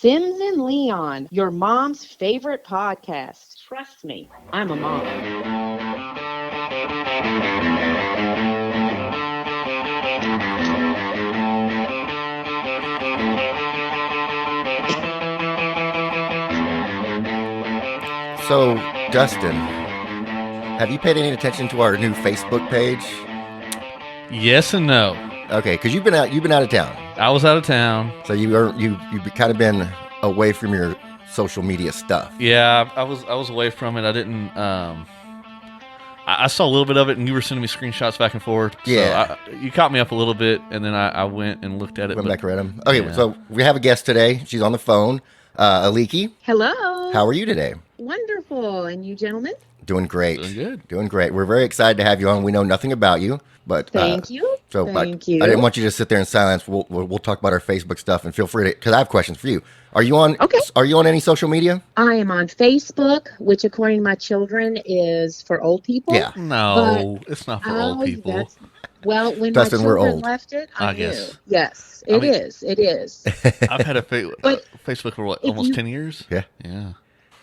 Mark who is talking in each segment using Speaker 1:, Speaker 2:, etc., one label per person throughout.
Speaker 1: Sims and Leon, your mom's favorite podcast. Trust me, I'm a mom.
Speaker 2: So, Dustin, have you paid any attention to our new Facebook page?
Speaker 3: Yes and no.
Speaker 2: Okay, because you've been out of town.
Speaker 3: I was out of town.
Speaker 2: So you've kind of been away from your social media stuff.
Speaker 3: Yeah, I was away from it. I didn't. I saw a little bit of it, and you were sending me screenshots back and forth.
Speaker 2: Yeah,
Speaker 3: so you caught me up a little bit, and then I went and looked at it.
Speaker 2: Went back and read them. Okay, yeah. So we have a guest today. She's on the phone. Aliki.
Speaker 1: Hello.
Speaker 2: How are you today?
Speaker 1: Wonderful. And you gentlemen?
Speaker 2: Doing great.
Speaker 3: Doing good.
Speaker 2: Doing great. We're very excited to have you on. We know nothing about you, but
Speaker 1: thank you.
Speaker 2: Thank you. I didn't want you to sit there in silence. We'll talk about our Facebook stuff, and feel free to, because I have questions for you. Are you on?
Speaker 1: Okay.
Speaker 2: Are you on any social media?
Speaker 1: I am on Facebook, which according to my children is for old people.
Speaker 2: Yeah.
Speaker 3: No, it's not for old people.
Speaker 1: Well, when
Speaker 2: Dustin,
Speaker 1: my children
Speaker 2: old.
Speaker 1: left it, I knew.
Speaker 3: Guess.
Speaker 1: Yes, it is. It is.
Speaker 3: I've had a Facebook for what, almost 10 years?
Speaker 2: Yeah.
Speaker 3: Yeah.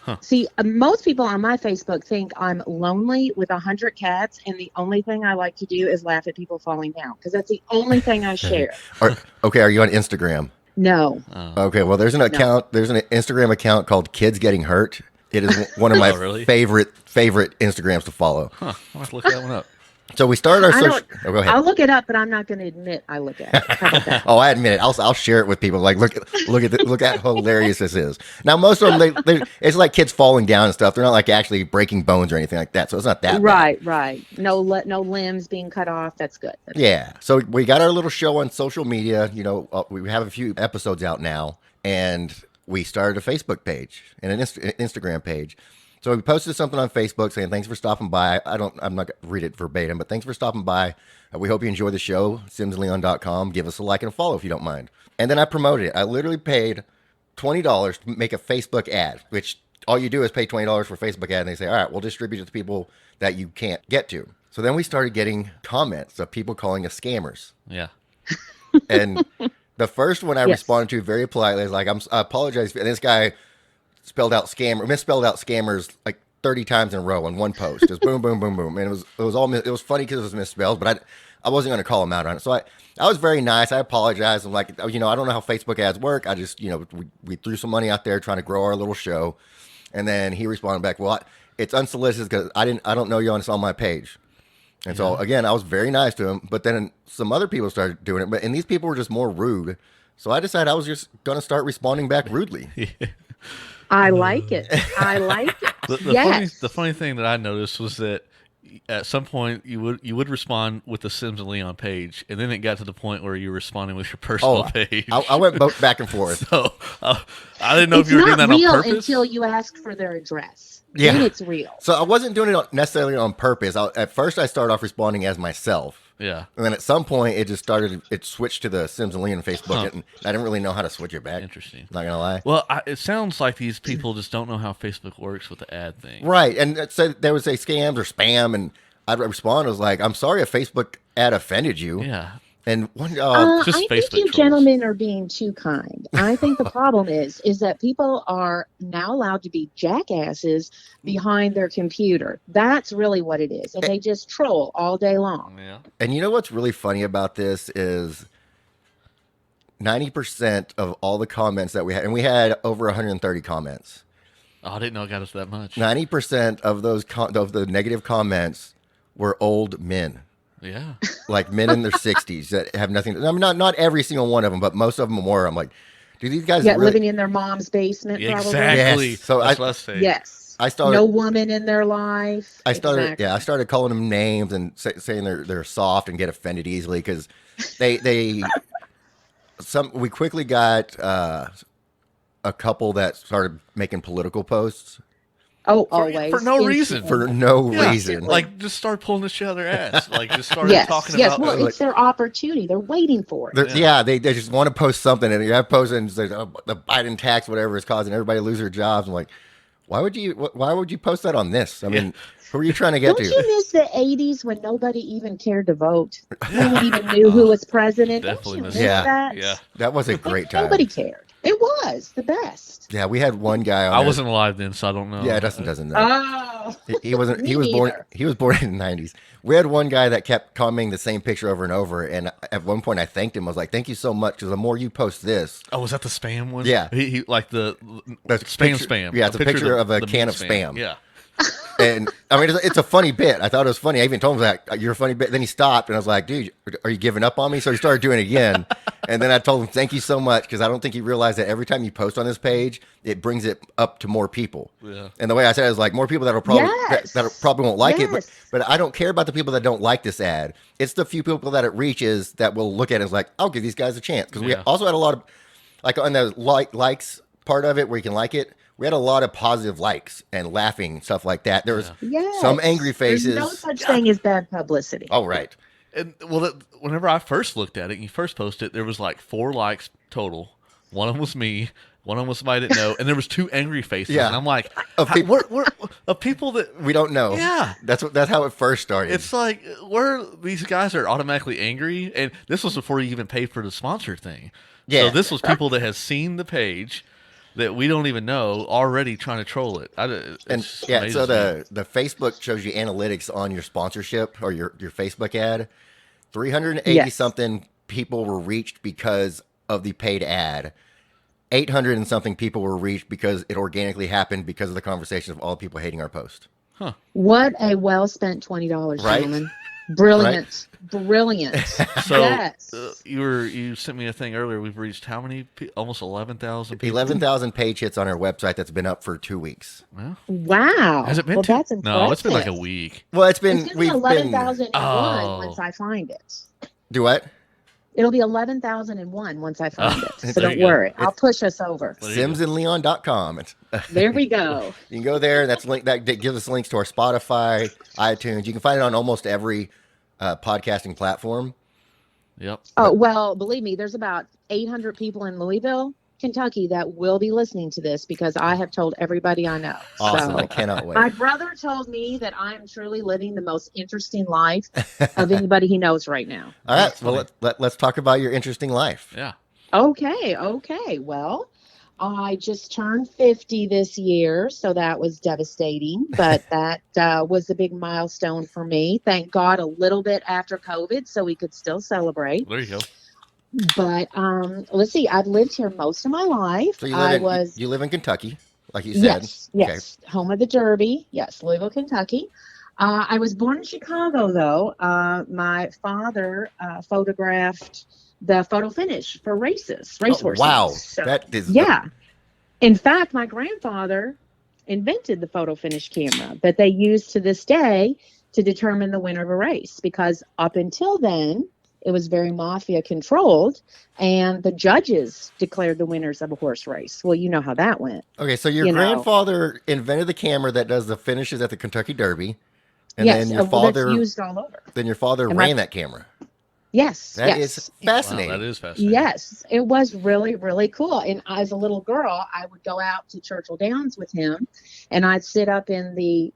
Speaker 1: Huh. See, most people on my Facebook think I'm lonely with 100 cats, and the only thing I like to do is laugh at people falling down, because that's the only thing I share.
Speaker 2: Are you on Instagram?
Speaker 1: No.
Speaker 2: Okay, well, there's an account. There's an Instagram account called Kids Getting Hurt. It is one of my favorite Instagrams to follow.
Speaker 3: I'll have to look that one up.
Speaker 2: So we started our social. Go ahead.
Speaker 1: I'll look it up, but I'm not going to admit I look at it. How about that?
Speaker 2: Oh, I admit it. I'll share it with people. Like, look at how hilarious this is. Now, most of them, it's like kids falling down and stuff. They're not like actually breaking bones or anything like that. So it's not that
Speaker 1: bad.
Speaker 2: Right.
Speaker 1: No limbs being cut off. That's good.
Speaker 2: Yeah. So we got our little show on social media. You know, we have a few episodes out now, and we started a Facebook page and an Instagram page. So we posted something on Facebook saying, thanks for stopping by. I'm not going to read it verbatim, but thanks for stopping by. We hope you enjoy the show, simsleon.com. Give us a like and a follow if you don't mind. And then I promoted it. I literally paid $20 to make a Facebook ad, which all you do is pay $20 for a Facebook ad, and they say, all right, we'll distribute it to people that you can't get to. So then we started getting comments of people calling us scammers.
Speaker 3: Yeah.
Speaker 2: And the first one I responded to very politely is like, I apologize. And this guy misspelled out scammers like 30 times in a row on one post. Just boom, boom, boom, boom. And it was funny because it was misspelled, but I wasn't going to call him out on it. So I was very nice. I apologized. I'm like, I don't know how Facebook ads work. I just, we threw some money out there trying to grow our little show. And then he responded back, well, it's unsolicited because I don't know you on my page. And so again, I was very nice to him, but then some other people started doing it, and these people were just more rude. So I decided I was just going to start responding back rudely.
Speaker 1: I like it.
Speaker 3: The funny thing that I noticed was that at some point you would respond with the Sims and Leon page, and then it got to the point where you were responding with your personal page.
Speaker 2: I went back and forth.
Speaker 3: So I didn't know if you were doing that on purpose.
Speaker 1: Until you asked for their address.
Speaker 2: Yeah,
Speaker 1: then it's real.
Speaker 2: So I wasn't doing it necessarily on purpose. At first, I started off responding as myself.
Speaker 3: Yeah. And
Speaker 2: then at some point, it switched to the Sims and Leon Facebook, and I didn't really know how to switch it back.
Speaker 3: Interesting.
Speaker 2: Not going to lie.
Speaker 3: Well, it sounds like these people just don't know how Facebook works with the ad thing.
Speaker 2: Right. And so they would say scams or spam, and I'd respond. I was like, I'm sorry if Facebook ad offended you.
Speaker 3: Yeah.
Speaker 2: And
Speaker 1: I think you gentlemen are being too kind. I think the problem is that people are now allowed to be jackasses behind their computer. That's really what it is. And they just troll all day long.
Speaker 3: Yeah.
Speaker 2: And you know what's really funny about this is 90% of all the comments that we had, and we had over 130 comments.
Speaker 3: Oh, I didn't know it got us that much.
Speaker 2: 90% of those of the negative comments were old men.
Speaker 3: Yeah.
Speaker 2: Like men in their 60s that have nothing. I mean, not every single one of them, but most of them were. I'm like, do these guys
Speaker 1: living in their mom's basement?
Speaker 3: Yeah,
Speaker 1: probably.
Speaker 3: exactly.
Speaker 2: Yes. So
Speaker 3: that's what I say.
Speaker 1: Yes.
Speaker 2: I started.
Speaker 1: No woman in their life.
Speaker 2: I started calling them names and saying they're soft and get offended easily because we quickly got a couple that started making political posts.
Speaker 1: Oh, always.
Speaker 3: For no reason.
Speaker 2: For no reason.
Speaker 3: Like, just start pulling this shit out of their ass. Like, just start talking about...
Speaker 1: Yes, well, it's their opportunity. They're waiting for it.
Speaker 2: They just want to post something, and you have posted and say, oh, the Biden tax, whatever, is causing everybody to lose their jobs. I'm like, why would you post that on this? I mean, who are you trying to get to?
Speaker 1: Don't you miss the 80s when nobody even cared to vote? No one even knew who was president.
Speaker 3: Definitely
Speaker 1: Don't
Speaker 3: miss
Speaker 1: you miss that?
Speaker 3: Yeah.
Speaker 2: That was a great time.
Speaker 1: Nobody cared. It was the best.
Speaker 2: Yeah, we had one guy on
Speaker 3: I
Speaker 2: there.
Speaker 3: wasn't alive then, so I don't know.
Speaker 2: Yeah, Dustin doesn't know.
Speaker 1: Oh,
Speaker 2: He wasn't.
Speaker 1: me
Speaker 2: He was born.
Speaker 1: neither.
Speaker 2: He was born in the 90s. We had one guy that kept commenting the same picture over and over, and at one point I thanked him. I was like, "Thank you so much, because the more you post this."
Speaker 3: Oh, was that the spam one?
Speaker 2: Yeah.
Speaker 3: He like the
Speaker 2: That's
Speaker 3: spam.
Speaker 2: Yeah, it's a picture of a
Speaker 3: the
Speaker 2: can
Speaker 3: meat
Speaker 2: of spam.
Speaker 3: Yeah.
Speaker 2: And I mean, it's a funny bit. I thought it was funny. I even told him that you're a funny bit. Then he stopped, and I was like, "Dude, are you giving up on me?" So he started doing it again. And then I told him, "Thank you so much," because I don't think he realized that every time you post on this page, it brings it up to more people.
Speaker 3: Yeah.
Speaker 2: And the way I said it was like more people that'll probably
Speaker 1: Yes.
Speaker 2: that probably won't like it,
Speaker 1: Yes.
Speaker 2: but I don't care about the people that don't like this ad. It's the few people that it reaches that will look at it as like, "I'll give these guys a chance," because we
Speaker 3: Yeah.
Speaker 2: also had a lot of like on the likes part of it where you can like it. We had a lot of positive likes and laughing and stuff like that. There was
Speaker 1: Yes.
Speaker 2: some angry faces.
Speaker 1: There's no such thing as bad publicity.
Speaker 2: Oh, right.
Speaker 3: And well, whenever I first looked at it, and you first posted it, there was like 4 likes total. One of them was me. One of them was somebody I didn't know, and there was 2 angry faces.
Speaker 2: Yeah.
Speaker 3: And I'm like,
Speaker 2: Of people-
Speaker 3: of people that
Speaker 2: We don't know.
Speaker 3: Yeah.
Speaker 2: That's how it first started.
Speaker 3: it's like where these guys are automatically angry, and this was before you even paid for the sponsor thing.
Speaker 2: Yeah.
Speaker 3: So this was people that have seen the page that we don't even know already trying to troll it.
Speaker 2: and
Speaker 3: It's
Speaker 2: yeah,
Speaker 3: amazing
Speaker 2: so
Speaker 3: to me.
Speaker 2: the Facebook shows you analytics on your sponsorship or your Facebook ad. 380
Speaker 1: Yes.
Speaker 2: something people were reached because of the paid ad. 800 and something people were reached because it organically happened because of the conversation of all the people hating our post.
Speaker 1: What a well spent $20,
Speaker 2: Right?
Speaker 1: gentlemen. Brilliant. Brilliant.
Speaker 3: So
Speaker 1: yes.
Speaker 3: you sent me a thing earlier. We've reached how many? Almost 11,000 people.
Speaker 2: 11,000 page hits on our website that's been up for 2 weeks.
Speaker 3: Well,
Speaker 1: Wow.
Speaker 3: has it been?
Speaker 1: Well,
Speaker 3: two?
Speaker 1: that's impressive.
Speaker 3: No, it's been like a week.
Speaker 2: Well,
Speaker 1: It's going to be 11,001
Speaker 3: Oh.
Speaker 1: once I find it.
Speaker 2: Do what?
Speaker 1: It'll be 11,00001 once I find it. So
Speaker 3: there
Speaker 1: don't
Speaker 3: you go.
Speaker 1: worry. I'll push us over.
Speaker 3: There you go.
Speaker 2: SimsandLeon.com.
Speaker 1: There we go.
Speaker 2: You can go there. That's link that gives us links to our Spotify, iTunes. You can find it on almost every podcasting platform.
Speaker 3: Yep.
Speaker 1: Oh, well, believe me, there's about 800 people in Louisville, Kentucky that will be listening to this because I have told everybody I know.
Speaker 2: Awesome.
Speaker 1: So
Speaker 2: I cannot wait.
Speaker 1: my brother told me that I'm truly living the most interesting life of anybody he knows right now.
Speaker 2: All right.
Speaker 3: That's
Speaker 2: Well, let's talk about your interesting life.
Speaker 3: Yeah.
Speaker 1: Okay. Well, I just turned 50 this year, so that was devastating, but that was a big milestone for me. Thank God a little bit after COVID, so we could still celebrate.
Speaker 3: There you go.
Speaker 1: But let's see, I've lived here most of my life.
Speaker 2: So you live in Kentucky, like you said.
Speaker 1: Yes, home of the Derby. Yes, Louisville, Kentucky. I was born in Chicago, though. My father photographed the photo finish for racehorses.
Speaker 2: Wow.
Speaker 1: So,
Speaker 2: That is
Speaker 1: yeah. In fact, my grandfather invented the photo finish camera that they use to this day to determine the winner of a race, because up until then, it was very mafia controlled, and the judges declared the winners of a horse race. Well, you know how that went.
Speaker 2: Okay, so your grandfather invented the camera that does the finishes at the Kentucky Derby, and
Speaker 1: yes,
Speaker 2: then your father
Speaker 1: that's used all over.
Speaker 2: Then your father ran that camera.
Speaker 1: Yes,
Speaker 2: That is fascinating.
Speaker 3: Wow, that is fascinating.
Speaker 1: Yes, it was really, really cool. And as a little girl, I would go out to Churchill Downs with him, and I'd sit up in the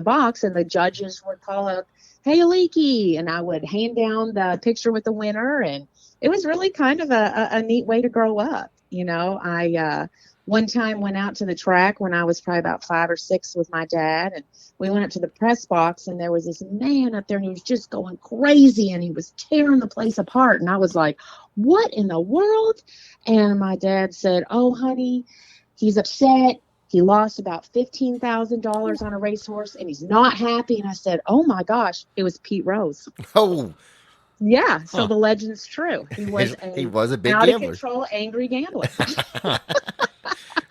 Speaker 1: box, and the judges would call up, "Hey, Aliki," and I would hand down the picture with the winner, and it was really kind of a neat way to grow up. You know, I one time went out to the track when I was probably about 5 or 6 with my dad, and we went up to the press box, and there was this man up there, and he was just going crazy, and he was tearing the place apart. And I was like, what in the world? And my dad said, "Oh, honey, he's upset. He lost about $15,000 on a racehorse, and he's not happy." And I said, "Oh my gosh, it was Pete Rose."
Speaker 2: Oh,
Speaker 1: Yeah, so the legend's true. He was
Speaker 2: a big
Speaker 1: out
Speaker 2: gambler.
Speaker 1: of control, angry gambler.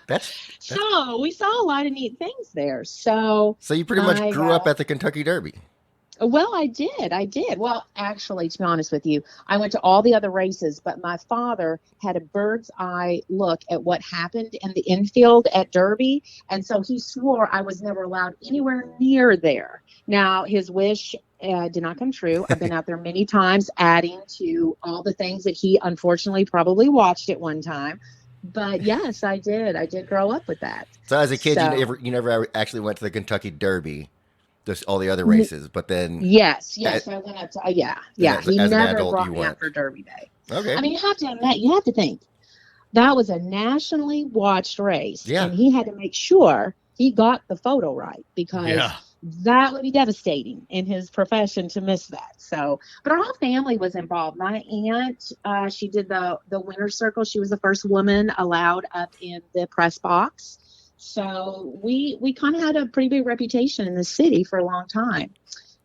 Speaker 2: That's
Speaker 1: So we saw a lot of neat things there. So
Speaker 2: you pretty much grew up at the Kentucky Derby.
Speaker 1: Well, I did. Well, actually, to be honest with you, I went to all the other races, but my father had a bird's eye look at what happened in the infield at Derby, and so he swore I was never allowed anywhere near there. Now, his wish did not come true. I've been out there many times, adding to all the things that he unfortunately probably watched at one time. But yes, I did. I did grow up with that.
Speaker 2: So as a kid, you never actually went to the Kentucky Derby, just all the other races. But then
Speaker 1: yes, I went up to yeah. He
Speaker 2: as an
Speaker 1: never
Speaker 2: adult,
Speaker 1: brought
Speaker 2: you
Speaker 1: me
Speaker 2: went.
Speaker 1: out for Derby Day.
Speaker 2: Okay.
Speaker 1: I mean, you have to think. That was a nationally watched race.
Speaker 2: Yeah.
Speaker 1: And he had to make sure he got the photo right, because
Speaker 3: Yeah.
Speaker 1: that would be devastating in his profession to miss that. So, but our whole family was involved. My aunt, she did the winner's circle. She was the first woman allowed up in the press box. So we kind of had a pretty big reputation in the city for a long time.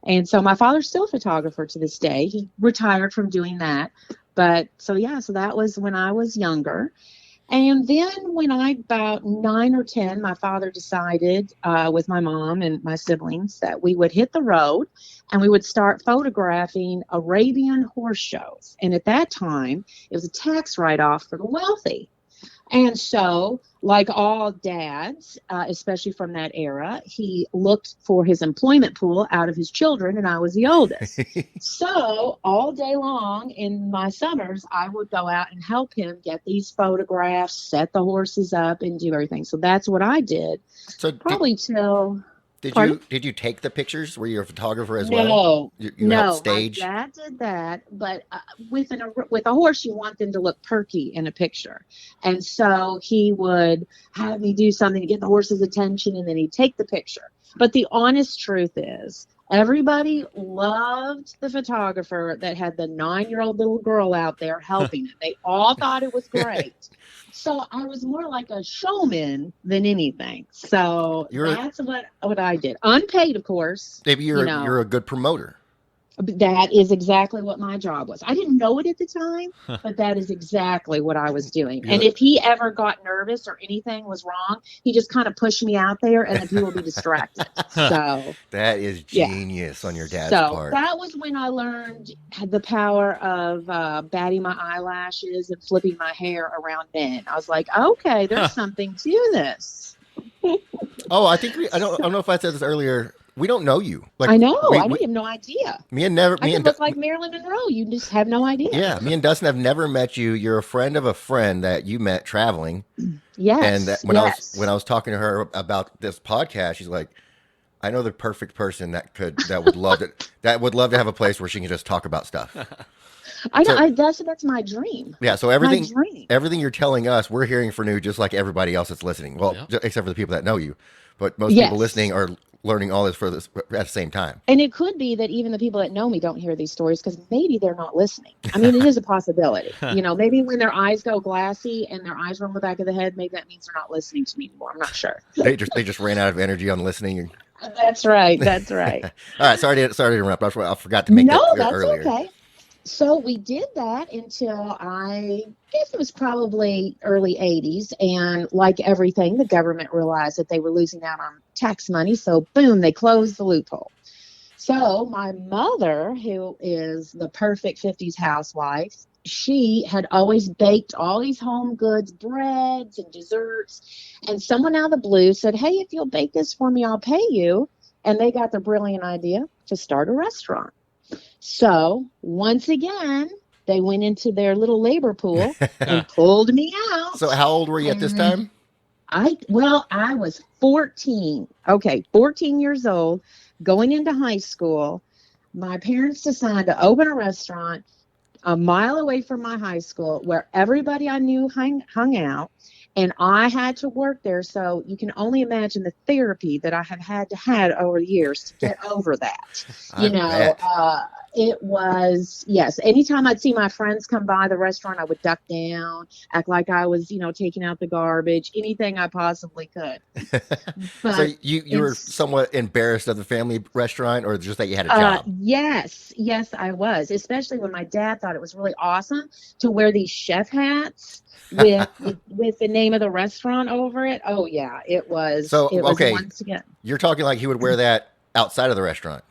Speaker 1: And so my father's still a photographer to this day. He retired from doing that. But so, yeah, so that was when I was younger. And then when I about 9 or 10, my father decided with my mom and my siblings that we would hit the road and we would start photographing Arabian horse shows. And at that time, it was a tax write-off for the wealthy. And so, like all dads, especially from that era, he looked for his employment pool out of his children, and I was the oldest. So all day long in my summers, I would go out and help him get these photographs, set the horses up, and do everything. So that's what I did.
Speaker 2: So
Speaker 1: probably till...
Speaker 2: Did you take the pictures? Were you a photographer as well?
Speaker 1: No,
Speaker 2: you helped stage?
Speaker 1: My dad did that, but with a horse, you want them to look perky in a picture, and so he would have me do something to get the horse's attention, and then he'd take the picture. But the honest truth is, everybody loved the photographer that had the 9-year-old little girl out there helping it. They all thought it was great. So I was more like a showman than anything. So that's what I did. Unpaid, of course.
Speaker 2: Maybe you're a good promoter.
Speaker 1: That is exactly what my job was. I didn't know it at the time, but that is exactly what I was doing. And if he ever got nervous or anything was wrong, he just kind of pushed me out there and then people would be distracted. So
Speaker 2: that is genius on your dad's part.
Speaker 1: That was when I learned the power of batting my eyelashes and flipping my hair around men. I was like, okay, there's something to this.
Speaker 2: Oh, I think I don't know if I said this earlier. We don't know you. Like,
Speaker 1: I know. I have no idea.
Speaker 2: I can
Speaker 1: look like Marilyn Monroe. You just have no idea.
Speaker 2: Yeah. Me and Dustin have never met you. You're a friend of a friend that you met traveling.
Speaker 1: Yes.
Speaker 2: And when I was talking to her about this podcast, she's like, I know the perfect person that would love to have a place where she can just talk about stuff.
Speaker 1: That's my dream.
Speaker 2: Yeah. So everything you're telling us, we're hearing from you just like everybody else that's listening. Well, except for the people that know you, but most people listening are learning all this at the same time.
Speaker 1: And it could be that even the people that know me don't hear these stories because maybe they're not listening. I mean, it is a possibility. Maybe when their eyes go glassy and their eyes run the back of the head, maybe that means they're not listening to me anymore. I'm not sure.
Speaker 2: They just ran out of energy on listening.
Speaker 1: That's right. All
Speaker 2: right. Sorry to interrupt. I forgot to make that earlier.
Speaker 1: Okay. So we did that until I guess it was probably early 80s. And like everything, the government realized that they were losing out on tax money. So boom, they closed the loophole. So my mother, who is the perfect 50s housewife, she had always baked all these home goods, breads and desserts. And someone out of the blue said, hey, if you'll bake this for me, I'll pay you. And they got the brilliant idea to start a restaurant. So once again, they went into their little labor pool and pulled me out.
Speaker 2: So how old were you at this time?
Speaker 1: I was 14. Okay, 14 years old, going into high school. My parents decided to open a restaurant a mile away from my high school where everybody I knew hung out. And I had to work there. So you can only imagine the therapy that I have had over the years to get over that. It was, yes. Anytime I'd see my friends come by the restaurant, I would duck down, act like I was, taking out the garbage, anything I possibly could. But
Speaker 2: so you were somewhat embarrassed of the family restaurant, or just that you had a job?
Speaker 1: Yes, I was, especially when my dad thought it was really awesome to wear these chef hats with the name of the restaurant over it. Oh yeah, it was.
Speaker 2: So okay,
Speaker 1: once again,
Speaker 2: you're talking like he would wear that outside of the restaurant.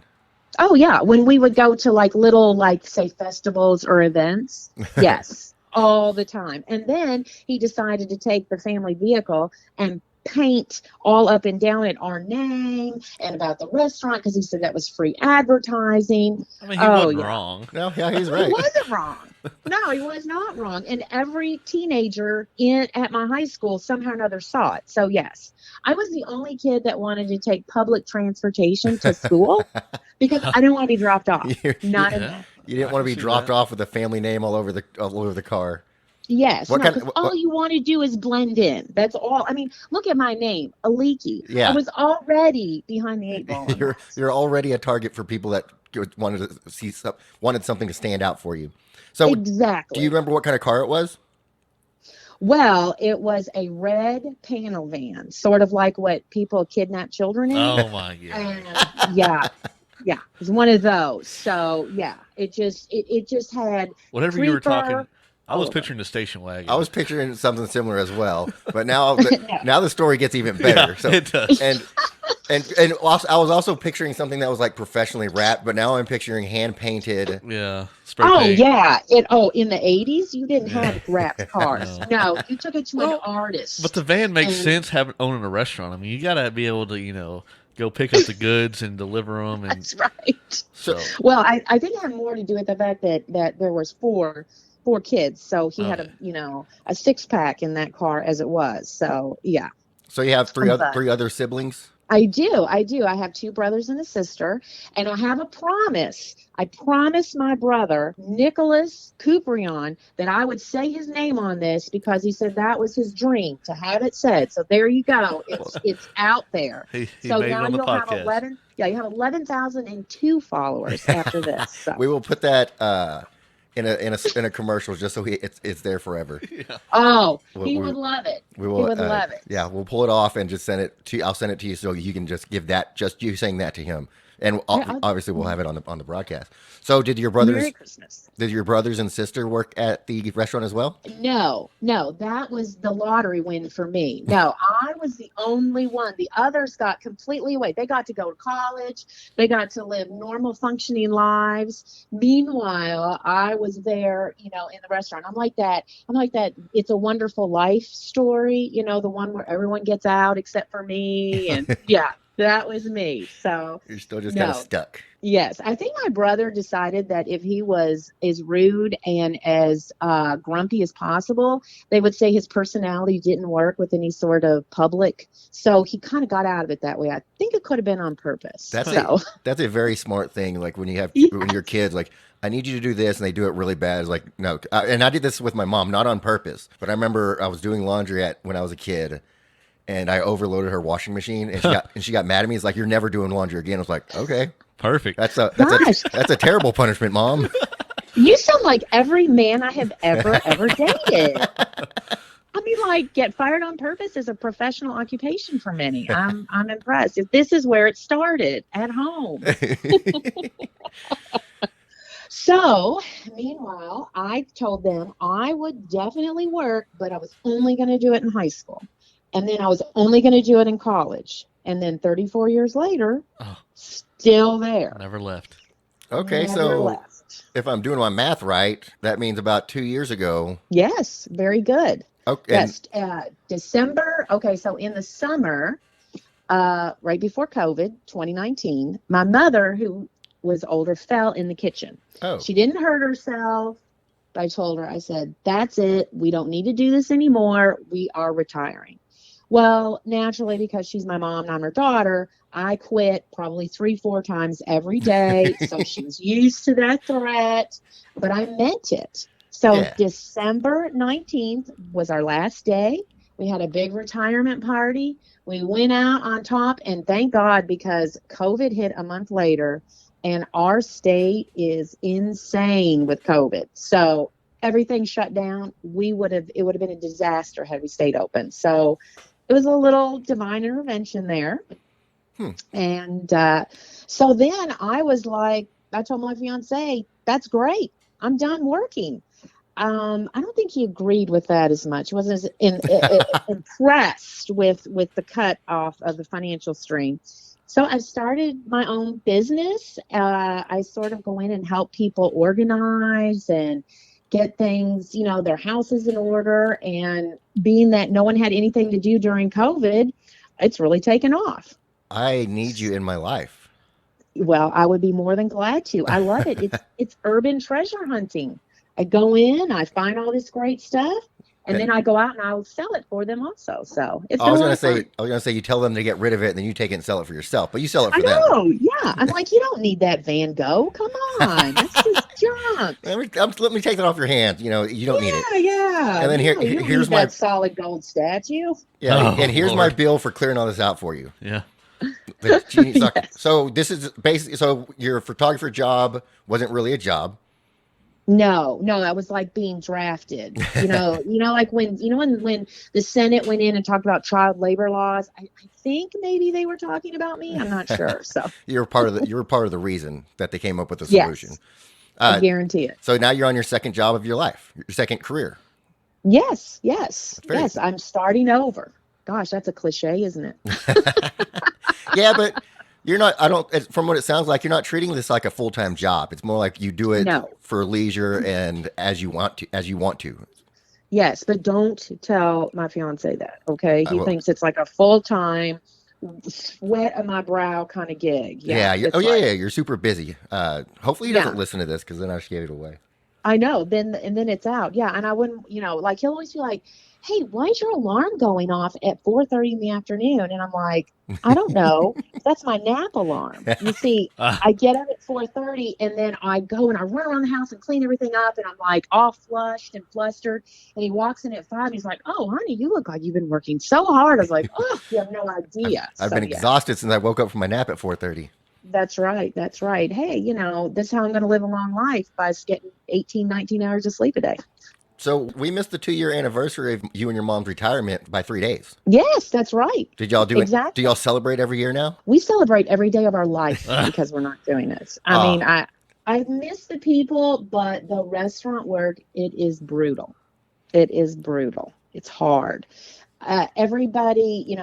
Speaker 1: Oh yeah, when we would go to little say festivals or events, yes, all the time. And then he decided to take the family vehicle and paint all up and down it our name and about the restaurant because he said that was free advertising.
Speaker 3: I mean, he wasn't wrong.
Speaker 2: No, yeah, he's right.
Speaker 1: He wasn't wrong. No, he was not wrong. And every teenager at my high school somehow or another saw it. So yes, I was the only kid that wanted to take public transportation to school because I didn't want to be dropped off. You didn't
Speaker 2: want to be dropped off with a family name all over the car.
Speaker 1: Yes,
Speaker 2: What
Speaker 1: no,
Speaker 2: kind?
Speaker 1: because all you want to do is blend in. That's all. I mean, look at my name, Aliki. I
Speaker 2: Yeah,
Speaker 1: was already behind the 8 ball on
Speaker 2: you're
Speaker 1: that.
Speaker 2: you're already a target for people that wanted to see wanted something to stand out for you. So, do you
Speaker 1: Exactly.
Speaker 2: remember what kind of car it was?
Speaker 1: Well, it was a red panel van, sort of like what people kidnap children in.
Speaker 3: Oh my
Speaker 1: And
Speaker 3: gosh.
Speaker 1: yeah, yeah, it was one of those. So yeah, it just had
Speaker 3: Whatever you were talking,
Speaker 1: creeper
Speaker 3: I
Speaker 1: all
Speaker 3: was
Speaker 1: over.
Speaker 3: picturing the station
Speaker 2: I
Speaker 3: wagon.
Speaker 2: was picturing something similar as well, but now
Speaker 1: No.
Speaker 2: now the story gets even
Speaker 3: Yeah,
Speaker 2: better. So,
Speaker 3: it does.
Speaker 2: and and also, I was also picturing something that was like professionally wrapped, but now I'm picturing hand painted.
Speaker 3: Yeah, spray
Speaker 1: Oh
Speaker 3: paint.
Speaker 1: yeah, in the 80s you didn't
Speaker 3: Yeah,
Speaker 1: have wrapped cars.
Speaker 3: no.
Speaker 1: No, you took it to an
Speaker 3: Well, but the
Speaker 1: artist.
Speaker 3: van makes
Speaker 1: And
Speaker 3: sense having owning a restaurant. I mean, you gotta be able to, go pick up the goods and deliver them, and
Speaker 1: that's right.
Speaker 2: So,
Speaker 3: so
Speaker 1: Well, I think it had more to do with the fact that there was four kids, so he had
Speaker 3: okay.
Speaker 1: a six pack in that car as it was. So yeah,
Speaker 2: so you have
Speaker 1: but
Speaker 2: three other siblings.
Speaker 1: I do. I do. I have two brothers and a sister, and I have a promise. I promised my brother, Nicholas Couprion, that I would say his name on this because he said that was his dream to have it said. So there you go.
Speaker 3: Well,
Speaker 1: It's out there.
Speaker 3: he
Speaker 1: So
Speaker 3: made it
Speaker 1: now
Speaker 3: on the
Speaker 1: you'll have
Speaker 3: podcast.
Speaker 1: 11. Yeah, you have 11,002 followers after this. So.
Speaker 2: We will put that in a commercial just so it's there forever.
Speaker 3: Yeah.
Speaker 1: Oh,
Speaker 2: We,
Speaker 1: he
Speaker 2: we,
Speaker 1: would love it.
Speaker 2: we
Speaker 1: He
Speaker 2: will.
Speaker 1: would love it.
Speaker 2: Yeah, we'll pull it off and just send it to. I'll send it to you so you can just give that. Just you saying that to him, and
Speaker 1: Yeah,
Speaker 2: obviously we'll have it on the broadcast. So,
Speaker 1: Merry Christmas.
Speaker 2: did your brothers and sister work at the restaurant as well?
Speaker 1: No, no, that was the lottery win for me. No, I was the only one. The others got completely away. They got to go to college. They got to live normal functioning lives. Meanwhile, I was there, in the restaurant. I'm like that. It's a Wonderful Life story, the one where everyone gets out except for me. And yeah, that was me. So
Speaker 2: You're still just kind of
Speaker 1: no.
Speaker 2: stuck.
Speaker 1: Yes, I think my brother decided that if he was as rude and as grumpy as possible, they would say his personality didn't work with any sort of public. So he kind of got out of it that way. I think it could have been on purpose.
Speaker 2: That's a very smart thing. Like when when you're kids, like I need you to do this, and they do it really bad. It's like no, and I did this with my mom, not on purpose, but I remember I was doing laundry when I was a kid. And I overloaded her washing machine, and she got mad at me. It's like, you're never doing laundry again. I was like, okay,
Speaker 3: Perfect.
Speaker 2: that's a terrible punishment, Mom.
Speaker 1: You sound like every man I have ever dated. I mean, like, get fired on purpose is a professional occupation for many. I'm impressed. If this is where it started, at home. So, meanwhile, I told them I would definitely work, but I was only going to do it in high school. And then I was only going to do it in college. And then 34 years later, still there.
Speaker 3: Never left.
Speaker 2: Okay,
Speaker 1: Never
Speaker 2: so
Speaker 1: left.
Speaker 2: if I'm doing my math right, that means about 2 years ago.
Speaker 1: Yes, very good.
Speaker 2: Okay.
Speaker 1: Yes, December. Okay, so in the summer, right before COVID, 2019, my mother, who was older, fell in the kitchen.
Speaker 2: Oh.
Speaker 1: She didn't hurt herself. I told her, I said, that's it. We don't need to do this anymore. We are retiring. Well, naturally, because she's my mom and I'm her daughter, I quit probably 3-4 times every day. So she's used to that threat, but I meant it. So
Speaker 2: Yeah.
Speaker 1: December 19th was our last day. We had a big retirement party. We went out on top, and thank God, because COVID hit a month later, and our state is insane with COVID. So everything shut down. It would have been a disaster had we stayed open. So it was a little divine intervention there. And so then I was like, I told my fiance, that's great. I'm done working. I don't think he agreed with that as much. He wasn't as impressed with the cut off of the financial stream. So I started my own business. I sort of go in and help people organize and get things, their houses in order. And being that no one had anything to do during COVID, it's really taken off.
Speaker 2: I need you in my life.
Speaker 1: Well, I would be more than glad to. I love it. It's urban treasure hunting. I go in, I find all this great stuff, And then I go out and I'll sell it for them also. So it's
Speaker 2: I was gonna say you tell them to get rid of it and then you take it and sell it for yourself, but you sell it for them.
Speaker 1: I know, yeah. I'm like, you don't need that Van Gogh. Come on, that's just junk.
Speaker 2: Let me take that off your hands. You don't need it.
Speaker 1: Yeah.
Speaker 2: And then here's my
Speaker 1: that solid gold statue.
Speaker 2: Yeah, and here's my bill for clearing all this out for you.
Speaker 3: Yeah.
Speaker 2: Yes. So this is basically, so your photographer job wasn't really a job.
Speaker 1: No, that was like being drafted. Like when the Senate went in and talked about child labor laws. I think maybe they were talking about me. I'm not sure. So
Speaker 2: you were part of the reason that they came up with the solution.
Speaker 1: Yes, I guarantee it.
Speaker 2: So now you're on your second job of your life, your second career.
Speaker 1: Yes. I'm starting over. Gosh, that's a cliche, isn't it?
Speaker 2: Yeah, but you're not. From what it sounds like, you're not treating this like a full-time job. It's more like you do it for leisure and as you want to.
Speaker 1: Yes, but don't tell my fiance that. Okay, he thinks it's like a full-time, sweat of my brow kind of gig.
Speaker 2: Yeah. You're super busy. Hopefully he doesn't listen to this because then I just gave it away.
Speaker 1: I know. Then it's out. Yeah, and I wouldn't. Like he'll always be like, "Hey, why is your alarm going off at 4:30 in the afternoon?" And I'm like, "I don't know. That's my nap alarm." You see, I get up at 4:30, and then I go and I run around the house and clean everything up, and I'm like all flushed and flustered. And he walks in at 5. And he's like, "Oh, honey, you look like you've been working so hard." I was like, "Oh, you have no idea."
Speaker 2: I've been exhausted since I woke up from my nap at 4:30.
Speaker 1: That's right. Hey, this is how I'm going to live a long life by getting 18, 19 hours of sleep a day.
Speaker 2: So we missed the 2-year anniversary of you and your mom's retirement by 3 days.
Speaker 1: Yes, that's right.
Speaker 2: Did y'all do
Speaker 1: exactly.
Speaker 2: it? Do y'all celebrate every year now?
Speaker 1: We celebrate every day of our life because we're not doing this. I mean, I miss the people, but the restaurant work, it is brutal. It is brutal. It's hard. Everybody,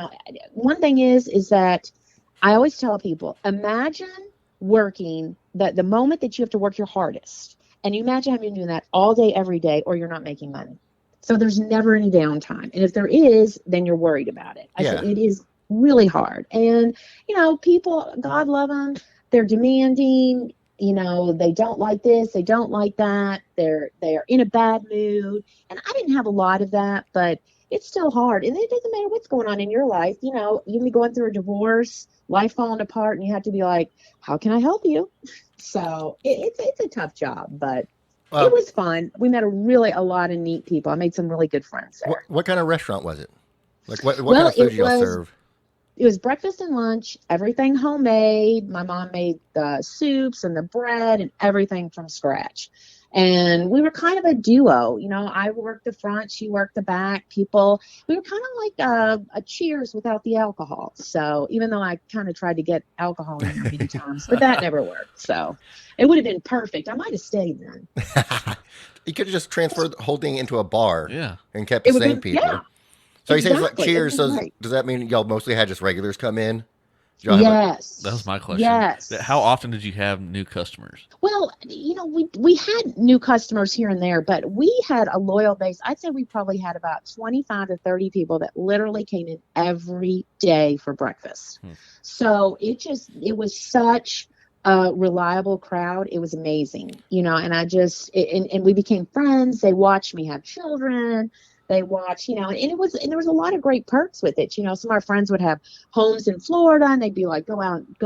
Speaker 1: one thing is that I always tell people, imagine working the moment that you have to work your hardest. And you imagine having to do that all day, every day, or you're not making money. So there's never any downtime. And if there is, then you're worried about it. I said, it is really hard. And, people, God love them. They're demanding. They don't like this. They don't like that. They're in a bad mood. And I didn't have a lot of that, but it's still hard. And it doesn't matter what's going on in your life. You can be going through a divorce, life falling apart, and you have to be like, how can I help you? So it's a tough job, but it was fun. We met a lot of neat people. I made some really good friends there.
Speaker 2: What kind of restaurant was it? Like what kind of food did y'all serve?
Speaker 1: It was breakfast and lunch, everything homemade. My mom made the soups and the bread and everything from scratch. And we were kind of a duo. I worked the front, she worked the back. We were kind of like a Cheers without the alcohol. So even though I kind of tried to get alcohol in there many times, but that never worked. So it would have been perfect. I might have stayed then.
Speaker 2: You could have just transferred the whole thing into a bar and kept
Speaker 1: the
Speaker 2: same people. Yeah, so you say it's like Cheers. So
Speaker 1: right.
Speaker 2: Does that mean y'all mostly had just regulars come in?
Speaker 1: Yes.
Speaker 3: That was my question.
Speaker 1: Yes.
Speaker 3: How often did you have new customers?
Speaker 1: Well, we had new customers here and there, but we had a loyal base. I'd say we probably had about 25 to 30 people that literally came in every day for breakfast. So it was such a reliable crowd. It was amazing, and and we became friends. They watched me have children. They watch, and there was a lot of great perks with it. Some of our friends would have homes in Florida and they'd be like, go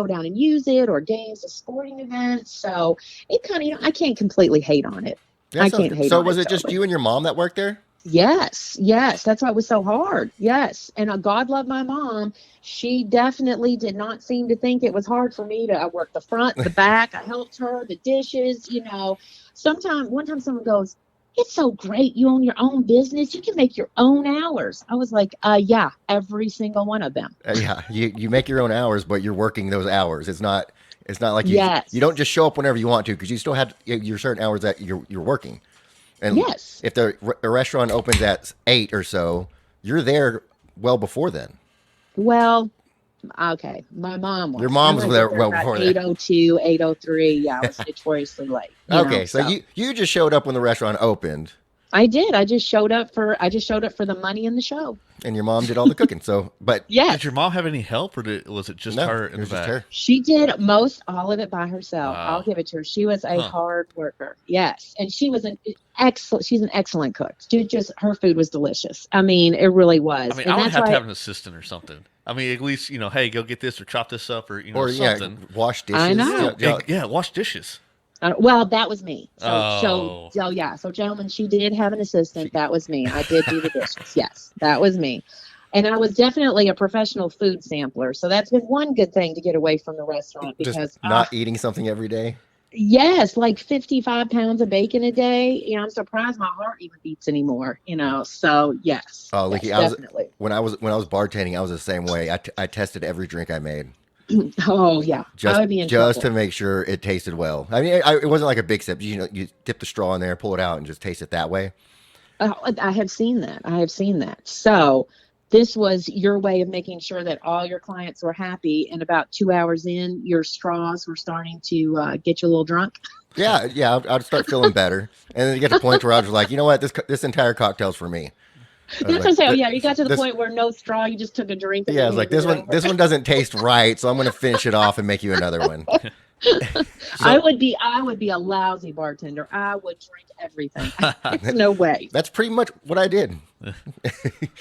Speaker 1: down and use it, or games or sporting events. So it kind of, I can't completely hate on it. I can't hate on it.
Speaker 2: So was it just you and your mom that worked there?
Speaker 1: Yes. That's why it was so hard. Yes. And God love my mom. She definitely did not seem to think it was hard for me I worked the front, the back. I helped her, the dishes, one time someone goes, "It's so great. You own your own business. You can make your own hours." I was like, yeah, every single one of them.
Speaker 2: Yeah. You make your own hours, but you're working those hours. It's not like you don't just show up whenever you want to, because you still have your certain hours that you're working. And if the restaurant opens at 8 or so, you're there well before then.
Speaker 1: Well, okay. My mom was.
Speaker 2: Your mom was there well before that.
Speaker 1: 8:02, 8:03. Yeah, I was notoriously late.
Speaker 2: So you just showed up when the restaurant opened.
Speaker 1: I did. I just showed up for the money in the show.
Speaker 2: And your mom did all the cooking. So, but
Speaker 1: yes.
Speaker 3: Did your mom have any help, or was it just her in the back?
Speaker 2: Her.
Speaker 1: She did all of it by herself. Wow. I'll give it to her. She was a hard worker. Yes, and she was she's an excellent cook. Her food was delicious. I mean, it really was.
Speaker 3: I mean, I would have to have an assistant or something. I mean, at least hey, go get this or chop this up or something.
Speaker 2: Yeah, wash dishes.
Speaker 1: I know.
Speaker 3: Yeah, wash dishes.
Speaker 1: Well, that was me. So gentlemen, she did have an assistant. That was me. I did do the dishes. Yes, that was me. And I was definitely a professional food sampler. So that's been one good thing to get away from the restaurant because
Speaker 2: just not eating something every day.
Speaker 1: Yes, like 55 pounds of bacon a day. I'm surprised my heart even beats anymore. So yes.
Speaker 2: Oh, Aliki,
Speaker 1: yes, definitely.
Speaker 2: When I was bartending, I was the same way. I tested every drink I made.
Speaker 1: Oh yeah,
Speaker 2: just
Speaker 1: I would be in
Speaker 2: just
Speaker 1: trouble.
Speaker 2: To make sure it tasted well. I mean, it wasn't like a big sip. You dip the straw in there, pull it out, and just taste it that way.
Speaker 1: I have seen that. So this was your way of making sure that all your clients were happy. And about 2 hours in, your straws were starting to get you a little drunk.
Speaker 2: Yeah. I'd start feeling better, and then you get to the point where I was like, you know what, this entire cocktail's for me.
Speaker 1: That's what I'm saying. Yeah, you got to the point where no straw, you just took a drink.
Speaker 2: Yeah, I was like, this one doesn't taste right, so I'm going to finish it off and make you another one.
Speaker 1: I would be a lousy bartender. I would drink everything. There's no way.
Speaker 2: That's pretty much what I did.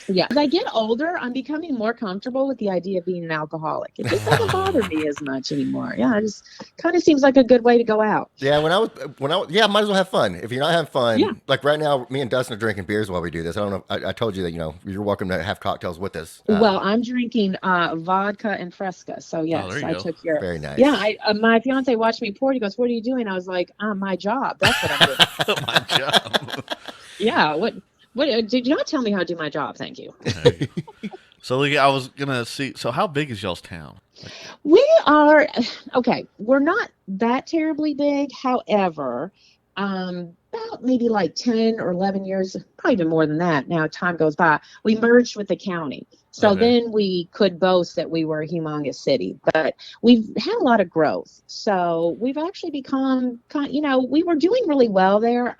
Speaker 1: Yeah. As I get older, I'm becoming more comfortable with the idea of being an alcoholic. It just doesn't bother me as much anymore. Yeah, it just kind of seems like a good way to go out.
Speaker 2: Yeah, might as well have fun. If you're not having fun, like right now, me and Dustin are drinking beers while we do this. I don't know. I told you that you're welcome to have cocktails with us.
Speaker 1: Well, I'm drinking vodka and Fresca. So yes, I took your.
Speaker 2: Very nice.
Speaker 1: Yeah, my fiance watched me pour. He goes, "What are you doing?" I was like, "My job. That's what I'm doing."
Speaker 3: My job.
Speaker 1: Yeah. What did you not tell me how to do my job? Thank you.
Speaker 3: So I was gonna see. So how big is y'all's town?
Speaker 1: We are okay. We're not that terribly big. However, about maybe like 10 or 11 years, probably even more than that. Now time goes by. We merged with the county. So then we could boast that we were a humongous city, but we've had a lot of growth. So we've actually become we were doing really well there.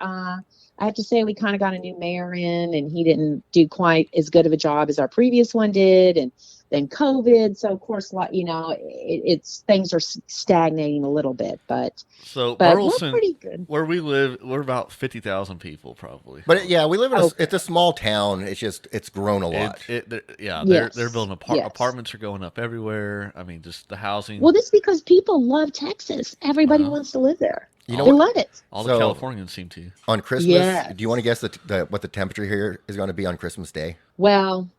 Speaker 1: I have to say we kind of got a new mayor in, and he didn't do quite as good of a job as our previous one did. And then COVID. So of course, it's things are stagnating a little bit, but
Speaker 3: Burleson,
Speaker 1: we're pretty good.
Speaker 3: Where we live, we're about 50,000 people probably.
Speaker 2: But we live in it's a small town. It's grown a lot.
Speaker 3: They're building apartments are going up everywhere. I mean, just the housing.
Speaker 1: Well, this is because people love Texas. Everybody wants to live there. They love it.
Speaker 3: All the Californians seem to.
Speaker 2: On Christmas, do you want to guess what the temperature here is going to be on Christmas Day?
Speaker 1: Well,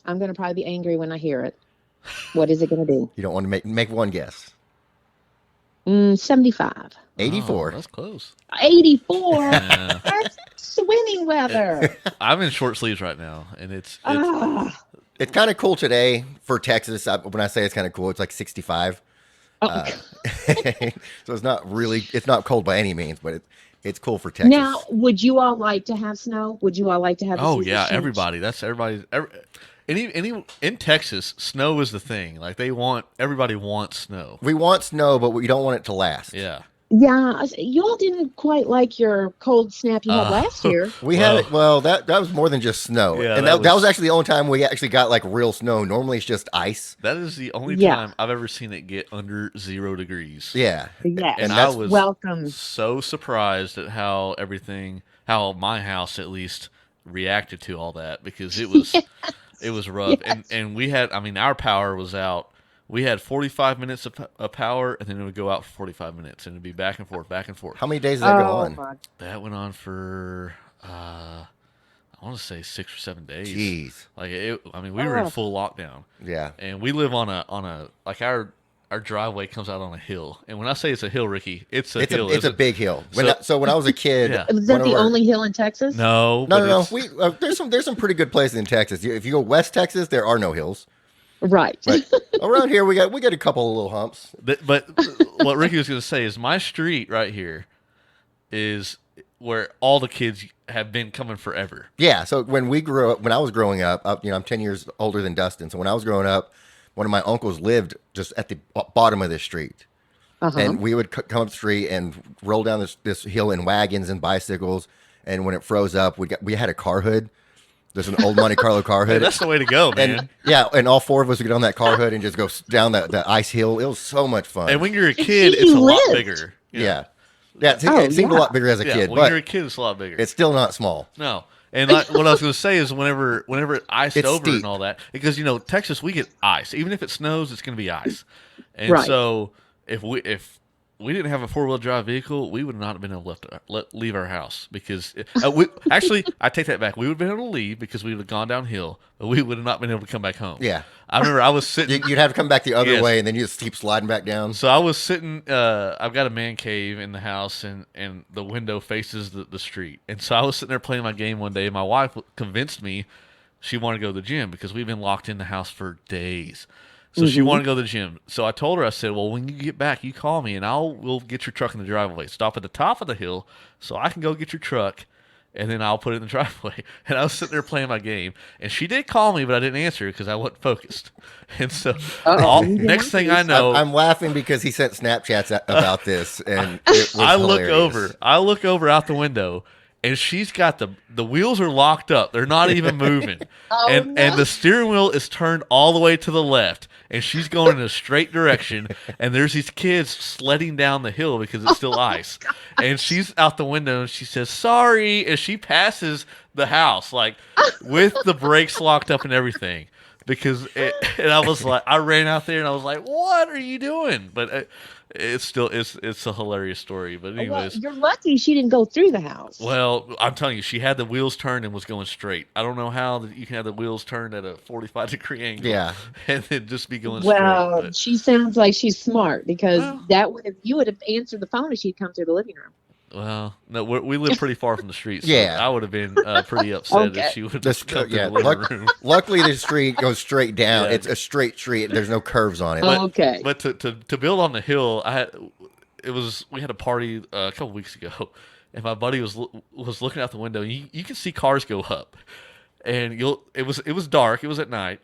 Speaker 1: I'm going to probably be angry when I hear it. What is it going to be?
Speaker 2: You don't want to make one guess.
Speaker 1: 75.
Speaker 2: 84.
Speaker 3: That's close.
Speaker 1: 84? Yeah. That's swimming weather.
Speaker 3: I'm in short sleeves right now, and it's
Speaker 2: kind of cool today for Texas. When I say it's kind of cool, it's like 65. So it's not cold by any means, but it's cool for Texas.
Speaker 1: Now, would you all like to have snow? Would you all like to have the season change?
Speaker 3: Everybody. That's everybody. In Texas, snow is the thing. Like everybody wants snow.
Speaker 2: We want snow, but we don't want it to last.
Speaker 3: Yeah.
Speaker 1: Yeah, you all didn't quite like your cold snap you had last year.
Speaker 2: We had it. Well, that was more than just snow, and that was actually the only time we actually got like real snow. Normally, it's just ice.
Speaker 3: That is the only time I've ever seen it get under 0 degrees.
Speaker 2: Yeah,
Speaker 1: and
Speaker 3: I was so surprised at how my house at least reacted to all that, because it was it was rough, and we had. I mean, our power was out. We had 45 minutes of power, and then it would go out for 45 minutes, and it'd be back and forth, back and forth.
Speaker 2: How many days did that go on?
Speaker 1: God.
Speaker 3: That went on for, I want to say 6 or 7 days.
Speaker 2: Jeez.
Speaker 3: We were in full lockdown.
Speaker 2: Yeah.
Speaker 3: And we live on our driveway comes out on a hill. And when I say it's a hill, Ricky, it's a hill.
Speaker 2: It's a big hill. When I was a kid.
Speaker 3: Yeah.
Speaker 1: Was that the only hill in Texas?
Speaker 3: No.
Speaker 2: No. There's some pretty good places in Texas. If you go West Texas, there are no hills.
Speaker 1: Right.
Speaker 2: But around here, we got a couple of little humps.
Speaker 3: But what Ricky was going to say is my street right here is where all the kids have been coming forever.
Speaker 2: Yeah. So when I was growing up, I'm 10 years older than Dustin. So when I was growing up, one of my uncles lived just at the bottom of this street. And we would come up the street and roll down this hill in wagons and bicycles. and when it froze up, we had a car hood. There's an old Monte Carlo car hood.
Speaker 3: Hey, that's the way to go, man.
Speaker 2: And all four of us would get on that car hood and just go down the ice hill. It was so much fun.
Speaker 3: And when you're a kid, it's a lot bigger.
Speaker 2: Yeah. It seemed a lot bigger as a kid.
Speaker 3: When you're a kid, it's a lot bigger.
Speaker 2: It's still not small.
Speaker 3: No. And what I was going to say is whenever it iced
Speaker 2: it's
Speaker 3: over
Speaker 2: steep.
Speaker 3: and all that, because, Texas, we get ice. Even if it snows, it's going to be ice. And
Speaker 1: right.
Speaker 3: so if we didn't have a 4-wheel drive vehicle, we would not have been able to leave our house because actually, I take that back. We would have been able to leave because we would have gone downhill, but we would have not been able to come back home.
Speaker 2: Yeah.
Speaker 3: I remember I was sitting.
Speaker 2: You'd have to come back the other way, and then you just keep sliding back down.
Speaker 3: So I was sitting. I've got a man cave in the house, and the window faces the street. And so I was sitting there playing my game one day. And my wife convinced me she wanted to go to the gym because we've been locked in the house for days. So she wanted to go to the gym. So I told her, I said, well, when you get back, you call me, and we'll get your truck in the driveway. Stop at the top of the hill so I can go get your truck, and then I'll put it in the driveway. And I was sitting there playing my game. And she did call me, but I didn't answer because I wasn't focused. And so next thing I know.
Speaker 2: I'm laughing because he sent Snapchats about this, and it was hilarious.
Speaker 3: I look over out the window, and she's got the wheels are locked up. They're not even moving. And the steering wheel is turned all the way to the left. And she's going in a straight direction, and there's these kids sledding down the hill because it's still ice. And she's out the window, and she says, sorry, and she passes the house, like, with the brakes locked up and everything. And I was like, I ran out there, and I was like, what are you doing? But it's a hilarious story. But anyways.
Speaker 1: Well, you're lucky she didn't go through the house.
Speaker 3: Well, I'm telling you, she had the wheels turned and was going straight. I don't know how you can have the wheels turned at a 45-degree angle.
Speaker 2: Yeah.
Speaker 3: And then just be going straight.
Speaker 1: Well, she sounds like she's smart because you would have answered the phone if she'd come through the living room.
Speaker 3: Well, no, we live pretty far from the street, so
Speaker 2: yeah.
Speaker 3: I would have been pretty upset if she would have come to the living room.
Speaker 2: Luckily, the street goes straight down. Yeah. It's a straight street. There's no curves on it.
Speaker 3: But to build on the hill, we had a party a couple weeks ago, and my buddy was looking out the window. And you can see cars go up, and it was dark. It was at night,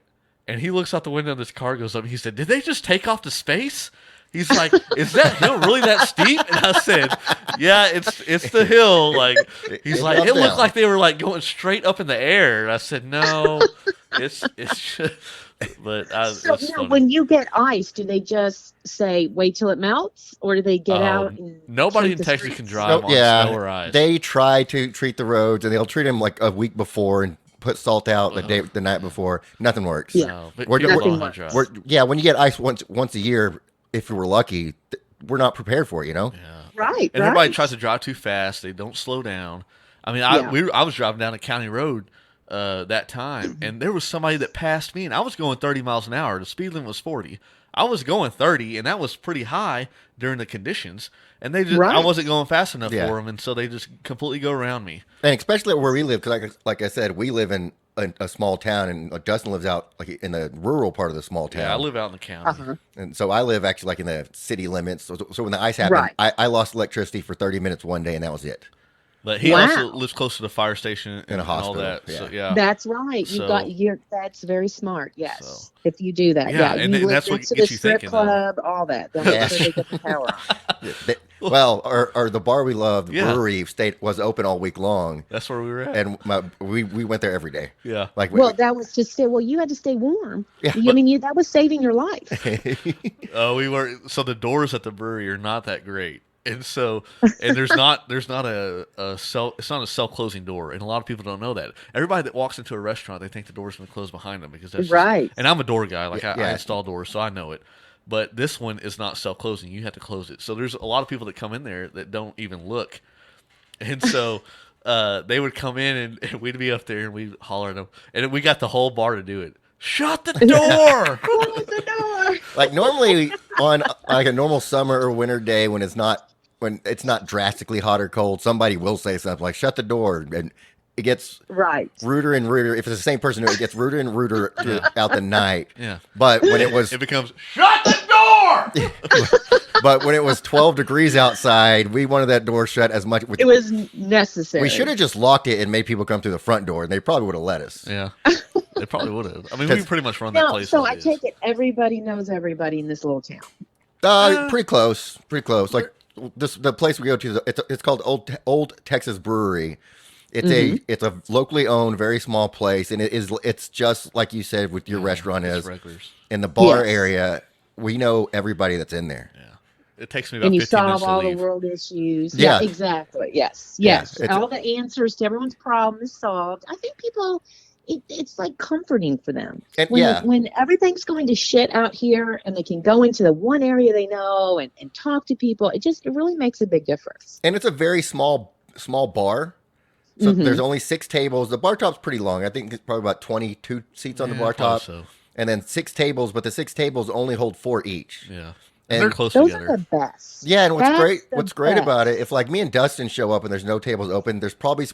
Speaker 3: and he looks out the window, and this car goes up. And he said, "Did they just take off to space?" He's like, "Is that hill really that steep?" And I said, "Yeah, it's the hill." Like he's like, "It looked like they were like going straight up in the air." And I said, "No, it's." But
Speaker 1: so now, when you get ice, do they just say wait till it melts, or do they get out? And
Speaker 3: nobody in Texas can drive on snow or ice.
Speaker 2: They try to treat the roads, and they'll treat them like a week before and put salt out the night before. Nothing works.
Speaker 1: Yeah,
Speaker 3: no, but
Speaker 1: nothing works.
Speaker 2: When you get ice once a year, if we're lucky, we're not prepared for it.
Speaker 3: Yeah.
Speaker 1: Right.
Speaker 3: And everybody tries to drive too fast. They don't slow down. I mean, I was driving down a county road that time, and there was somebody that passed me, and I was going 30 miles an hour. The speed limit was 40. I was going 30, and that was pretty high during the conditions. And I wasn't going fast enough for them, and so they just completely go around me.
Speaker 2: And especially where we live, because like I said, we live in a small town, and Dustin lives out like in the rural part of the small town.
Speaker 3: Yeah, I live out in the county.
Speaker 1: Uh-huh.
Speaker 2: And so I live actually like in the city limits. So when the ice happened, I lost electricity for 30 minutes one day, and that was it.
Speaker 3: But he also lives close to the fire station and
Speaker 2: a hospital.
Speaker 3: All that.
Speaker 2: Yeah.
Speaker 3: So, yeah.
Speaker 1: That's right. That's very smart. Yes. If you do that.
Speaker 3: Yeah. And that's what
Speaker 1: gets
Speaker 3: you
Speaker 1: the strip
Speaker 3: thinking.
Speaker 1: Club, all that. They'll make sure they get the power on.
Speaker 2: Well, or the bar we love, the brewery, was open all week long.
Speaker 3: That's where we were at.
Speaker 2: And we went there every day.
Speaker 3: Yeah.
Speaker 1: That was to stay. Well, you had to stay warm. Yeah. That was saving your life.
Speaker 3: So the doors at the brewery are not that great. And so, there's not a self-closing door, and a lot of people don't know that. Everybody that walks into a restaurant, they think the door's going to close behind them because that's
Speaker 1: right.
Speaker 3: And I'm a door guy, I install doors, so I know it. But this one is not self-closing; you have to close it. So there's a lot of people that come in there that don't even look, and so they would come in and we'd be up there and we'd holler at them, and we got the whole bar to do it. Shut the door!
Speaker 1: Close the door!
Speaker 2: Like normally on like a normal summer or winter day when it's not drastically hot or cold, somebody will say something like "shut the door," and it gets ruder and ruder. If it's the same person, it gets ruder and ruder throughout the night.
Speaker 3: Yeah.
Speaker 2: But when it
Speaker 3: becomes shut the door.
Speaker 2: But when it was 12 degrees outside, we wanted that door shut as much.
Speaker 1: It was necessary.
Speaker 2: We should have just locked it and made people come through the front door, and they probably would have let us.
Speaker 3: Yeah. They probably would have. I mean, we pretty much run that place.
Speaker 1: So I take it everybody knows everybody in this little town.
Speaker 2: Pretty close. Like the place we go to, it's called Old Texas Brewery, It's a locally owned, very small place, and it's just like you said with your restaurant is
Speaker 3: regulars.
Speaker 2: In the bar area. We know everybody that's in there.
Speaker 3: Yeah, it takes me about
Speaker 1: and you
Speaker 3: 15 minutes
Speaker 1: solve all
Speaker 3: to leave.
Speaker 1: the world issues.
Speaker 2: Yeah.
Speaker 1: Yeah, exactly. Yes,
Speaker 2: Yeah,
Speaker 1: yes. All the answers to everyone's problem is solved. I think people, it's like comforting for them.
Speaker 2: And
Speaker 1: When everything's going to shit out here and they can go into the one area they know and talk to people, it really makes a big difference.
Speaker 2: And it's a very small bar. So there's only 6 tables. The bar top's pretty long. I think it's probably about 22 seats on the bar top.
Speaker 3: So.
Speaker 2: And then 6 tables, but the 6 tables only hold 4 each.
Speaker 3: Yeah.
Speaker 2: And
Speaker 3: they're close
Speaker 1: those
Speaker 3: together.
Speaker 1: are the best.
Speaker 2: Yeah, and what's
Speaker 1: That's
Speaker 2: great
Speaker 1: the
Speaker 2: about it,
Speaker 1: best.
Speaker 2: if like me and Dustin show up and there's no tables open, there's probably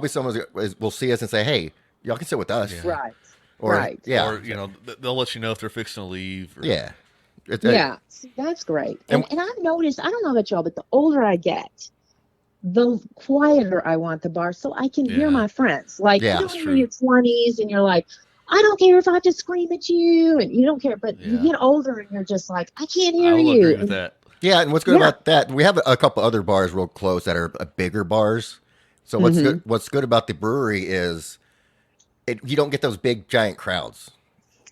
Speaker 2: someone will see us and say, "Hey, y'all can sit with us."
Speaker 3: Yeah.
Speaker 1: Right.
Speaker 2: Or,
Speaker 1: right.
Speaker 2: Yeah.
Speaker 3: Or, they'll let you know if they're fixing to leave. Or,
Speaker 2: Yeah.
Speaker 1: Yeah. See, that's great. And I've noticed, I don't know about y'all, but the older I get, the quieter I want the bar so I can hear my friends. Like,
Speaker 2: Yeah,
Speaker 1: you're in your 20s and you're like, I don't care if I have to scream at you, and you don't care. But you get older and you're just like, I can't hear
Speaker 3: I will
Speaker 1: you.
Speaker 3: agree with that.
Speaker 2: Yeah, and what's good about that, we have a couple other bars real close that are bigger bars. So what's good about the brewery is you don't get those big giant crowds.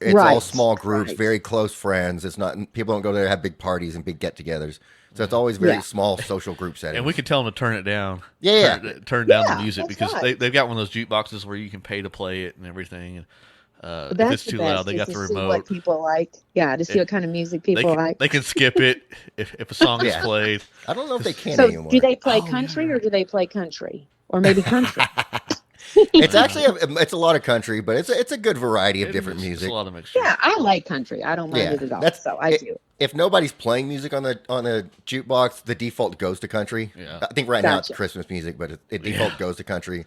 Speaker 2: It's all small groups, very close friends. It's not people don't go there to have big parties and big get-togethers. So it's always very small social group settings.
Speaker 3: And we can tell them to turn it down.
Speaker 2: Yeah,
Speaker 3: turn down the music because they've got one of those jukeboxes where you can pay to play it and everything. And if it's too loud, they got the remote.
Speaker 1: See what people like. Yeah, to see what kind of music people like.
Speaker 3: They can skip it if a song is played.
Speaker 2: I don't know if they can
Speaker 1: so
Speaker 2: anymore.
Speaker 1: Do they play country or do they play country? Or maybe country?
Speaker 2: It's actually it's a lot of country, but it's a good variety of different music.
Speaker 3: It's a lot of mixture.
Speaker 1: Yeah, I like country. I don't mind it at all. So I do.
Speaker 2: If nobody's playing music on the jukebox, the default goes to country.
Speaker 3: Yeah.
Speaker 2: I think right now it's Christmas music, but it default goes to country.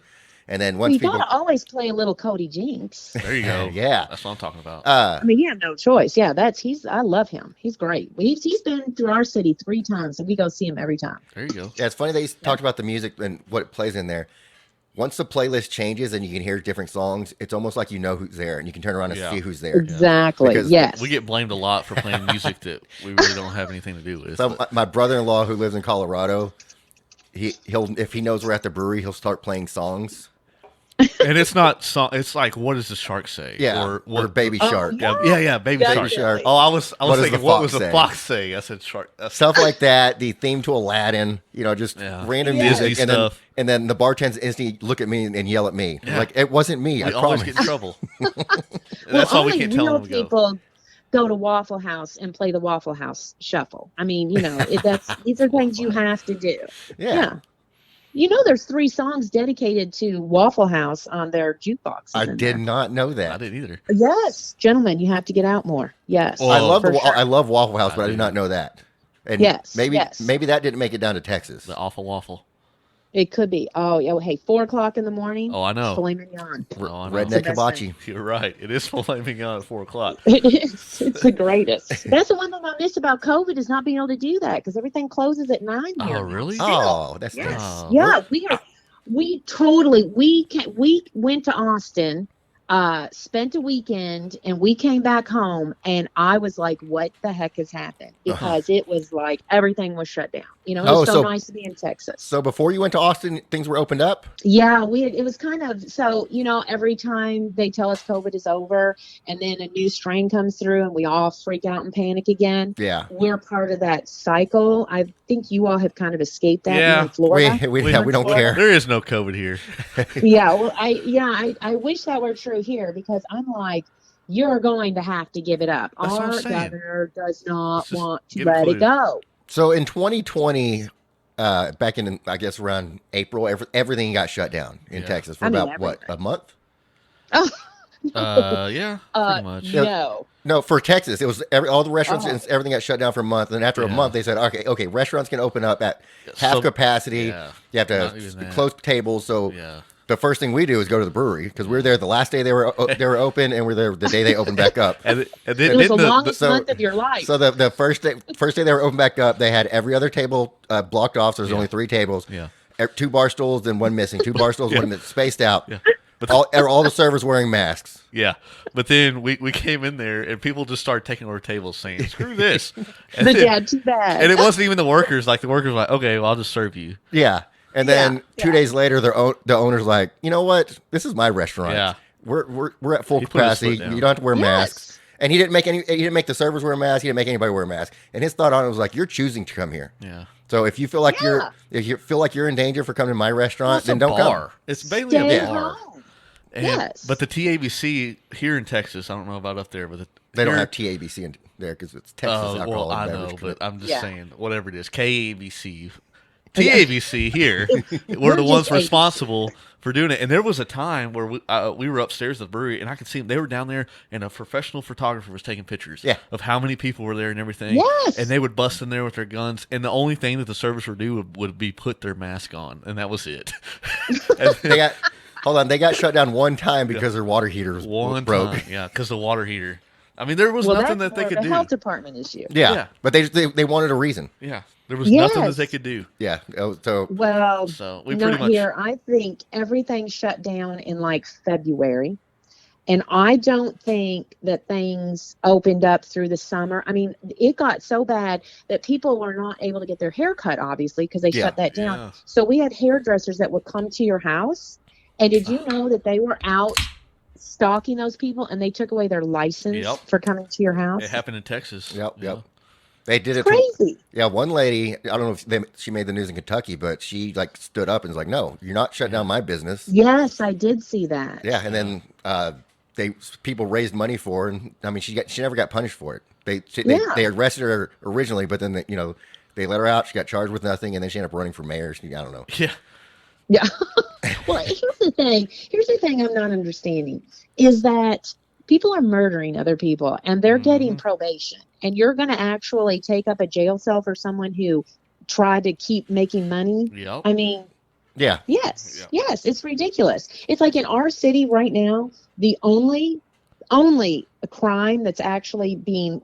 Speaker 2: And then once people
Speaker 1: gotta always play a little Cody Jinks.
Speaker 3: There you go.
Speaker 2: Yeah,
Speaker 3: that's what I'm talking about.
Speaker 1: I mean, you have no choice. Yeah, I love him. He's great. He's been through our city 3 times, and we go see him every time.
Speaker 3: There you go.
Speaker 2: Yeah, it's funny they talked about the music and what plays in there. Once the playlist changes and you can hear different songs, it's almost like you know who's there, and you can turn around and see who's there.
Speaker 1: Exactly.
Speaker 2: Because
Speaker 1: yes.
Speaker 3: We get blamed a lot for playing music that we really don't have anything to do with.
Speaker 2: So my brother-in-law who lives in Colorado, he'll if he knows we're at the brewery, he'll start playing songs.
Speaker 3: And it's not song. It's like, what does the shark say?
Speaker 2: Yeah, or Baby Shark.
Speaker 3: Yeah, Baby Shark. Oh, I was thinking, what was the fox say? I said shark.
Speaker 2: Stuff like that. The theme to Aladdin. Just random music,
Speaker 3: and stuff.
Speaker 2: Then the bartenders instantly look at me and yell at me. Yeah. Like it wasn't me. I
Speaker 3: always
Speaker 2: promise.
Speaker 3: get in trouble. That's why we can't tell them to go.
Speaker 1: People go to Waffle House and play the Waffle House shuffle. I mean, these are things you have to do. Yeah. There's 3 songs dedicated to Waffle House on their jukebox.
Speaker 2: I did not know that.
Speaker 3: I didn't either.
Speaker 1: Yes, gentlemen, you have to get out more. Yes,
Speaker 2: I love Waffle House, but I did not know that. And maybe that didn't make it down to Texas.
Speaker 3: The awful waffle.
Speaker 1: It could be. Oh, yeah. Hey, 4:00 in the morning.
Speaker 3: Oh, I know.
Speaker 1: Filet mignon.
Speaker 2: Redneck hibachi.
Speaker 3: You're right. It is filet mignon at 4:00.
Speaker 1: It is. It's the greatest. That's the one thing I miss about COVID is not being able to do that because everything closes at 9 here.
Speaker 3: Oh, really?
Speaker 2: Oh, that's
Speaker 1: yes.
Speaker 2: nice.
Speaker 1: Yeah, we went to Austin, spent a weekend, and we came back home, and I was like, what the heck has happened? Because it was like everything was shut down. It was so nice to be in Texas.
Speaker 2: So before you went to Austin, things were opened up?
Speaker 1: Yeah, it was kind of, so, every time they tell us COVID is over and then a new strain comes through and we all freak out and panic again.
Speaker 2: Yeah.
Speaker 1: We're part of that cycle. I think you all have kind of escaped that
Speaker 3: in
Speaker 1: Florida.
Speaker 2: We don't care.
Speaker 3: There is no COVID here.
Speaker 1: Yeah, well, I wish that were true here because I'm like, you're going to have to give it up.
Speaker 3: That's
Speaker 1: Our governor does not want to let it go.
Speaker 2: So in 2020, back in, I guess, around April, everything got shut down in Texas for a month?
Speaker 1: Oh.
Speaker 3: Yeah, pretty much.
Speaker 2: No, for Texas, it was all the restaurants and everything got shut down for a month. And then after a month, they said, okay, restaurants can open up at half capacity. Yeah. You have to close tables. So the first thing we do is go to the brewery because we were there the last day they were open, and we're there the day they opened back up.
Speaker 1: It was the longest month of your life.
Speaker 2: So the first day they were open back up, they had every other table blocked off. So there's only 3 tables.
Speaker 3: Yeah.
Speaker 2: 2 bar stools, then 1 missing. 2 bar stools, 1 that's spaced out.
Speaker 3: Yeah.
Speaker 2: But all the servers wearing masks.
Speaker 3: Yeah, but then we came in there and people just started taking over tables saying, "Screw this!" And
Speaker 1: too bad.
Speaker 3: And it wasn't even the workers. Like the workers were like, "Okay, well, I'll just serve you."
Speaker 2: Yeah. And then 2 days later, the owner's like, you know what? This is my restaurant.
Speaker 3: Yeah.
Speaker 2: We're at full capacity. You don't have to wear masks. And he didn't make the servers wear a mask. He didn't make anybody wear a mask. And his thought on it was like, you're choosing to come here.
Speaker 3: Yeah.
Speaker 2: So if you feel like you're in danger for coming to my restaurant, then don't come.
Speaker 3: It's mainly
Speaker 1: Stay
Speaker 3: a bar.
Speaker 1: home.
Speaker 3: And,
Speaker 1: Yes.
Speaker 3: But the TABC here in Texas, I don't know about up there, but
Speaker 2: They don't have TABC in there because it's Texas alcohol.
Speaker 3: Well, I
Speaker 2: beverage.
Speaker 3: know, but I'm just saying, whatever it is, KABC. TABC here, we're the ones responsible for doing it. And there was a time where we were upstairs at the brewery, and I could see them. They were down there, and a professional photographer was taking pictures of how many people were there and everything.
Speaker 1: Yes.
Speaker 3: And they would bust in there with their guns, and the only thing that the servers would do would be put their mask on, and that was it.
Speaker 2: They got shut down one time because their water heater was broke.
Speaker 3: Yeah, because the water heater. I mean, there was nothing that they could do.
Speaker 1: Health department issue.
Speaker 2: Yeah. But they wanted a reason.
Speaker 3: Yeah, there was nothing that they could do.
Speaker 2: Yeah.
Speaker 3: So we pretty much
Speaker 1: here. I think everything shut down in like February, and I don't think that things opened up through the summer. I mean, it got so bad that people were not able to get their hair cut, obviously, because they shut that down.
Speaker 3: Yeah.
Speaker 1: So we had hairdressers that would come to your house, and did you know that they were out stalking those people, and they took away their license for coming to your house?
Speaker 3: It happened in Texas.
Speaker 2: Yep. They did it.
Speaker 1: Crazy.
Speaker 2: One lady, I don't know if she made the news in Kentucky, but she like stood up and was like, "No, you're not shutting down my business."
Speaker 1: Yes, I did see that.
Speaker 2: Yeah, and then people raised money for her, and I mean, she never got punished for it. They arrested her originally, but then they let her out. She got charged with nothing, and then she ended up running for mayor. I don't know.
Speaker 1: Yeah. Well, here's the thing I'm not understanding is that people are murdering other people, and they're getting probation, and you're going to actually take up a jail cell for someone who tried to keep making money.
Speaker 3: Yep.
Speaker 1: I mean,
Speaker 2: yes,
Speaker 1: it's ridiculous. It's like in our city right now, the only crime that's actually being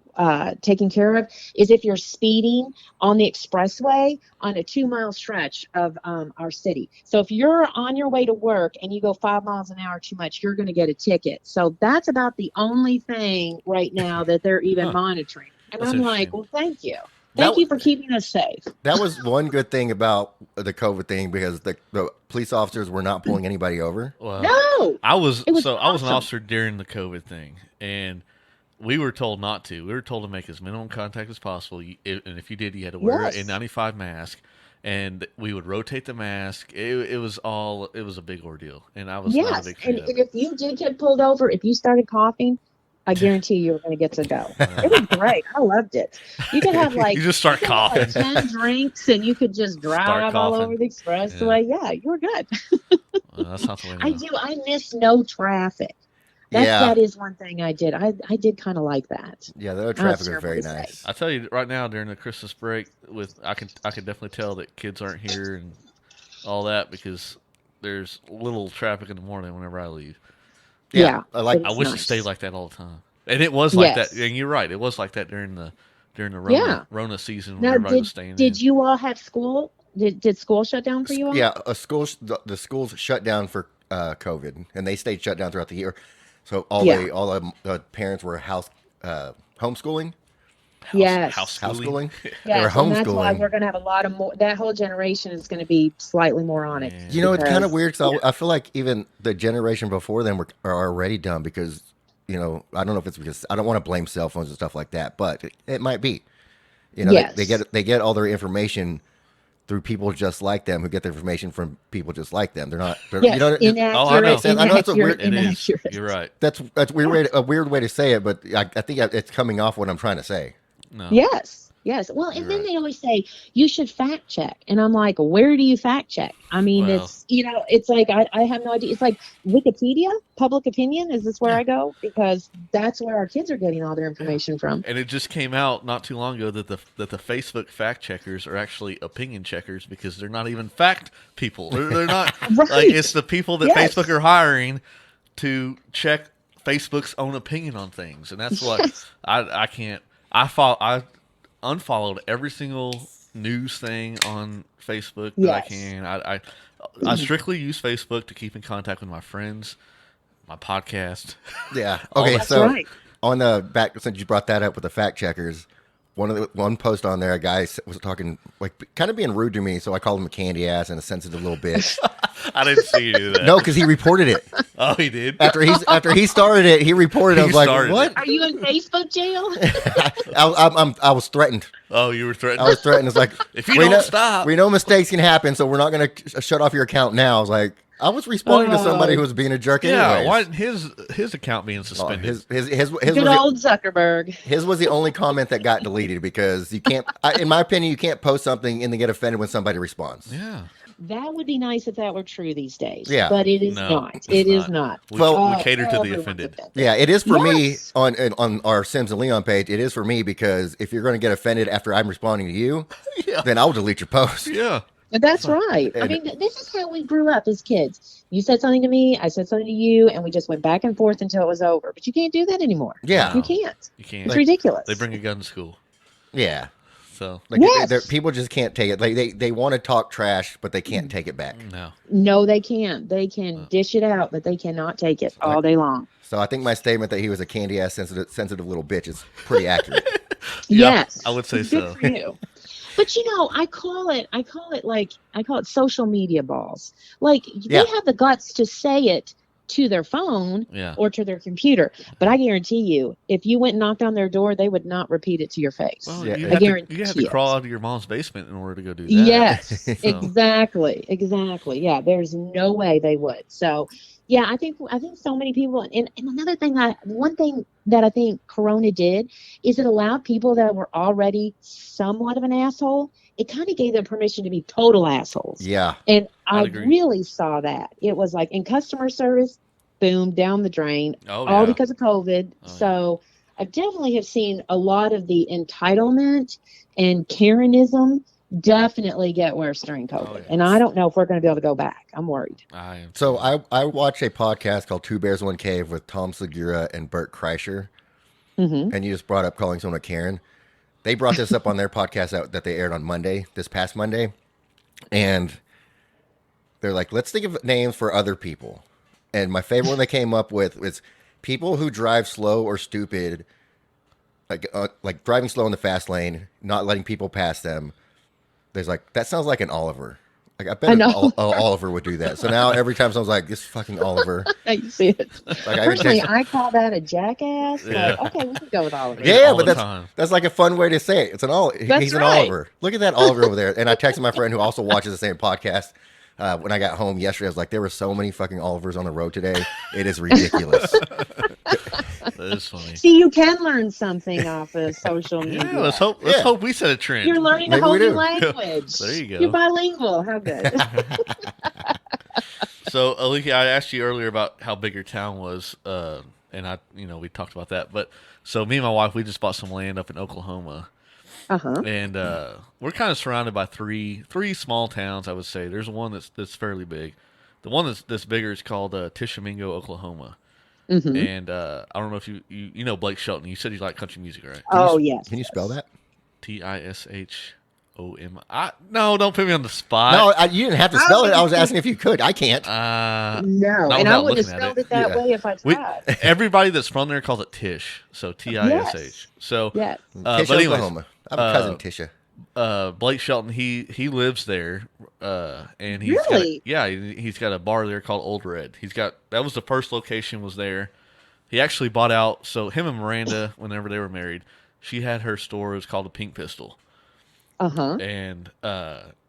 Speaker 1: taken care of is if you're speeding on the expressway on a 2-mile stretch of our city. So if you're on your way to work and you go 5 miles an hour too much, you're going to get a ticket. So that's about the only thing right now that they're even monitoring. And I'm like, well, thank you. Thank you for keeping us safe.
Speaker 2: That was one good thing about the COVID thing because the police officers were not pulling anybody over.
Speaker 3: Well,
Speaker 1: no,
Speaker 3: I was an officer during the COVID thing, and we were told not to. We were told to make as minimum contact as possible, and if you did, you had to wear a N95 mask. And we would rotate the mask. It was a big ordeal, and I was not a big fan of it.
Speaker 1: And if you did get pulled over, if you started coughing, I guarantee you were going to get to go. It was great. I loved it. You could have
Speaker 3: you just start coughing.
Speaker 1: 10 drinks, and you could just drive all over the expressway. Yeah, you were good.
Speaker 3: Well, that's not the way to go.
Speaker 1: I miss no traffic. That is one thing I did. I did kind of like that.
Speaker 2: Yeah, the traffic was very nice.
Speaker 3: I tell you right now, during the Christmas break, I can definitely tell that kids aren't here and all that because there's little traffic in the morning whenever I leave.
Speaker 1: Yeah,
Speaker 3: I wish it stayed like that all the time, and it was like that. And you're right, it was like that during the Rona season when everybody was staying.
Speaker 1: Did you all have school? Did school shut down for you all?
Speaker 2: Yeah, the schools shut down for COVID, and they stayed shut down throughout the year. So all the parents were homeschooling. Homeschooling.
Speaker 1: Yes, and that's why we're going to have a lot of more. That whole generation is going to be slightly more on it.
Speaker 2: You know, it's kind of weird. So I feel like even the generation before them are already dumb because, I don't know if it's because I don't want to blame cell phones and stuff like that, but it might be. They get all their information through people just like them who get their information from people just like them. They're not.
Speaker 1: Inaccurate.
Speaker 2: I know it's a weird.
Speaker 3: It is. You're right.
Speaker 2: That's a weird way to say it, but I think it's coming off what I'm trying to say.
Speaker 3: No.
Speaker 1: Yes. Well, and then they always say you should fact check, and I'm like, where do you fact check? I mean, it's like I have no idea. It's like Wikipedia, public opinion. Is this where I go? Because that's where our kids are getting all their information from.
Speaker 3: And it just came out not too long ago that the Facebook fact checkers are actually opinion checkers because they're not even fact people. They're not
Speaker 1: right.
Speaker 3: Like it's the people that Facebook are hiring to check Facebook's own opinion on things, and that's what I can't. I unfollowed every single news thing on Facebook that I can. I strictly use Facebook to keep in contact with my friends, my podcast.
Speaker 2: Yeah. Okay. On the back, since you brought that up with the fact checkers, one post on there, a guy was talking like kind of being rude to me, so I called him a candy ass and a sensitive little bitch.
Speaker 3: I didn't see you do that.
Speaker 2: No, because he reported it.
Speaker 3: Oh, he did.
Speaker 2: After he started it, he reported. I was like, "What?
Speaker 1: Are you in Facebook jail?"
Speaker 2: I was threatened.
Speaker 3: Oh, you were threatened.
Speaker 2: I was threatened. It's like
Speaker 3: if you don't stop,
Speaker 2: we know mistakes can happen, so we're not going to shut off your account now. I was like, I was responding to somebody who was being a jerk.
Speaker 3: Yeah,
Speaker 2: anyways.
Speaker 3: why his account being suspended?
Speaker 2: His
Speaker 1: good old Zuckerberg.
Speaker 2: His was the only comment that got deleted because you can't. In my opinion, you can't post something and then get offended when somebody responds.
Speaker 3: Yeah.
Speaker 1: That would be nice if that were true these days.
Speaker 2: Yeah.
Speaker 1: But it is not. It is not.
Speaker 3: We cater to the offended.
Speaker 2: Yeah, it is for me on our Sims and Leon page. It is for me because if you're going to get offended after I'm responding to you, then I'll delete your post.
Speaker 3: Yeah.
Speaker 1: But that's right. I mean, this is how we grew up as kids. You said something to me, I said something to you, and we just went back and forth until it was over. But you can't do that anymore.
Speaker 2: Yeah.
Speaker 1: You can't.
Speaker 3: You can't.
Speaker 1: It's ridiculous.
Speaker 3: They bring a gun to school.
Speaker 2: Yeah.
Speaker 3: So
Speaker 2: people just can't take it. Like they want to talk trash, but they can't take it back.
Speaker 1: No, they can't. They can dish it out, but they cannot take it all day long.
Speaker 2: So I think my statement that he was a candy ass sensitive little bitch is pretty accurate.
Speaker 1: Yes,
Speaker 3: I would say
Speaker 1: Good
Speaker 3: so.
Speaker 1: For you. But I call it social media balls. Like they have the guts to say it to their phone or to their computer. But I guarantee you, if you went and knocked on their door, they would not repeat it to your face.
Speaker 3: Well,
Speaker 1: I guarantee
Speaker 3: you have to crawl out of your mom's basement in order to go do that.
Speaker 1: Yes, exactly. Yeah, there's no way they would. So, yeah, I think so many people. And another thing, one thing that I think Corona did is it allowed people that were already somewhat of an asshole. It kind of gave them permission to be total assholes.
Speaker 2: Yeah.
Speaker 1: And I really saw that. It was like in customer service, boom, down the drain, all because of COVID. So I definitely have seen a lot of the entitlement and Karenism definitely get worse during COVID. And I don't know if we're going to be able to go back. I'm worried.
Speaker 2: So I watch a podcast called Two Bears, One Cave with Tom Segura and Bert Kreischer. Mm-hmm. And you just brought up calling someone a Karen. They brought this up on their podcast that they aired on this past Monday. And they're like, let's think of names for other people. And my favorite one they came up with was people who drive slow or stupid, like driving slow in the fast lane, not letting people pass them. There's like, that sounds like an Oliver. Like I bet Oliver would do that. So now every time someone's like, this fucking Oliver.
Speaker 1: You see it.
Speaker 2: Like,
Speaker 1: personally, I call that a jackass. Yeah. Like, okay, we can go with Oliver.
Speaker 2: Yeah, but that's like a fun way to say it. It's an Oliver. He's an Oliver. Look at that Oliver over there. And I texted my friend who also watches the same podcast. When I got home yesterday, I was like, there were so many fucking Olivers on the road today. It is ridiculous.
Speaker 3: That is funny.
Speaker 1: See, you can learn something off of social media.
Speaker 3: Yeah, let's hope we set a trend.
Speaker 1: You're learning a whole new language.
Speaker 3: There you go.
Speaker 1: You're bilingual. How good.
Speaker 3: So, Aliki, I asked you earlier about how big your town was, and we talked about that. But so me and my wife, we just bought some land up in Oklahoma.
Speaker 1: Uh-huh.
Speaker 3: And we're kind of surrounded by three small towns, I would say. There's one that's fairly big. The one that's bigger is called Tishomingo, Oklahoma. Mm-hmm. And I don't know if you know Blake Shelton. You said you like country music, right?
Speaker 1: Yes.
Speaker 2: Can you spell that?
Speaker 3: Tishom. No, don't put me on the spot.
Speaker 2: No, you didn't have to spell it. I was asking if you could. I can't.
Speaker 1: No, and I wouldn't have spelled it that way if I tried.
Speaker 3: Everybody that's from there calls it Tish. So Tish.
Speaker 1: Yes.
Speaker 3: So
Speaker 1: yes.
Speaker 2: Tish, Oklahoma. I have a cousin, Tisha.
Speaker 3: Blake Shelton, he lives there, and he's he's got a bar there called Old Red. That was the first location was there. He actually bought out. So him and Miranda, whenever they were married, she had her store. It was called the Pink Pistol. And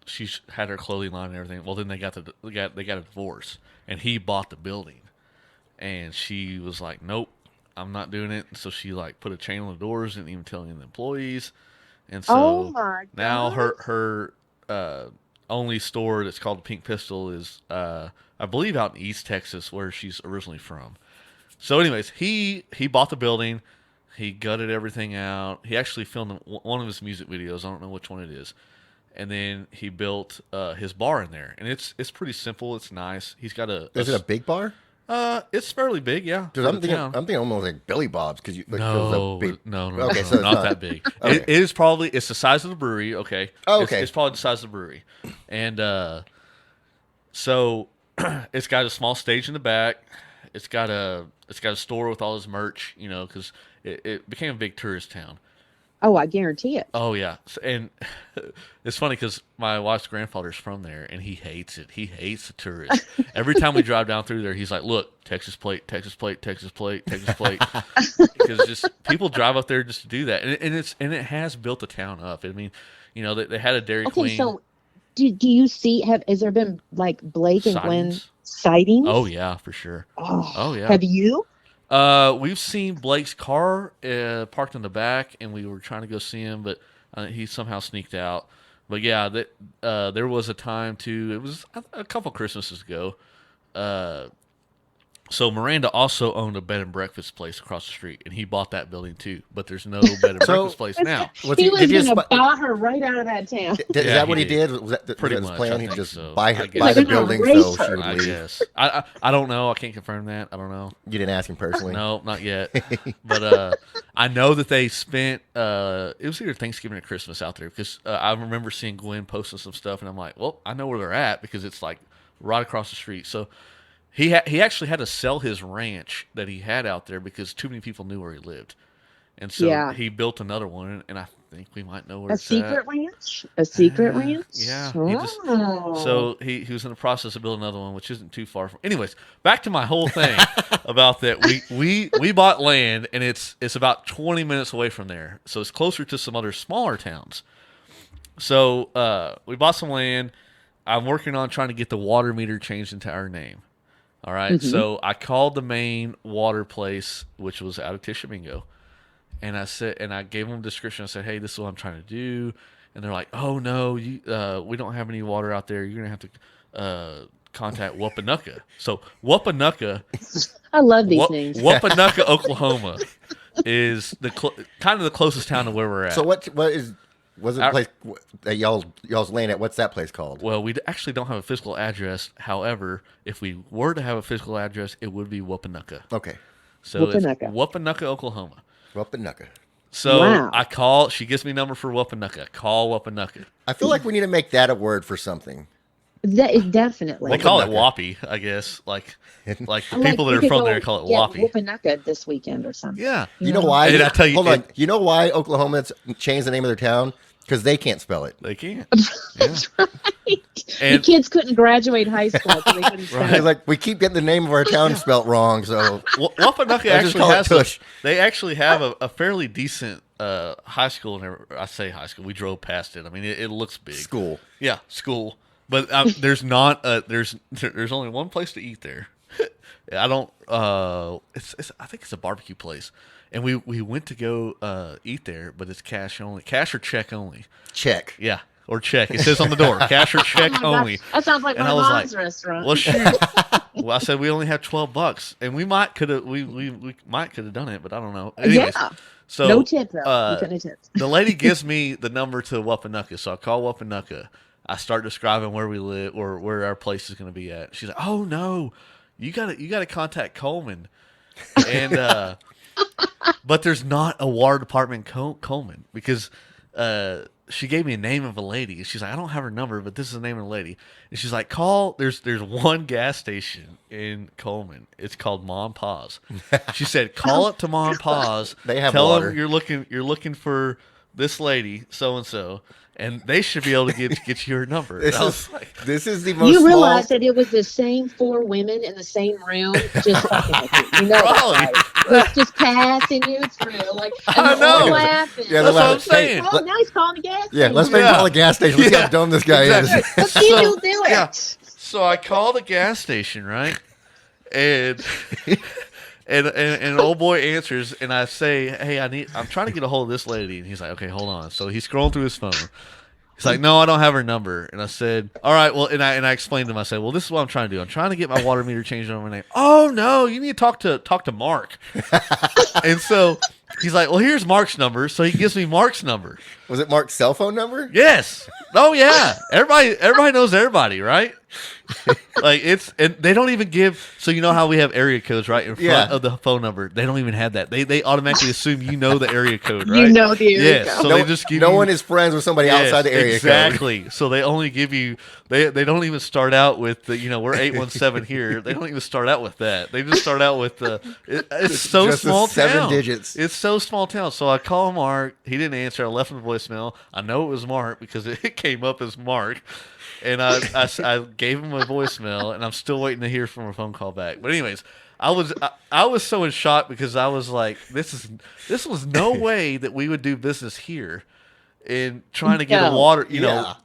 Speaker 3: she had her clothing line and everything. Well, then they got a divorce, and he bought the building, and she was like, "Nope, I'm not doing it." So she like put a chain on the doors, didn't even tell any of the employees. And so now her only store that's called the Pink Pistol is, I believe, out in East Texas, where she's originally from. So anyways, he bought the building. He gutted everything out. He actually filmed one of his music videos. I don't know which one it is. And then he built his bar in there. And it's pretty simple. It's nice. He's got
Speaker 2: Is it a big bar?
Speaker 3: It's fairly big, yeah.
Speaker 2: Dude, I'm thinking almost like Billy Bob's because
Speaker 3: no,
Speaker 2: okay,
Speaker 3: so it's not that big. Okay. It is probably the size of the brewery. Okay,
Speaker 2: okay,
Speaker 3: it's probably the size of the brewery, and so it's got a small stage in the back. It's got a store with all his merch, because it became a big tourist town.
Speaker 1: Oh, I guarantee it.
Speaker 3: Oh yeah, and it's funny because my wife's grandfather's from there, and he hates it. He hates the tourists. Every time we drive down through there, he's like, "Look, Texas plate, Texas plate, Texas plate, Texas plate," because just people drive up there just to do that, and it has built the town up. I mean, they had a Dairy Queen.
Speaker 1: So do you see? Has there been like Blake and Glenn sightings?
Speaker 3: Oh yeah, for sure. Oh yeah.
Speaker 1: Have you?
Speaker 3: We've seen Blake's car parked in the back, and we were trying to go see him, but he somehow sneaked out. But yeah, there was a time too. It was a couple Christmases ago. So Miranda also owned a bed and breakfast place across the street, and he bought that building too. But there's no bed and breakfast place now.
Speaker 1: He was going to buy her right out of that town.
Speaker 2: Is that what he did? Was that
Speaker 3: pretty
Speaker 2: his
Speaker 3: much
Speaker 2: plan?
Speaker 3: He
Speaker 2: just
Speaker 3: so.
Speaker 2: buy the building so she would leave.
Speaker 3: I guess. I don't know. I can't confirm that. I don't know.
Speaker 2: You didn't ask him personally?
Speaker 3: No, not yet. But I know that they spent it was either Thanksgiving or Christmas out there, because I remember seeing Gwen posting some stuff, and I'm like, well, I know where they're at because it's like right across the street. So he actually had to sell his ranch that he had out there because too many people knew where he lived, and so he built another one. And I think we might know where it's at.
Speaker 1: A secret ranch.
Speaker 3: Yeah. So he was in the process of building another one, which isn't too far from. Anyways, back to my whole thing about that. We bought land, and it's about 20 minutes away from there, so it's closer to some other smaller towns. So we bought some land. I'm working on trying to get the water meter changed into our name. All right, so I called the main water place, which was out of Tishomingo, and I gave them a description. I said, "Hey, this is what I'm trying to do," and they're like, "Oh no, we don't have any water out there. You're gonna have to contact Wapanucka." So Wapanucka,
Speaker 1: I love these names.
Speaker 3: Wapanucka, Oklahoma, is kind of the closest town to where we're at.
Speaker 2: So was it a place that y'all's land at? What's that place called?
Speaker 3: Well, we actually don't have a physical address. However, if we were to have a physical address, it would be Wapanucka.
Speaker 2: Okay.
Speaker 3: So Wapanucka. It's Wapanucka, Oklahoma.
Speaker 2: Wapanucka.
Speaker 3: So I call. She gives me number for Wapanucka. Call Wapanucka.
Speaker 2: I feel like we need to make that a word for something.
Speaker 1: Definitely.
Speaker 3: They call it Whoppy, I guess. Like the people that are from there call it Whoppy.
Speaker 1: Wapanucka this weekend or something.
Speaker 3: Yeah.
Speaker 2: You know why?
Speaker 3: And I tell you,
Speaker 2: hold on. You know why Oklahomans changed the name of their town? Because they can't spell it.
Speaker 3: They can't.
Speaker 1: That's right. The kids couldn't graduate high school. So they couldn't spell it.
Speaker 2: Like, we keep getting the name of our town spelt wrong. So
Speaker 3: Wapanucka actually have a fairly decent high school. I say high school. We drove past it. I mean, it looks big.
Speaker 2: School.
Speaker 3: Yeah, school. But there's not. There's only one place to eat there. I don't. I think it's a barbecue place. And we went to go eat there, but it's cash only. Cash or check only.
Speaker 2: Check.
Speaker 3: Yeah, or check. It says on the door, cash or check only.
Speaker 1: Gosh. That sounds like my mom's restaurant.
Speaker 3: Well, shoot. Well, I said we only have $12, and we might could have done it, but I don't know. Anyways,
Speaker 1: yeah.
Speaker 3: So
Speaker 1: no tip though.
Speaker 3: The lady gives me the number to Wapanucka, so I call Wapanucka. I start describing where we live or where our place is going to be at. She's like, "Oh no, you got to contact Coleman," and but there's not a water department Coleman because she gave me a name of a lady. She's like, I don't have her number, but this is the name of the lady. And she's like, call. There's one gas station in Coleman. It's called Mom Pa's. She said, call it to Mom Pa's.
Speaker 2: They have
Speaker 3: tell
Speaker 2: water.
Speaker 3: them you're looking for this lady, so and so. And they should be able to get your number.
Speaker 2: This is the most.
Speaker 1: You realize that it was the same 4 women in the same room, just fucking with you. You know, right? It's just passing you through, like
Speaker 3: I know.
Speaker 1: Laughing.
Speaker 2: Yeah,
Speaker 3: that's what I'm saying.
Speaker 1: Oh, now he's calling the gas station.
Speaker 2: Yeah, let's make call a gas station. Let's see how dumb this guy is.
Speaker 1: Let's see who'll do it.
Speaker 3: Yeah. So I call the gas station, right? And old boy answers, and I say, "Hey, I'm trying to get a hold of this lady." And he's like, "Okay, hold on." So he's scrolling through his phone. He's like, "No, I don't have her number." And I said, "All right, well," and I explained to him. I said, "Well, this is what I'm trying to do. I'm trying to get my water meter changed over my name." "Oh no, you need to talk to Mark." And so he's like, "Well, here's Mark's number." So he gives me Mark's number.
Speaker 2: Was it Mark's cell phone number?
Speaker 3: Yes. Oh yeah. Everybody knows everybody, right? Like and they don't even give. So you know how we have area codes right in front of the phone number. They don't even have that. They automatically assume you know the area code, right?
Speaker 1: You know the area code.
Speaker 3: So they just give
Speaker 2: no
Speaker 3: you,
Speaker 2: one is friends with somebody outside the area code.
Speaker 3: Exactly. So they only give you. They don't even start out with the. We're 817 here. They don't even start out with that. They just start out with the. It's so
Speaker 2: just
Speaker 3: small
Speaker 2: the 7
Speaker 3: town.
Speaker 2: digits.
Speaker 3: It's so small town. So I call Mark. He didn't answer. I left him a voicemail. I know it was Mark because it came up as Mark. And I gave him a voicemail, and I'm still waiting to hear from a phone call back. But anyways, I was so in shock because I was like, this was no way that we would do business here, and trying to get a water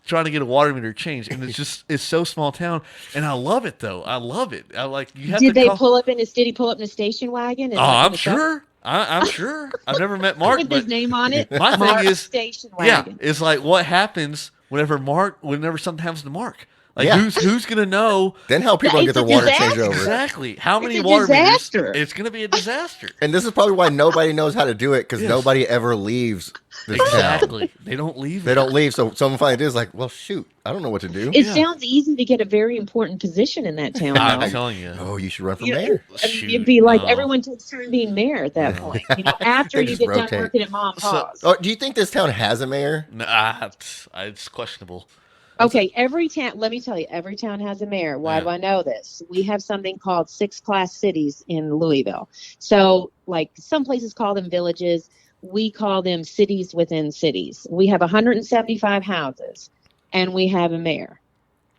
Speaker 3: trying to get a water meter changed, and it's so small town, and I love it though. I love it. I like you have. Did
Speaker 1: he pull up in a station wagon?
Speaker 3: Oh, I'm sure. I'm sure. I've never met Mark
Speaker 1: with his name on it.
Speaker 3: My thing is,
Speaker 1: station wagon.
Speaker 3: It's like what happens whenever something happens to Mark. Like who's gonna know?
Speaker 2: Then how people get their water changed over?
Speaker 3: Exactly. How many water meters? It's gonna be a disaster.
Speaker 2: And this is probably why nobody knows how to do it because nobody ever leaves this town.
Speaker 3: They don't leave.
Speaker 2: They don't leave. So someone finally is like, well, shoot, I don't know what to do.
Speaker 1: It sounds easy to get a very important position in that town.
Speaker 3: I'm telling you.
Speaker 2: Oh, you should run for mayor.
Speaker 1: It'd be like everyone takes turn being mayor at that point. After you get done working at Mom and Pa's.
Speaker 2: Do you think this town has a mayor?
Speaker 3: Nah, it's questionable.
Speaker 1: Okay, every town, let me tell you, every town has a mayor. Why do I know this? We have something called 6-class cities in Louisville. So, like, some places call them villages. We call them cities within cities. We have 175 houses, and we have a mayor.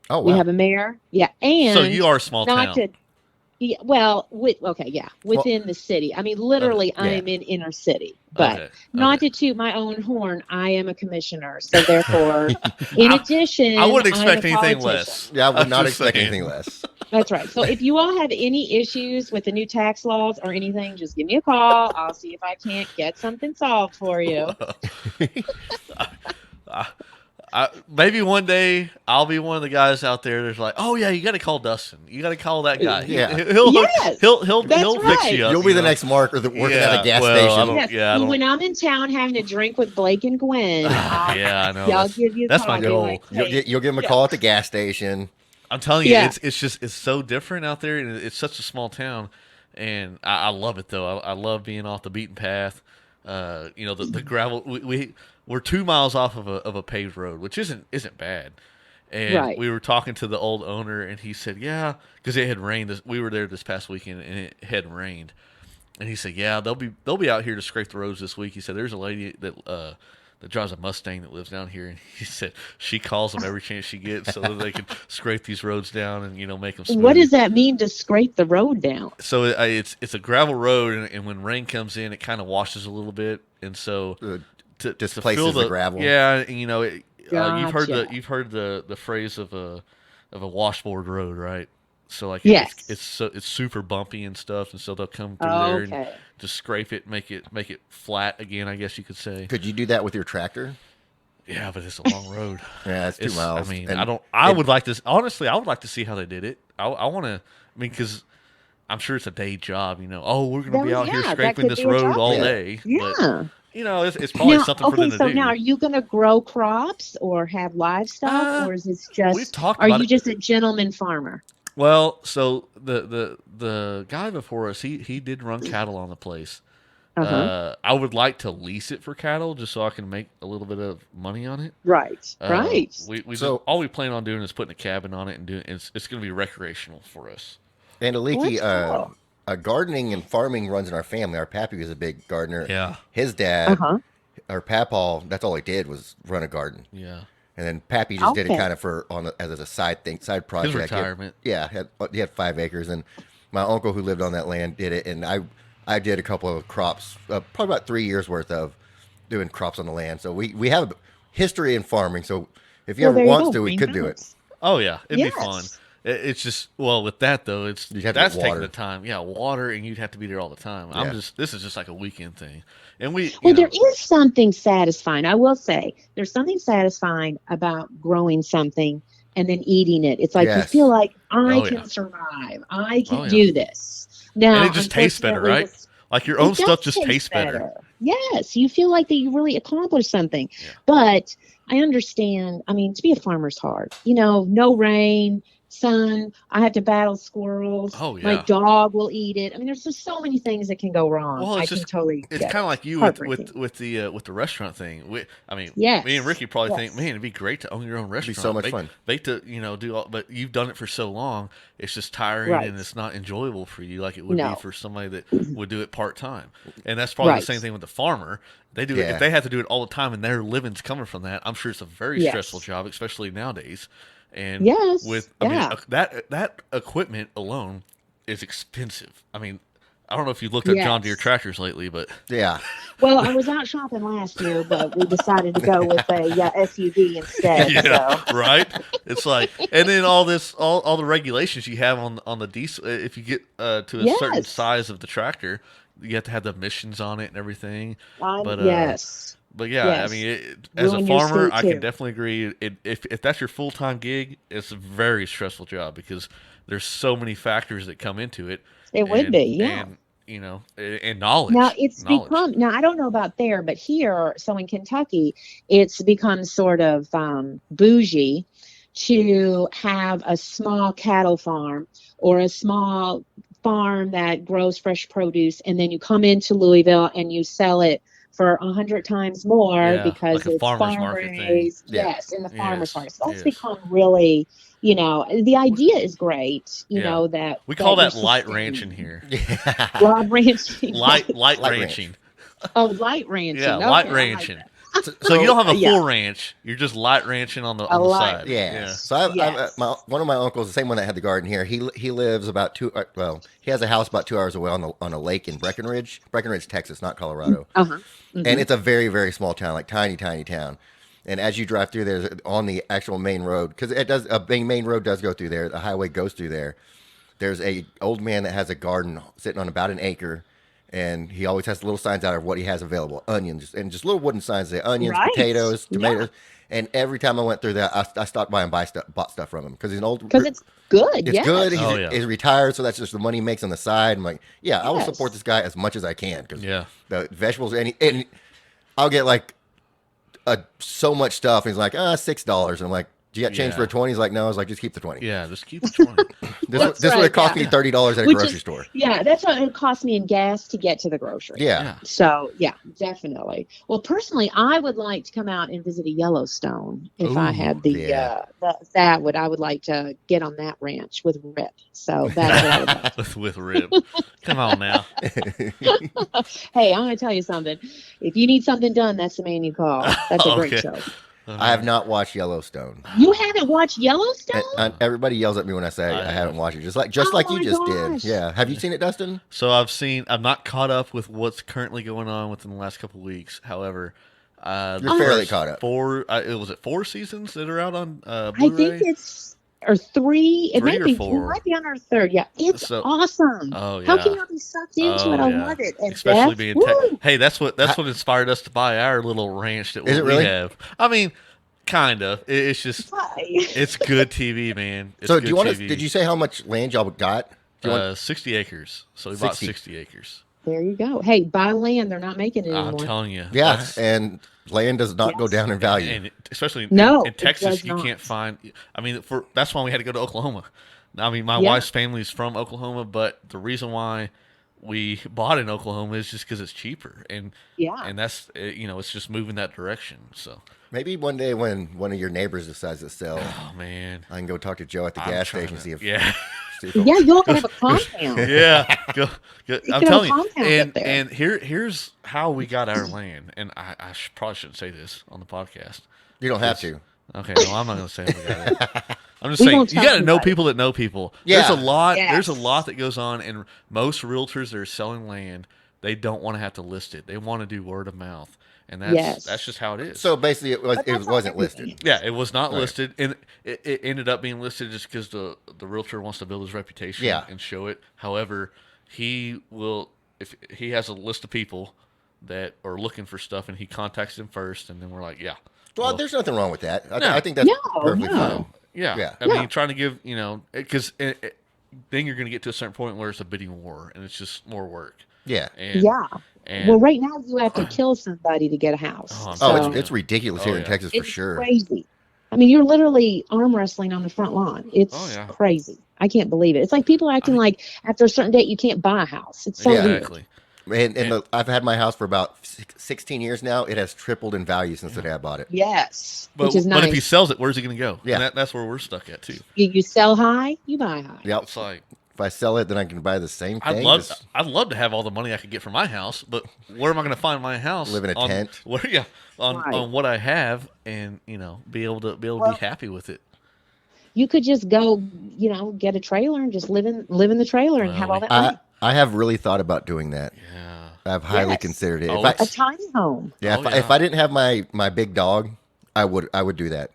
Speaker 2: Oh, wow.
Speaker 1: We have a mayor. Yeah, and
Speaker 3: so you are a small town.
Speaker 1: Within the city. I mean, literally, I am in inner city. But not to toot my own horn, I am a commissioner. So therefore, in addition,
Speaker 3: I wouldn't expect anything less.
Speaker 2: Yeah, I would not expect anything less.
Speaker 1: That's right. So if you all have any issues with the new tax laws or anything, just give me a call. I'll see if I can't get something solved for you.
Speaker 3: Maybe one day I'll be one of the guys out there that's like, oh yeah, you got to call Dustin. You got to call that guy.
Speaker 2: Yeah,
Speaker 3: he'll fix you up.
Speaker 2: You'll be the next Mark or working at a gas station.
Speaker 1: When I'm in town having a drink with Blake and Gwen,
Speaker 3: I know.
Speaker 1: I'll give you.
Speaker 3: That's my goal.
Speaker 1: Like, hey,
Speaker 2: you'll give him a call at the gas station.
Speaker 3: I'm telling you, it's so different out there, and it's such a small town, and I love it though. I love being off the beaten path. The gravel. We're 2 miles off of a paved road, which isn't bad. And we were talking to the old owner, and he said, "Yeah," because it had rained. We were there this past weekend, and it had rained. And he said, "Yeah, they'll be out here to scrape the roads this week." He said, "There's a lady that drives a Mustang that lives down here," and he said she calls them every chance she gets so that they can scrape these roads down and make them smooth.
Speaker 1: What does that mean to scrape the road down?
Speaker 3: So it's a gravel road, and when rain comes in, it kind of washes a little bit, and so
Speaker 2: displaces the gravel.
Speaker 3: Yeah, and you've heard the phrase of a washboard road, right? So like it's super bumpy and stuff, and so they'll come through there and just scrape it, make it flat again, I guess you could say.
Speaker 2: Could you do that with your tractor?
Speaker 3: Yeah, but it's a long road.
Speaker 2: Yeah, it's 2 miles.
Speaker 3: I mean, I would like to. Honestly, I would like to see how they did it. I want to. I mean, because I'm sure it's a day job. Oh, we're going to be out here scraping this road all day.
Speaker 1: Yeah.
Speaker 3: But, it's probably something for them to do.
Speaker 1: So now, are you going to grow crops or have livestock, or is this just? Are you just a gentleman farmer?
Speaker 3: Well, so the guy before us, he did run cattle on the place. I would like to lease it for cattle just so I can make a little bit of money on it.
Speaker 1: Right.
Speaker 3: All we plan on doing is putting a cabin on it and doing it's going to be recreational for us.
Speaker 2: And Aliki, gardening and farming runs in our family. Our pappy was a big gardener.
Speaker 3: Yeah.
Speaker 2: His dad, our papaw, that's all he did was run a garden.
Speaker 3: Yeah.
Speaker 2: And then Pappy just did it kind of as a side project.
Speaker 3: His retirement.
Speaker 2: He had 5 acres, and my uncle who lived on that land did it, and I did a couple of crops, probably about 3 years worth of doing crops on the land. So we have a history in farming. So if you ever want to, we could do it.
Speaker 3: Oh yeah, it'd be fun. It's just with that though, that's taking the time. Yeah, water, and you'd have to be there all the time. This is just like a weekend thing. And
Speaker 1: there is something satisfying. I will say there's something satisfying about growing something and then eating it. It's like you feel like I can survive. I can do this. Now,
Speaker 3: and it just tastes better, right? Like your own stuff just tastes better.
Speaker 1: Yes, you feel like that you really accomplished something. Yeah. But I understand. I mean, to be a farmer's hard. No rain, son, I have to battle squirrels.
Speaker 3: Oh, yeah.
Speaker 1: My dog will eat it. I mean, there's just so many things that can go wrong.
Speaker 3: Well,
Speaker 1: I can totally
Speaker 3: it's
Speaker 1: get
Speaker 3: kind of
Speaker 1: it.
Speaker 3: like you
Speaker 1: Heartbreaking.
Speaker 3: with the restaurant thing. Me
Speaker 1: Yes.
Speaker 3: and Ricky probably
Speaker 1: Yes.
Speaker 3: think, man, it'd be great to own your own restaurant.
Speaker 2: It'd be so much fun.
Speaker 3: They to do all, but you've done it for so long, it's just tiring
Speaker 1: Right.
Speaker 3: and it's not enjoyable for you like it would
Speaker 1: No.
Speaker 3: be for somebody that would do it part time. And that's probably
Speaker 1: Right.
Speaker 3: the same thing with the farmer. They do it if they have to do it all the time and their living's coming from that. I'm sure it's a very
Speaker 1: Yes.
Speaker 3: stressful job, especially nowadays. And
Speaker 1: Yes.
Speaker 3: I mean, that equipment alone is expensive. I mean, I don't know if you've looked at John Deere tractors lately, but
Speaker 2: Yeah.
Speaker 1: Well, I was out shopping last year, but we decided to go with a SUV instead.
Speaker 3: yeah,
Speaker 1: So.
Speaker 3: right. It's like, and then all the regulations you have on the diesel. If you get to a certain size of the tractor, you have to have the emissions on it and everything. But
Speaker 1: yes.
Speaker 3: But yeah,
Speaker 1: Yes.
Speaker 3: I mean, as a
Speaker 1: Ruin your
Speaker 3: farmer,
Speaker 1: state,
Speaker 3: I
Speaker 1: too.
Speaker 3: can definitely agree. If that's your full time gig, it's a very stressful job because there's so many factors that come into it.
Speaker 1: It would be, yeah.
Speaker 3: And and knowledge.
Speaker 1: Now it's
Speaker 3: knowledge.
Speaker 1: become. Now I don't know about there, but here, so in Kentucky, it's become sort of bougie to have a small cattle farm or a small farm that grows fresh produce, and then you come into Louisville and you sell it for 100 times more because
Speaker 3: like a
Speaker 1: it's
Speaker 3: farmer's market thing.
Speaker 1: raised. Yes, in the farmer's market. So that's
Speaker 3: yes.
Speaker 1: become really, the idea is great. You know that
Speaker 3: we call that
Speaker 1: you're
Speaker 3: light ranching here.
Speaker 1: Light ranching.
Speaker 3: light ranching.
Speaker 1: Oh, light ranching.
Speaker 3: Yeah,
Speaker 1: okay,
Speaker 3: light
Speaker 1: I like
Speaker 3: ranching.
Speaker 1: that.
Speaker 3: So you don't have a full ranch. You're just light ranching on the side.
Speaker 2: Yeah. So one of my uncles, the same one that had the garden here, he lives about he has a house about 2 hours away on a lake in Breckenridge, Texas, not Colorado.
Speaker 1: Uh-huh. Mm-hmm.
Speaker 2: And it's a very, very small town, like tiny, tiny town. And as you drive through there, on the actual main road, because main road does go through there, the highway goes through there. There's a old man that has a garden sitting on about an acre. And he always has little signs out of what he has available: onions, and just little wooden signs that say onions, potatoes, tomatoes. Yeah. And every time I went through that, I stopped by and bought stuff from him because he's an old.
Speaker 1: Because it's good.
Speaker 2: It's good. He's retired, so that's just the money he makes on the side. I'm like, I will support this guy as much as I can because the vegetables and I'll get like so much stuff. And he's like, $6, and I'm like, do you got change for a 20? He's like, no. I was like, just keep the 20.
Speaker 3: Yeah, just keep the 20.
Speaker 2: This would have cost me $30 at a grocery store.
Speaker 1: Yeah, that's what it cost me in gas to get to the grocery.
Speaker 2: Yeah.
Speaker 1: So, definitely. Well, personally, I would like to come out and visit a Yellowstone if I had I would like to get on that ranch with Rip. So that's what I would like.
Speaker 3: with Rip. Come on now.
Speaker 1: Hey, I'm going to tell you something. If you need something done, that's the man you call. That's a great show.
Speaker 2: I have not watched Yellowstone.
Speaker 1: You haven't watched Yellowstone?
Speaker 2: Everybody yells at me when I say I haven't watched it, just like you just did. Yeah. Have you seen it, Dustin?
Speaker 3: So I'm not caught up with what's currently going on within the last couple of weeks. However,
Speaker 2: you're fairly caught up.
Speaker 3: Was it 4 seasons that are out on Blu-ray?
Speaker 1: I think it's or 3. It might be
Speaker 3: 4.
Speaker 1: It might be on our 3rd. Yeah, it's awesome.
Speaker 3: Oh yeah.
Speaker 1: How can you not be sucked into it? I love it. And
Speaker 3: especially being hey, that's what inspired us to buy our little ranch that we have. I mean, kind of. It's just it's good TV, man. It's
Speaker 2: so do you want to?
Speaker 3: TV.
Speaker 2: Did you say how much land y'all got?
Speaker 3: 60 acres. So we bought 60 acres.
Speaker 1: There you go. Hey, buy land. They're not making it anymore.
Speaker 3: I'm telling you.
Speaker 2: Yeah, and land does not go down in value.
Speaker 3: And especially
Speaker 1: in
Speaker 3: Texas, you can't find. I mean, that's why we had to go to Oklahoma. I mean, my wife's family is from Oklahoma, but the reason why we bought in Oklahoma is just because it's cheaper, and that's it's just moving that direction. So
Speaker 2: maybe one day when one of your neighbors decides to sell,
Speaker 3: oh man,
Speaker 2: I can go talk to Joe at the gas station and see if
Speaker 1: you'll have a compound.
Speaker 3: Go. I'm telling you. And here's how we got our land. And I probably shouldn't say this on the podcast.
Speaker 2: You don't have to.
Speaker 3: Okay, well, I'm not going to say we got it. I'm just saying you got to know people that know people. Yeah. There's a lot.
Speaker 1: Yes.
Speaker 3: There's a lot that goes on, and most realtors that are selling land, they don't want to have to list it. They want to do word of mouth. And that's just how it is.
Speaker 2: So basically, it wasn't listed.
Speaker 3: Yeah, it was not listed, and it ended up being listed just because the realtor wants to build his reputation and show it. However, he will if he has a list of people that are looking for stuff, and he contacts them first, and then we're like,
Speaker 2: Well, there's nothing wrong with that. I think that's perfectly fine.
Speaker 3: Yeah. I mean, trying to give because then you're going to get to a certain point where it's a bidding war, and it's just more work.
Speaker 2: Yeah.
Speaker 3: And
Speaker 1: well, right now you have to kill somebody to get a house.
Speaker 2: It's ridiculous here in Texas for sure.
Speaker 1: Crazy. I mean, you're literally arm wrestling on the front lawn. It's crazy. I can't believe it. It's like people acting like after a certain date you can't buy a house. It's so weird.
Speaker 2: And I've had my house for about 16 years now. It has tripled in value since the day I bought it.
Speaker 1: Yes,
Speaker 3: which
Speaker 1: is nice.
Speaker 3: But if he sells it, where's he going to go? Yeah, that's where we're stuck at too.
Speaker 1: You sell high, you buy high.
Speaker 2: Yep.
Speaker 3: It's like,
Speaker 2: if I sell it, then I can buy the same thing.
Speaker 3: I'd love to have all the money I could get for my house, but where am I going to find my house?
Speaker 2: Live in a tent.
Speaker 3: On what I have, and be able to be happy with it.
Speaker 1: You could just go, get a trailer and just live in the trailer and have all that money.
Speaker 2: I have really thought about doing that.
Speaker 3: Yeah,
Speaker 2: I've highly considered it.
Speaker 1: A tiny home.
Speaker 2: Yeah, if I didn't have my big dog, I would do that.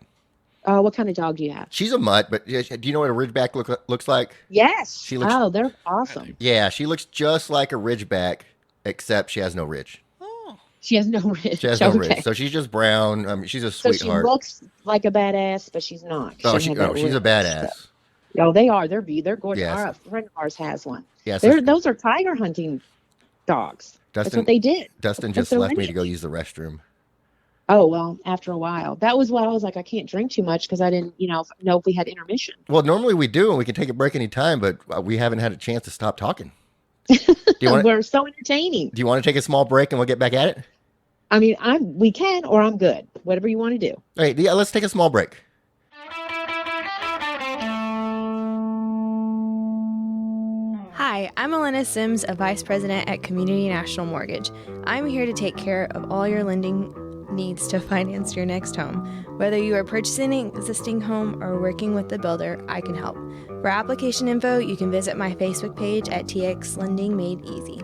Speaker 1: What kind of dog do you have?
Speaker 2: She's a mutt, but do you know what a Ridgeback looks like?
Speaker 1: Yes. They're awesome.
Speaker 2: Yeah, she looks just like a Ridgeback, except she has no ridge.
Speaker 1: Oh. She has no ridge.
Speaker 2: She has no ridge. So she's just brown. She's a sweetheart.
Speaker 1: So she looks like a badass, but she's not.
Speaker 2: She's a badass.
Speaker 1: Oh, they are. They're gorgeous.
Speaker 2: Yes.
Speaker 1: Our friend of ours has one.
Speaker 2: Yes.
Speaker 1: Those are tiger hunting dogs. That's what they did.
Speaker 2: Dustin just left me to go use the restroom.
Speaker 1: Oh, well, after a while. That was why I was like, I can't drink too much because I didn't, know if we had intermission.
Speaker 2: Well, normally we do, and we can take a break anytime, but we haven't had a chance to stop talking.
Speaker 1: We're so entertaining.
Speaker 2: Do you want to take a small break and we'll get back at it?
Speaker 1: I mean, we can, or I'm good. Whatever you want to do.
Speaker 2: All right, yeah, let's take a small break.
Speaker 4: Hi, I'm Elena Sims, a Vice President at Community National Mortgage. I'm here to take care of all your lending needs to finance your next home. Whether you are purchasing an existing home or working with the builder, I can help. For application info, you can visit my Facebook page at TX Lending Made Easy.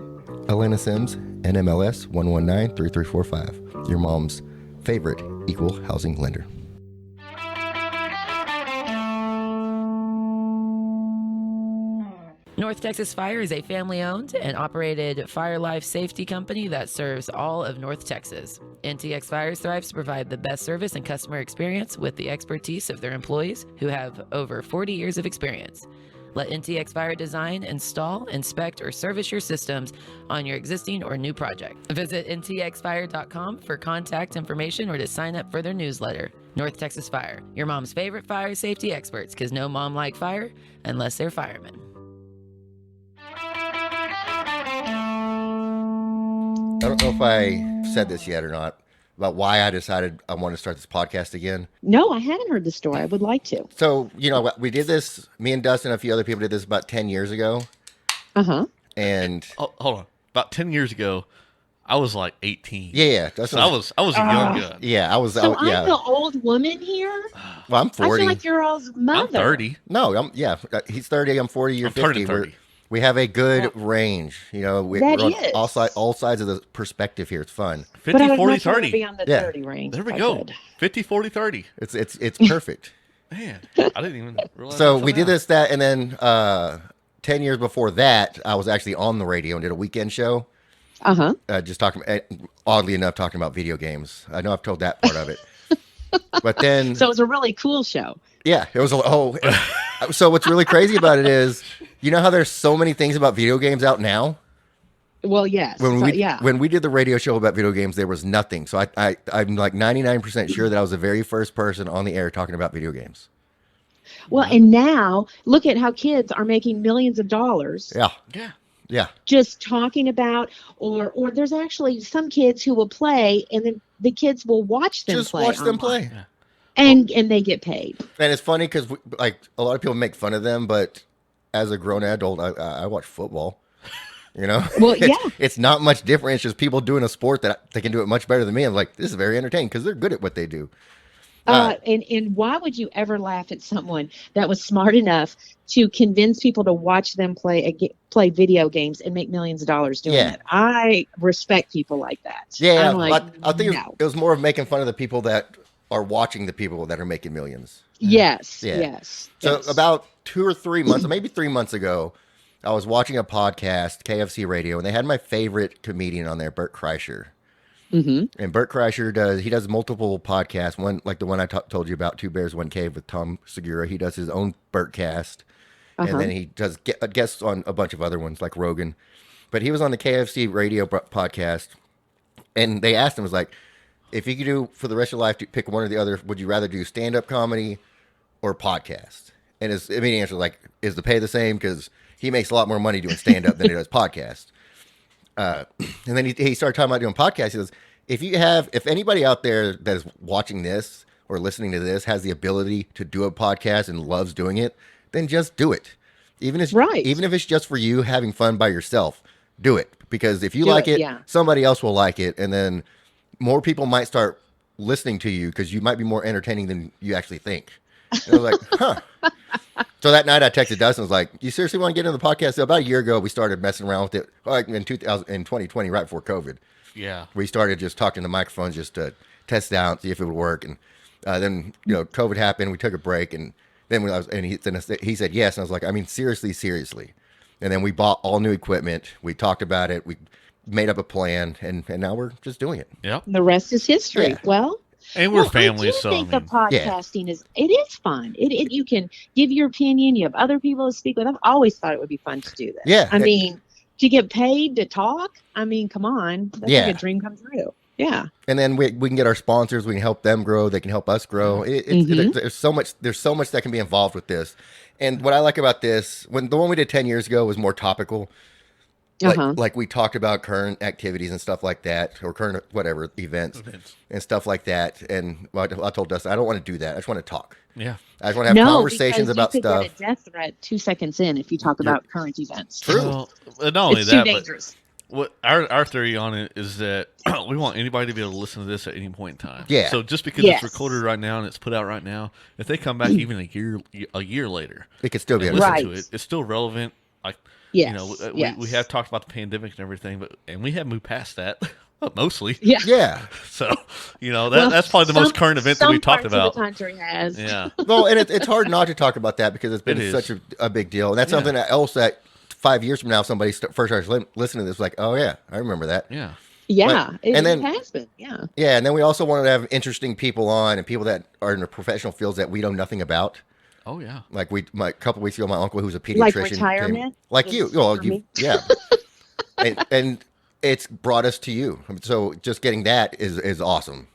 Speaker 2: Elena Sims, NMLS 1193345, your mom's favorite equal housing lender.
Speaker 5: North Texas Fire is a family-owned and operated fire life safety company that serves all of North Texas. NTX Fire strives to provide the best service and customer experience with the expertise of their employees who have over 40 years of experience. Let NTX Fire design, install, inspect, or service your systems on your existing or new project. Visit ntxfire.com for contact information or to sign up for their newsletter. North Texas Fire, your mom's favorite fire safety experts, because no mom like fire unless they're firemen.
Speaker 2: I don't know if I said this yet or not about why I decided I want to start this podcast again.
Speaker 1: No, I haven't heard the story. I would like to.
Speaker 2: So, we did this, me and Dustin and a few other people did this about 10 years ago.
Speaker 1: Uh-huh.
Speaker 2: And
Speaker 3: hold on. About 10 years ago, I was like 18.
Speaker 2: Yeah.
Speaker 3: So I was a young gun.
Speaker 2: Yeah, I was.
Speaker 1: So I'm the old woman here?
Speaker 2: Well, I'm 40.
Speaker 1: I feel like you're all's mother.
Speaker 3: I'm 30.
Speaker 2: No, he's 30. I'm 40. You're 50.
Speaker 3: Turning 30.
Speaker 2: We have a good range. We're on all sides of the perspective here. It's fun.
Speaker 3: 50, 40, 30.
Speaker 1: Be on the 30 range.
Speaker 3: There we go. 50, 40, 30.
Speaker 2: It's perfect.
Speaker 3: Man, I didn't even realize.
Speaker 2: So we did that, and then 10 years before that, I was actually on the radio and did a weekend show.
Speaker 1: Uh-huh.
Speaker 2: Just oddly enough, talking about video games. I know I've told that part of it. But then...
Speaker 1: So it was a really cool show.
Speaker 2: Yeah, it was. So what's really crazy about it is, how there's so many things about video games out now?
Speaker 1: Well, yes.
Speaker 2: When we did the radio show about video games, there was nothing. So I'm like 99% sure that I was the very first person on the air talking about video games.
Speaker 1: Well, and now look at how kids are making millions of dollars.
Speaker 2: Yeah.
Speaker 1: Just talking about, or there's actually some kids who will play, and then the kids will watch them play.
Speaker 2: Just watch them play.
Speaker 1: Yeah. And they get paid.
Speaker 2: And it's funny because a lot of people make fun of them, but as a grown adult, I watch football.
Speaker 1: Well, yeah.
Speaker 2: It's not much different. It's just people doing a sport that they can do it much better than me. I'm like, this is very entertaining because they're good at what they do.
Speaker 1: And why would you ever laugh at someone that was smart enough to convince people to watch them play video games and make millions of dollars doing it? I respect people like that.
Speaker 2: Yeah,
Speaker 1: I
Speaker 2: think it was more of making fun of the people that are watching the people that are making millions.
Speaker 1: Yes.
Speaker 2: So about 2 or 3 months, maybe 3 months ago, I was watching a podcast, KFC Radio, and they had my favorite comedian on there, Bert Kreischer.
Speaker 1: Mm-hmm.
Speaker 2: And Bert Kreischer does multiple podcasts. One like the one I told you about, Two Bears, One Cave with Tom Segura. He does his own Bertcast. And then he does guests on a bunch of other ones like Rogan. But he was on the KFC Radio podcast, and they asked him, was like, if you could do for the rest of your life to pick one or the other, would you rather do stand-up comedy or podcast? And his immediate answer like, is the pay the same? Because he makes a lot more money doing stand-up than he does podcast. And then he started talking about doing podcasts. He goes, if anybody out there that is watching this or listening to this has the ability to do a podcast and loves doing it, then just do it. Even if it's just for you having fun by yourself, do it. Because if you like it, somebody else will like it. And then more people might start listening to you because you might be more entertaining than you actually think. And I was like, huh. So that night I texted Dustin, I was like, you seriously want to get into the podcast? So about a year ago, we started messing around with it, like in 2020, right before COVID.
Speaker 3: Yeah.
Speaker 2: We started just talking to microphones just to test it out, see if it would work. And then, COVID happened. We took a break. And then he said yes. And I was like, I mean, seriously. And then we bought all new equipment. We talked about it. We made up a plan. And now we're just doing it.
Speaker 3: Yep.
Speaker 1: The rest is history. Yeah. Well,
Speaker 3: and we're family,
Speaker 1: I think the podcasting is fun. It you can give your opinion. You have other people to speak with. I've always thought it would be fun to do this.
Speaker 2: Yeah.
Speaker 1: I mean, to get paid to talk. I mean, come on, that's like a dream come true. Yeah.
Speaker 2: And then we can get our sponsors. We can help them grow. They can help us grow. There's so much that can be involved with this. And what I like about this, when the one we did 10 years ago was more topical. Like we talked about current activities and stuff like that, or current whatever events and stuff like that. And I told Dustin, I don't want to do that. I just want to talk.
Speaker 3: Yeah,
Speaker 2: I just want to have conversations about
Speaker 1: you could
Speaker 2: stuff.
Speaker 1: Get a death threat 2 seconds in if you talk about current events.
Speaker 2: True.
Speaker 3: Well, not only
Speaker 1: it's
Speaker 3: that,
Speaker 1: too dangerous.
Speaker 3: But what our theory on it is that we want anybody to be able to listen to this at any point in time.
Speaker 2: Yeah.
Speaker 3: So just because it's recorded right now and it's put out right now, if they come back even a year later,
Speaker 2: it could still be
Speaker 3: listen to it. It's still relevant. Like we have talked about the pandemic and everything, and we have moved past that. Mostly,
Speaker 2: yeah.
Speaker 3: So, that's probably the most current event that we talked about.
Speaker 1: The country has,
Speaker 3: yeah.
Speaker 2: Well, and it's hard not to talk about that because it's been such a big deal, and that's something else that 5 years from now, somebody first starts listening to this, like, oh yeah, I remember that.
Speaker 3: Yeah.
Speaker 1: Yeah,
Speaker 2: but,
Speaker 1: it
Speaker 2: then,
Speaker 1: has been. Yeah.
Speaker 2: Yeah, and then we also wanted to have interesting people on and people that are in the professional fields that we know nothing about.
Speaker 3: Oh yeah.
Speaker 2: Like a couple weeks ago, my uncle, who's a pediatrician,
Speaker 1: like retirement,
Speaker 2: like you, yeah, and it's brought us to you. So just getting that is awesome.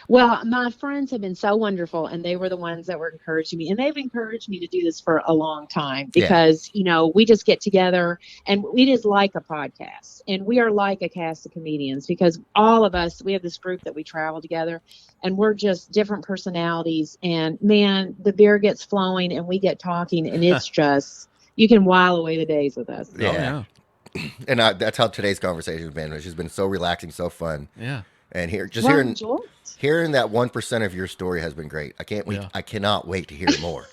Speaker 1: Well, my friends have been so wonderful, and they were the ones that were encouraging me, and they've encouraged me to do this for a long time because, we just get together and it is like a podcast, and we are like a cast of comedians because all of us, we have this group that we travel together, and we're just different personalities, and man, the beer gets flowing and we get talking, and it's just, you can while away the days with us.
Speaker 2: Yeah. And that's how today's conversation has been. It's just been so relaxing, so fun.
Speaker 3: Yeah.
Speaker 2: And hearing that 1% of your story has been great. I can't wait. I cannot wait to hear more.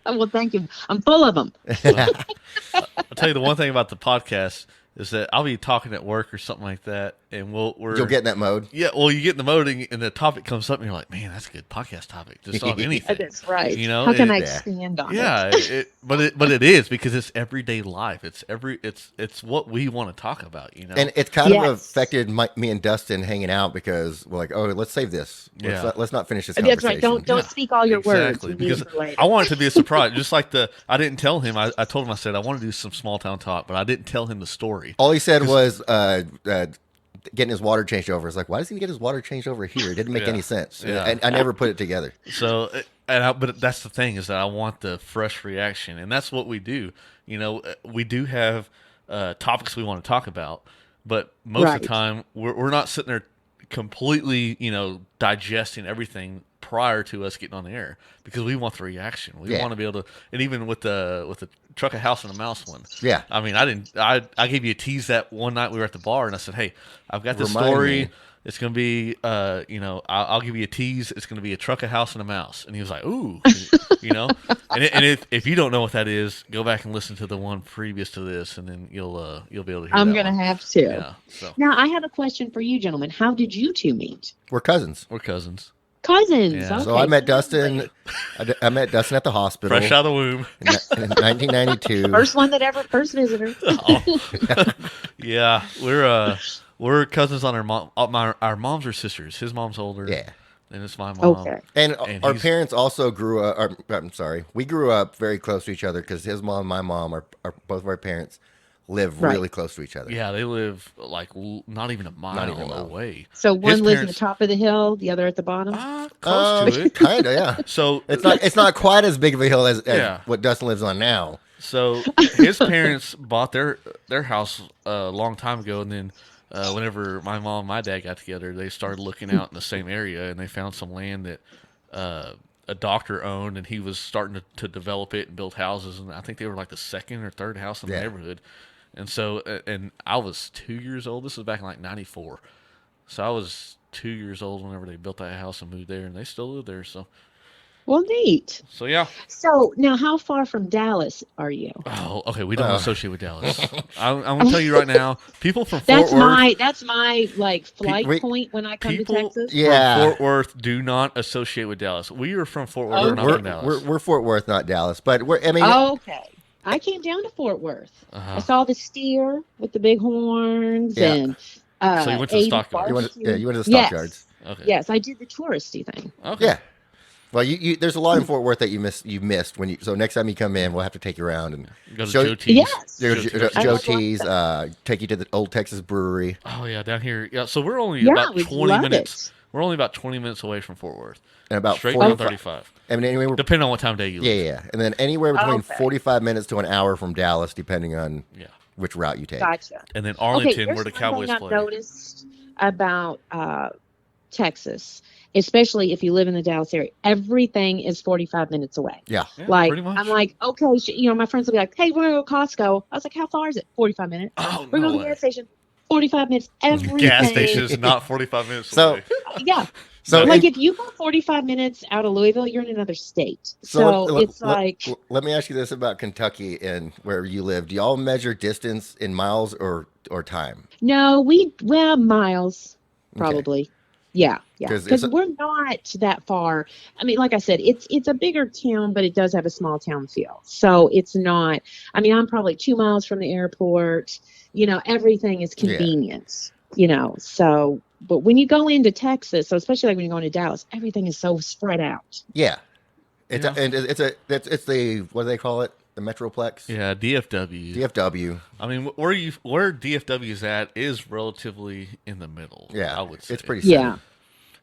Speaker 1: Well, thank you. I'm full of them.
Speaker 3: I'll tell you the one thing about the podcast is that I'll be talking at work or something like that, and you'll
Speaker 2: get in that mode.
Speaker 3: Yeah, well, you get in the mode, and the topic comes up, and you're like, man, that's a good podcast topic. Just on anything.
Speaker 1: That's right. How can I expand on it?
Speaker 3: Yeah, but it is because it's everyday life. It's what we want to talk about.
Speaker 2: And it's kind of affected me and Dustin hanging out because we're like, oh, let's save this. Let's not finish this conversation.
Speaker 1: That's right. Don't speak all your words.
Speaker 3: Because I want it to be a surprise. Just like I didn't tell him. I told him, I said I want to do some small town talk, but I didn't tell him the story.
Speaker 2: All he said was getting his water changed over. It's like, why does he get his water changed over here? It didn't make any sense. Yeah. And I never put it together.
Speaker 3: So, but that's the thing is that I want the fresh reaction, and that's what we do. We do have topics we want to talk about, but most of the time we're not sitting there completely, digesting everything prior to us getting on the air because we want the reaction. We want to be able to, and even with the truck, a house, and a mouse one.
Speaker 2: Yeah.
Speaker 3: I mean, I gave you a tease that one night we were at the bar, and I said, hey, I've got this story. It's going to be, I'll give you a tease. It's going to be a truck, a house, and a mouse. And he was like, ooh, And if you don't know what that is, go back and listen to the one previous to this, and then you'll be able to hear
Speaker 1: I'm going to have to.
Speaker 3: Yeah. So.
Speaker 1: Now, I have a question for you, gentlemen. How did you two meet?
Speaker 2: We're cousins.
Speaker 1: Cousins.
Speaker 3: Yeah.
Speaker 1: Okay.
Speaker 2: So I met Dustin. I met Dustin at the hospital,
Speaker 3: fresh out of the womb,
Speaker 2: in 1992.
Speaker 1: First visitor.
Speaker 3: Yeah, we're cousins on our mom. Our moms are sisters. His mom's older.
Speaker 2: Yeah,
Speaker 3: and it's my mom.
Speaker 2: Okay. And our parents also grew up. I'm sorry, we grew up very close to each other because his mom and my mom are both of our parents live really close to each other.
Speaker 3: Yeah, they live like not even a mile away.
Speaker 1: So one lives in the top of the hill, the other at the bottom.
Speaker 3: Close to it,
Speaker 2: kind of. Yeah.
Speaker 3: So
Speaker 2: it's not quite as big of a hill as what Dustin lives on now.
Speaker 3: So his parents bought their house a long time ago, and then whenever my mom and my dad got together, they started looking out in the same area, and they found some land that a doctor owned, and he was starting to develop it and build houses, and I think they were like the second or third house in the neighborhood. And so, and I was 2 years old. This was back in like '94. So I was 2 years old whenever they built that house and moved there, and they still live there. So,
Speaker 1: well, neat.
Speaker 3: So yeah.
Speaker 1: So now, how far from Dallas are you?
Speaker 3: Oh, okay. We don't associate with Dallas. I'm gonna tell you right now. People from Fort Worth.
Speaker 1: That's my like flight point when I come to Texas.
Speaker 3: Yeah. From Fort Worth do not associate with Dallas. We are from Fort Worth. We're not from Dallas.
Speaker 2: We're Fort Worth, not Dallas. But
Speaker 1: okay. I came down to Fort Worth. I saw the steer with the big horns and.
Speaker 3: So you went to the stockyards.
Speaker 2: You went to the stockyards.
Speaker 1: Okay. Yes, I did the touristy thing.
Speaker 3: Okay.
Speaker 2: Yeah. Well, there's a lot in Fort Worth that you missed when you. So next time you come in, we'll have to take you around and
Speaker 3: go to Joe T's.
Speaker 1: Yes.
Speaker 2: Joe T's. Take you to the Old Texas Brewery.
Speaker 3: Oh yeah, down here. Yeah. So we're only about 20 minutes. We're only about 20 minutes away from Fort Worth.
Speaker 2: And about
Speaker 3: straight down 35.
Speaker 2: I mean, anyway,
Speaker 3: depending on what time of day you live.
Speaker 2: Yeah. And then anywhere between 45 minutes to an hour from Dallas, depending on which route you take.
Speaker 1: Gotcha.
Speaker 3: And then Arlington, where the Cowboys play.
Speaker 1: I've noticed about Texas, especially if you live in the Dallas area, everything is 45 minutes away.
Speaker 2: Yeah.
Speaker 1: Like,
Speaker 3: pretty much.
Speaker 1: I'm like, okay, my friends will be like, hey, we're going to go to Costco. I was like, how far is it? 45 minutes.
Speaker 3: Oh,
Speaker 1: we're going to the gas station. 45 minutes. Everything.
Speaker 3: Gas station is not 45 minutes away.
Speaker 1: Yeah. So, like, if you go 45 minutes out of Louisville, you're in another state. So it's like.
Speaker 2: Let me ask you this about Kentucky and where you live. Do y'all measure distance in miles or time?
Speaker 1: No, miles, probably. Okay. Yeah. Because we're not that far. I mean, like I said, it's a bigger town, but it does have a small town feel. So it's not. I mean, I'm probably 2 miles from the airport. Everything is convenient. So. But when you go into Texas, so especially like when you go into Dallas, everything is so spread out.
Speaker 2: Yeah, it's the what do they call it? The Metroplex.
Speaker 3: Yeah, DFW.
Speaker 2: DFW.
Speaker 3: I mean, where DFW is at is relatively in the middle.
Speaker 2: Yeah,
Speaker 3: I would say
Speaker 2: it's pretty. Simple.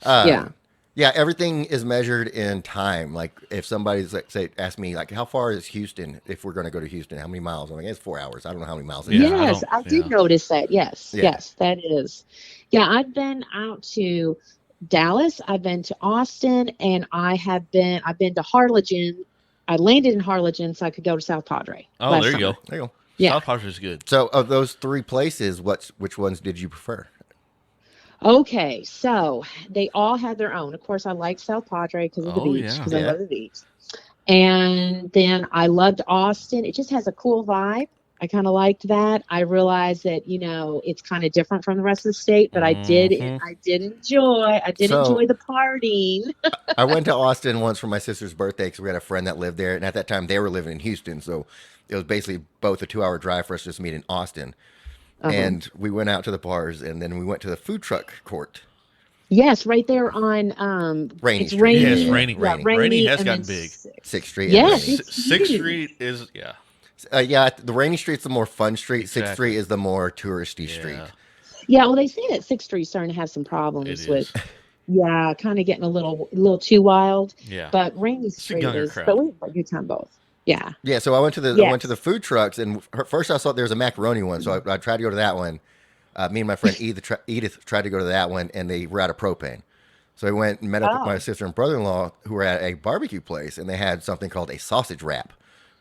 Speaker 1: Yeah.
Speaker 2: Yeah, everything is measured in time. Like if somebody's ask me like, how far is Houston? If we're going to go to Houston, how many miles? I'm like, it's 4 hours. I don't know how many miles it is.
Speaker 1: Yes, I did notice that. Yes, that is. Yeah, I've been out to Dallas. I've been to Austin, and I've been to Harlingen. I landed in Harlingen so I could go to South Padre.
Speaker 3: Oh, there you go.
Speaker 2: There you go.
Speaker 1: Yeah.
Speaker 3: South Padre is good.
Speaker 2: So of those 3 places, which ones did you prefer?
Speaker 1: Okay, so they all had their own. Of course, I like South Padre because of the beach, because I love the beach. And then I loved Austin. It just has a cool vibe. I kind of liked that. I realized that, it's kind of different from the rest of the state, but I did enjoy the partying.
Speaker 2: I went to Austin once for my sister's birthday because we had a friend that lived there. And at that time, they were living in Houston. So it was basically both a 2-hour drive for us to just meet in Austin. And we went out to the bars, and then we went to the food truck court.
Speaker 1: Yes, right there on
Speaker 2: Rainy Street.
Speaker 1: Rainy.
Speaker 3: Yes, Rainy. Rainy has gotten big.
Speaker 2: 6th Street.
Speaker 1: Yes,
Speaker 3: 6th Street is
Speaker 2: the Rainy Street's the more fun street. Exactly. 6th Street is the more touristy street.
Speaker 1: Yeah, well, they say that 6th Street's starting to have some problems with. Yeah, kind of getting a little too wild.
Speaker 3: Yeah,
Speaker 1: but Rainy Street is. But we had a good time both. Yeah.
Speaker 2: Yeah. So I went to the food trucks, and first I saw there was a macaroni one, so I tried to go to that one. Me and my friend Edith tried to go to that one, and they were out of propane. So I went and met up with my sister and brother-in-law who were at a barbecue place, and they had something called a sausage wrap.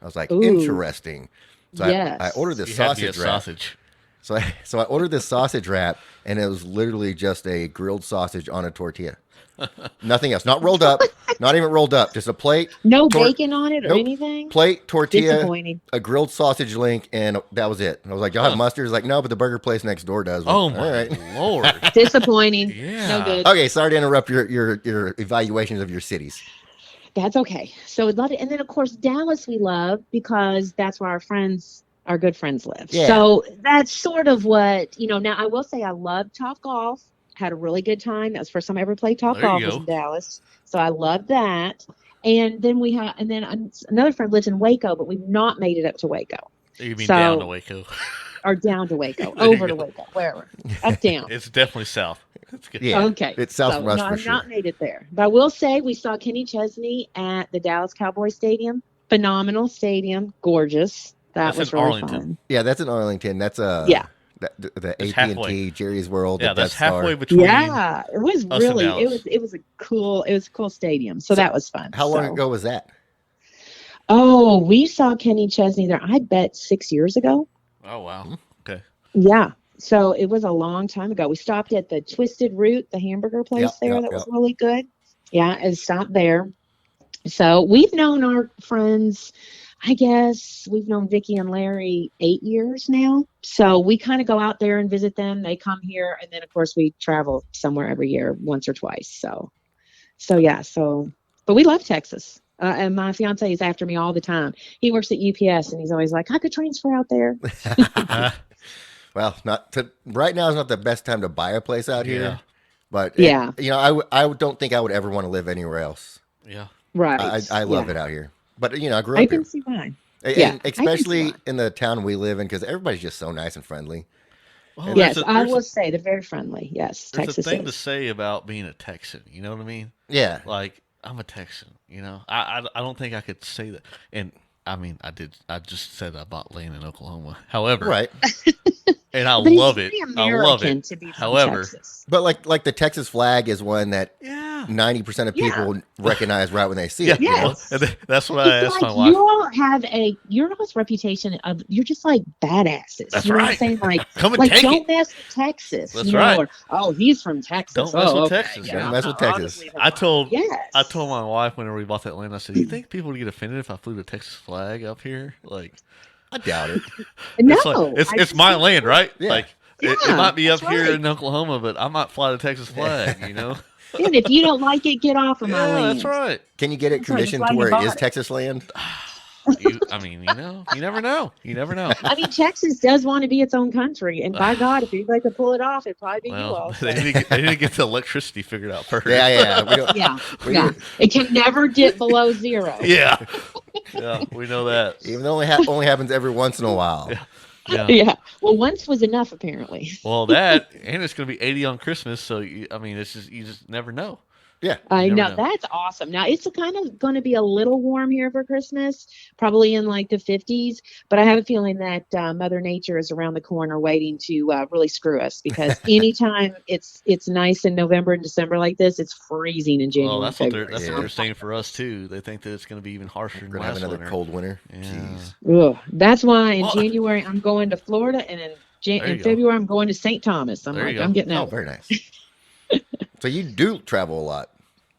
Speaker 2: I was like, interesting. So I ordered this sausage wrap. So I ordered this sausage wrap, and it was literally just a grilled sausage on a tortilla. Nothing else. Not rolled up. Not even rolled up. Just a plate.
Speaker 1: No bacon on it or anything?
Speaker 2: Plate, tortilla, a grilled sausage link, and that was it. I was like, y'all have mustard? He's like, no, but the burger place next door does.
Speaker 3: Oh, my Lord.
Speaker 1: Disappointing.
Speaker 3: Yeah.
Speaker 1: No good.
Speaker 2: Okay, sorry to interrupt your evaluations of your cities.
Speaker 1: That's okay. So we'd love it. And then, of course, Dallas we love because that's where our good friends live.
Speaker 2: Yeah.
Speaker 1: So that's sort of what, now I will say I love Topgolf. Had a really good time. That was the first time I ever played Topgolf was in Dallas. So I loved that. And then another friend lives in Waco, but we've not made it up to Waco.
Speaker 3: You mean down to Waco?
Speaker 1: or down to Waco,
Speaker 3: There you
Speaker 1: over to
Speaker 3: go.
Speaker 1: Waco, wherever, up, down.
Speaker 3: It's definitely south. It's good.
Speaker 2: Yeah.
Speaker 1: Okay.
Speaker 2: It's south
Speaker 1: So,
Speaker 2: from us
Speaker 1: no,
Speaker 2: for
Speaker 1: I've
Speaker 2: sure.
Speaker 1: not made it there. But I will say we saw Kenny Chesney at the Dallas Cowboy Stadium. Phenomenal stadium. Gorgeous. That
Speaker 3: That's
Speaker 1: was
Speaker 3: in
Speaker 1: really
Speaker 3: Arlington.
Speaker 1: fun.
Speaker 2: Yeah, that's in Arlington. That's
Speaker 1: Yeah.
Speaker 2: the
Speaker 3: It's
Speaker 2: AT&T,
Speaker 3: halfway.
Speaker 2: Jerry's World,
Speaker 3: Yeah,
Speaker 2: the
Speaker 3: that's
Speaker 2: Death Star.
Speaker 3: halfway between.
Speaker 1: Yeah. It was
Speaker 3: us and
Speaker 1: really
Speaker 3: Dallas.
Speaker 1: it was a cool stadium. So that was fun.
Speaker 2: How long
Speaker 1: So-
Speaker 2: ago was that?
Speaker 1: Oh, we saw Kenny Chesney there, I bet 6 years ago.
Speaker 3: Oh wow. Okay.
Speaker 1: Yeah. So it was a long time ago. We stopped at the Twisted Root, the hamburger place there that was really good. Yeah, and stopped there. So we've known our friends, I guess we've known Vicky and Larry 8 years now. So we kind of go out there and visit them. They come here, and then of course we travel somewhere every year, once or twice. So yeah. But we love Texas. And my fiance is after me all the time. He works at UPS, and he's always like, "I could transfer out there."
Speaker 2: Well, right now is not the best time to buy a place out here.
Speaker 3: Yeah.
Speaker 2: But
Speaker 1: Yeah.
Speaker 2: I don't think I would ever want to live anywhere else.
Speaker 3: Yeah.
Speaker 1: Right.
Speaker 2: I love it out here. But I grew
Speaker 1: I
Speaker 2: up here.
Speaker 1: can see why.
Speaker 2: And
Speaker 1: Yeah, I can see
Speaker 2: especially
Speaker 1: why.
Speaker 2: in the town we live in, because everybody's just so nice and friendly.
Speaker 3: Well,
Speaker 1: Yes,
Speaker 3: there's
Speaker 1: I will say they're very friendly. Yes,
Speaker 3: there's
Speaker 1: Texas
Speaker 3: a thing to
Speaker 1: is.
Speaker 3: say about being a Texan. You know what I mean?
Speaker 2: Yeah.
Speaker 3: Like I'm a Texan. I don't think I could say that. And I mean, I did. I just said I bought land in Oklahoma. However,
Speaker 2: Right.
Speaker 3: and I
Speaker 1: But
Speaker 3: love
Speaker 1: it's
Speaker 3: it.
Speaker 1: very
Speaker 3: I love
Speaker 1: American
Speaker 3: it.
Speaker 1: to be from
Speaker 3: However,
Speaker 1: Texas.
Speaker 2: But like the Texas flag is one that
Speaker 3: yeah.
Speaker 2: 90% of
Speaker 1: Yeah.
Speaker 2: people recognize right when they see
Speaker 3: Yeah,
Speaker 2: it. you know?
Speaker 1: Yes.
Speaker 3: and that's what I
Speaker 1: It's
Speaker 3: asked my
Speaker 1: like
Speaker 3: wife.
Speaker 1: you all have your all's reputation of you're just like badasses.
Speaker 3: That's
Speaker 1: you know what I'm
Speaker 3: right.
Speaker 1: saying? Like,
Speaker 3: Come and
Speaker 1: like
Speaker 3: take
Speaker 1: don't
Speaker 3: it.
Speaker 1: mess with Texas.
Speaker 3: That's
Speaker 1: you know,
Speaker 3: right.
Speaker 1: or, oh, he's from Texas.
Speaker 3: Don't mess with
Speaker 1: okay.
Speaker 3: Texas,
Speaker 1: Yeah,
Speaker 3: man.
Speaker 2: Don't mess with Texas.
Speaker 3: I told
Speaker 1: Yes.
Speaker 3: I told my wife whenever we bought that land, I said, "You think people would get offended if I flew the Texas flag up here? Like,
Speaker 2: I doubt it.
Speaker 1: No,
Speaker 3: it's like,
Speaker 1: I
Speaker 3: it's
Speaker 1: just
Speaker 3: my
Speaker 1: think-
Speaker 3: land, right?
Speaker 2: Yeah.
Speaker 3: Like, it
Speaker 1: Yeah,
Speaker 3: might be up
Speaker 1: that's
Speaker 3: here
Speaker 1: right.
Speaker 3: in Oklahoma, but I might fly the Texas flag.
Speaker 1: And if you don't like it, get off of my
Speaker 3: Yeah,
Speaker 1: land.
Speaker 3: that's right.
Speaker 2: Can you get it
Speaker 1: That's right, that's
Speaker 2: commissioned
Speaker 1: why
Speaker 2: to
Speaker 1: you
Speaker 2: where it
Speaker 1: bought
Speaker 2: is
Speaker 1: it.
Speaker 2: Texas land?
Speaker 3: I mean, you never know. You never know.
Speaker 1: I mean, Texas does want to be its own country, and by God, if anybody could pull it off, it'd probably be you
Speaker 3: Well,
Speaker 1: all.
Speaker 3: they need to get the electricity figured out first.
Speaker 2: Yeah. We don't,
Speaker 1: Yeah,
Speaker 2: we
Speaker 1: yeah.
Speaker 2: don't-
Speaker 1: It can never dip below zero.
Speaker 3: Yeah, we know that.
Speaker 2: even though it only happens every once in a while.
Speaker 3: Yeah. Yeah.
Speaker 1: Yeah. Well, once was enough, apparently.
Speaker 3: Well, that and it's going to be 80 on Christmas, so I mean, it's just you just never know.
Speaker 2: Yeah.
Speaker 1: I
Speaker 3: You
Speaker 1: know
Speaker 3: never know.
Speaker 1: that's awesome. Now it's kind of going to be a little warm here for Christmas, probably in like the 50s. But I have a feeling that Mother Nature is around the corner, waiting to really screw us. Because anytime it's nice in November and December like this, it's freezing in January.
Speaker 3: Well,
Speaker 1: and February.
Speaker 3: that's
Speaker 2: Yeah.
Speaker 3: what they're saying for us too. They think that it's going to be even harsher than
Speaker 2: We're going to have
Speaker 3: last
Speaker 2: another
Speaker 3: winter.
Speaker 2: cold winter.
Speaker 3: Yeah.
Speaker 2: Jeez.
Speaker 1: Ugh. That's why in
Speaker 3: Well-
Speaker 1: January I'm going to Florida, and in
Speaker 3: There you
Speaker 1: in
Speaker 3: go.
Speaker 1: February I'm going to St. Thomas. I'm
Speaker 3: There you
Speaker 1: like,
Speaker 3: go.
Speaker 1: I'm getting
Speaker 2: Oh,
Speaker 1: out.
Speaker 2: very nice. So you do travel a lot.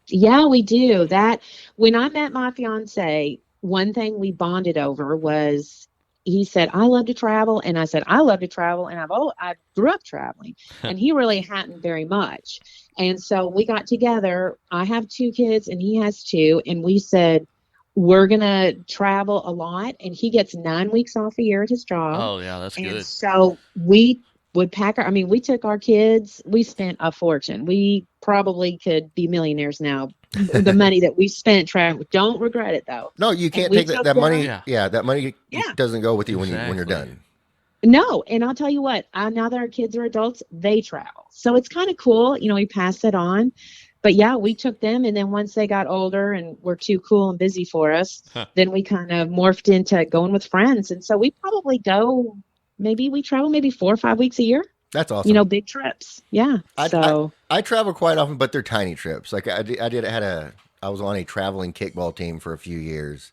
Speaker 1: Yeah, we do. That when I met my fiance, one thing we bonded over was he said, "I love to travel," and I said, "I love to travel," and I grew up traveling, and he really hadn't very much. And so we got together. I have 2 kids, and he has 2, and we said we're gonna travel a lot, and he gets 9 weeks off a year at his job.
Speaker 3: Oh yeah, that's
Speaker 1: And
Speaker 3: good.
Speaker 1: so we would we took our kids, we spent a fortune. We probably could be millionaires now. The money that we spent traveling, don't regret it though.
Speaker 2: No, you can't
Speaker 1: we
Speaker 2: take
Speaker 1: took
Speaker 2: that money.
Speaker 3: them-
Speaker 2: Yeah, that money
Speaker 1: Yeah.
Speaker 2: doesn't go with you when you're
Speaker 3: Exactly.
Speaker 2: done.
Speaker 1: No, and I'll tell you what, now that our kids are adults, they travel. So it's kind of cool, we pass it on. But yeah, we took them, and then once they got older and were too cool and busy for us, then we kind of morphed into going with friends. And so we probably we travel maybe 4 or 5 weeks a year,
Speaker 2: That's awesome.
Speaker 1: big trips. Yeah.
Speaker 2: I travel quite often, but they're tiny trips. Like I was on a traveling kickball team for a few years,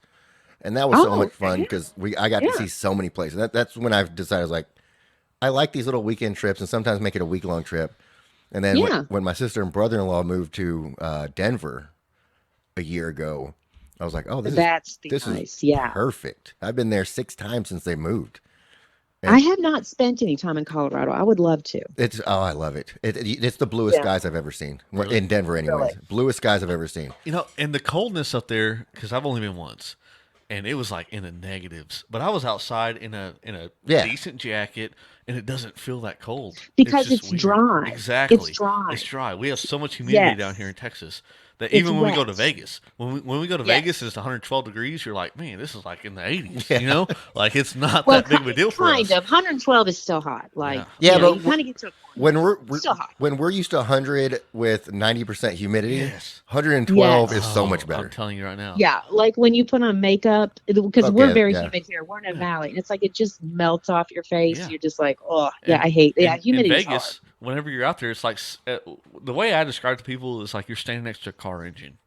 Speaker 2: and that was so
Speaker 1: Oh,
Speaker 2: much fun
Speaker 1: okay.
Speaker 2: because I got to see so many places. That's when I decided I was like, I like these little weekend trips, and sometimes make it a week-long trip. And then
Speaker 1: Yeah.
Speaker 2: when my sister and brother-in-law moved to Denver a year ago, I was like, oh, this
Speaker 1: That's
Speaker 2: is
Speaker 1: nice. Yeah.
Speaker 2: perfect. I've been there 6 times since they moved.
Speaker 1: I have not spent any time in Colorado. I would love to.
Speaker 2: I love it. It's the bluest
Speaker 1: Yeah.
Speaker 2: skies I've ever seen
Speaker 3: Really?
Speaker 2: in Denver, anyways.
Speaker 1: Really?
Speaker 2: Bluest skies I've ever seen.
Speaker 3: And the coldness up there, because I've only been once, and it was like in the negatives. But I was outside in a
Speaker 2: Yeah.
Speaker 3: decent jacket, and it doesn't feel that cold
Speaker 1: Because
Speaker 3: just
Speaker 1: it's
Speaker 3: weird.
Speaker 1: dry.
Speaker 3: Exactly,
Speaker 1: It's dry.
Speaker 3: It's dry. We have so much humidity
Speaker 1: Yes.
Speaker 3: down here in Texas that even when we go
Speaker 1: wet.
Speaker 3: to Vegas, when we go to
Speaker 1: Yes.
Speaker 3: Vegas, and it's 112 degrees. You're like, man, this is like in the 80s.
Speaker 2: Yeah.
Speaker 3: You know, like it's not
Speaker 1: Well,
Speaker 3: that big of a deal for us.
Speaker 1: kind of. 112 is still hot. Like,
Speaker 2: Yeah,
Speaker 1: you know,
Speaker 2: but
Speaker 1: you kind of get to a point.
Speaker 2: when we're
Speaker 1: Still hot.
Speaker 2: when we're used to 100 with 90% humidity,
Speaker 3: Yes.
Speaker 2: 112
Speaker 1: Yes.
Speaker 2: is so much better.
Speaker 3: I'm telling you right now.
Speaker 1: Yeah, like when you put on makeup, because
Speaker 2: Okay,
Speaker 1: we're very
Speaker 2: yeah.
Speaker 1: humid here. We're in a
Speaker 3: Yeah.
Speaker 1: valley, and it's like it just melts off your face.
Speaker 3: Yeah.
Speaker 1: You're just like, oh, yeah,
Speaker 3: And-
Speaker 1: I hate. Yeah,
Speaker 3: in
Speaker 1: humidity is
Speaker 3: Vegas, whenever you're out there, it's like the way I describe it to people is like you're standing next to a car engine.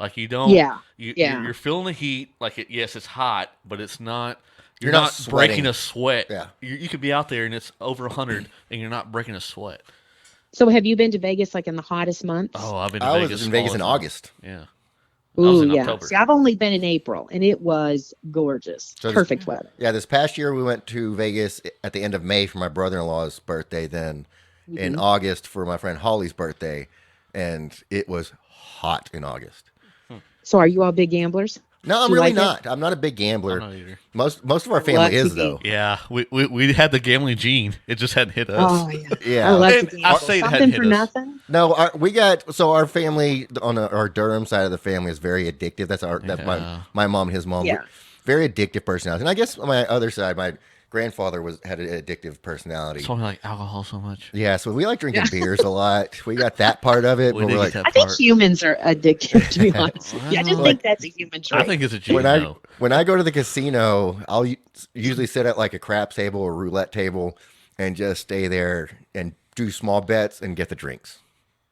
Speaker 3: Like you don't.
Speaker 1: Yeah,
Speaker 3: You,
Speaker 1: yeah.
Speaker 3: You're feeling the heat. Like yes, it's hot, but it's not. You're
Speaker 2: You're not
Speaker 3: not
Speaker 2: sweating.
Speaker 3: breaking a sweat.
Speaker 2: Yeah.
Speaker 3: You could be out there and it's over 100, and you're not breaking a sweat.
Speaker 1: So, have you been to Vegas like in the hottest months?
Speaker 3: Oh, I've been to
Speaker 2: I
Speaker 3: Vegas.
Speaker 2: was in Vegas
Speaker 3: all
Speaker 2: in
Speaker 3: the time.
Speaker 2: August.
Speaker 3: Yeah. I was
Speaker 1: Ooh,
Speaker 3: in
Speaker 1: yeah.
Speaker 3: October.
Speaker 1: See, I've only been in April, and it was gorgeous.
Speaker 2: So this-
Speaker 1: Perfect weather.
Speaker 2: Yeah, this past year we went to Vegas at the end of May for my brother-in-law's birthday, then in
Speaker 1: Mhm.
Speaker 2: August for my friend Holly's birthday, and it was hot in August.
Speaker 1: So, are you all big gamblers?
Speaker 2: No, I'm
Speaker 1: Do you
Speaker 2: really
Speaker 1: like it?
Speaker 2: not. I'm not a big gambler.
Speaker 3: I'm not either.
Speaker 2: Most of our family
Speaker 1: Lucky
Speaker 2: is
Speaker 1: me.
Speaker 2: though.
Speaker 3: Yeah, we had the gambling gene. It just hadn't hit us.
Speaker 1: Oh yeah,
Speaker 2: Yeah.
Speaker 1: I love
Speaker 3: And
Speaker 1: to
Speaker 3: I
Speaker 1: gamble.
Speaker 3: say it hadn't
Speaker 1: Something
Speaker 3: hit
Speaker 1: for
Speaker 3: us.
Speaker 1: nothing.
Speaker 2: No, our family on our Durham side of the family is very addictive. That's
Speaker 3: Yeah.
Speaker 2: my mom and his mom.
Speaker 1: Yeah.
Speaker 2: Very addictive personality. And I guess on my other side, my grandfather had an addictive personality.
Speaker 3: That's why I like alcohol so much.
Speaker 2: Yeah, so we like drinking beers a lot. We got that part of it,
Speaker 3: We
Speaker 2: but
Speaker 3: did
Speaker 2: we're
Speaker 3: get
Speaker 2: like,
Speaker 3: that
Speaker 1: I think
Speaker 3: part.
Speaker 1: humans are addictive, to be honest with you. I just
Speaker 3: Well,
Speaker 1: think that's a human trait.
Speaker 3: I think it's a gene.
Speaker 2: when I
Speaker 3: though.
Speaker 2: when I go to the casino, I'll usually sit at like a craps table or roulette table and just stay there and do small bets and get the drinks.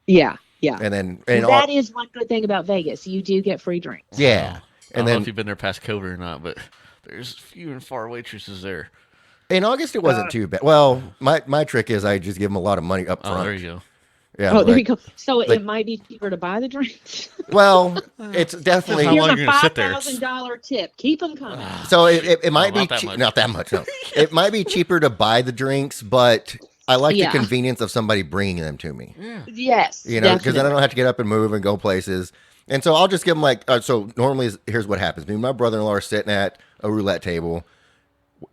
Speaker 1: Yeah, yeah.
Speaker 2: And then
Speaker 1: That is one good thing about Vegas. You do get free drinks.
Speaker 2: yeah.
Speaker 3: I don't
Speaker 2: And
Speaker 3: know
Speaker 2: then
Speaker 3: if you've been there past COVID or not, but there's few and far waitresses there.
Speaker 2: in August it wasn't too bad. Well, my trick is I just give them a lot of money up
Speaker 3: Oh,
Speaker 2: front.
Speaker 3: there you go.
Speaker 2: Yeah.
Speaker 1: Oh, there
Speaker 2: like-
Speaker 1: you go. So
Speaker 2: like-
Speaker 1: it might be cheaper to buy the drinks.
Speaker 2: Well, it's definitely
Speaker 3: How long
Speaker 1: Here's
Speaker 3: are you
Speaker 1: a
Speaker 3: gonna sit there?
Speaker 1: $5,000 tip. Keep them coming.
Speaker 2: so it might
Speaker 3: Oh,
Speaker 2: be
Speaker 3: not that much.
Speaker 2: not that much. No, it might be cheaper to buy the drinks, but I like
Speaker 1: Yeah.
Speaker 2: the convenience of somebody bringing them to me.
Speaker 3: Yeah.
Speaker 1: Yes,
Speaker 2: You know, because then I
Speaker 1: definitely.
Speaker 2: don't have to get up and move and go places. And so I'll just give them like so. Normally, here's what happens: me and my brother-in-law are sitting at a roulette table.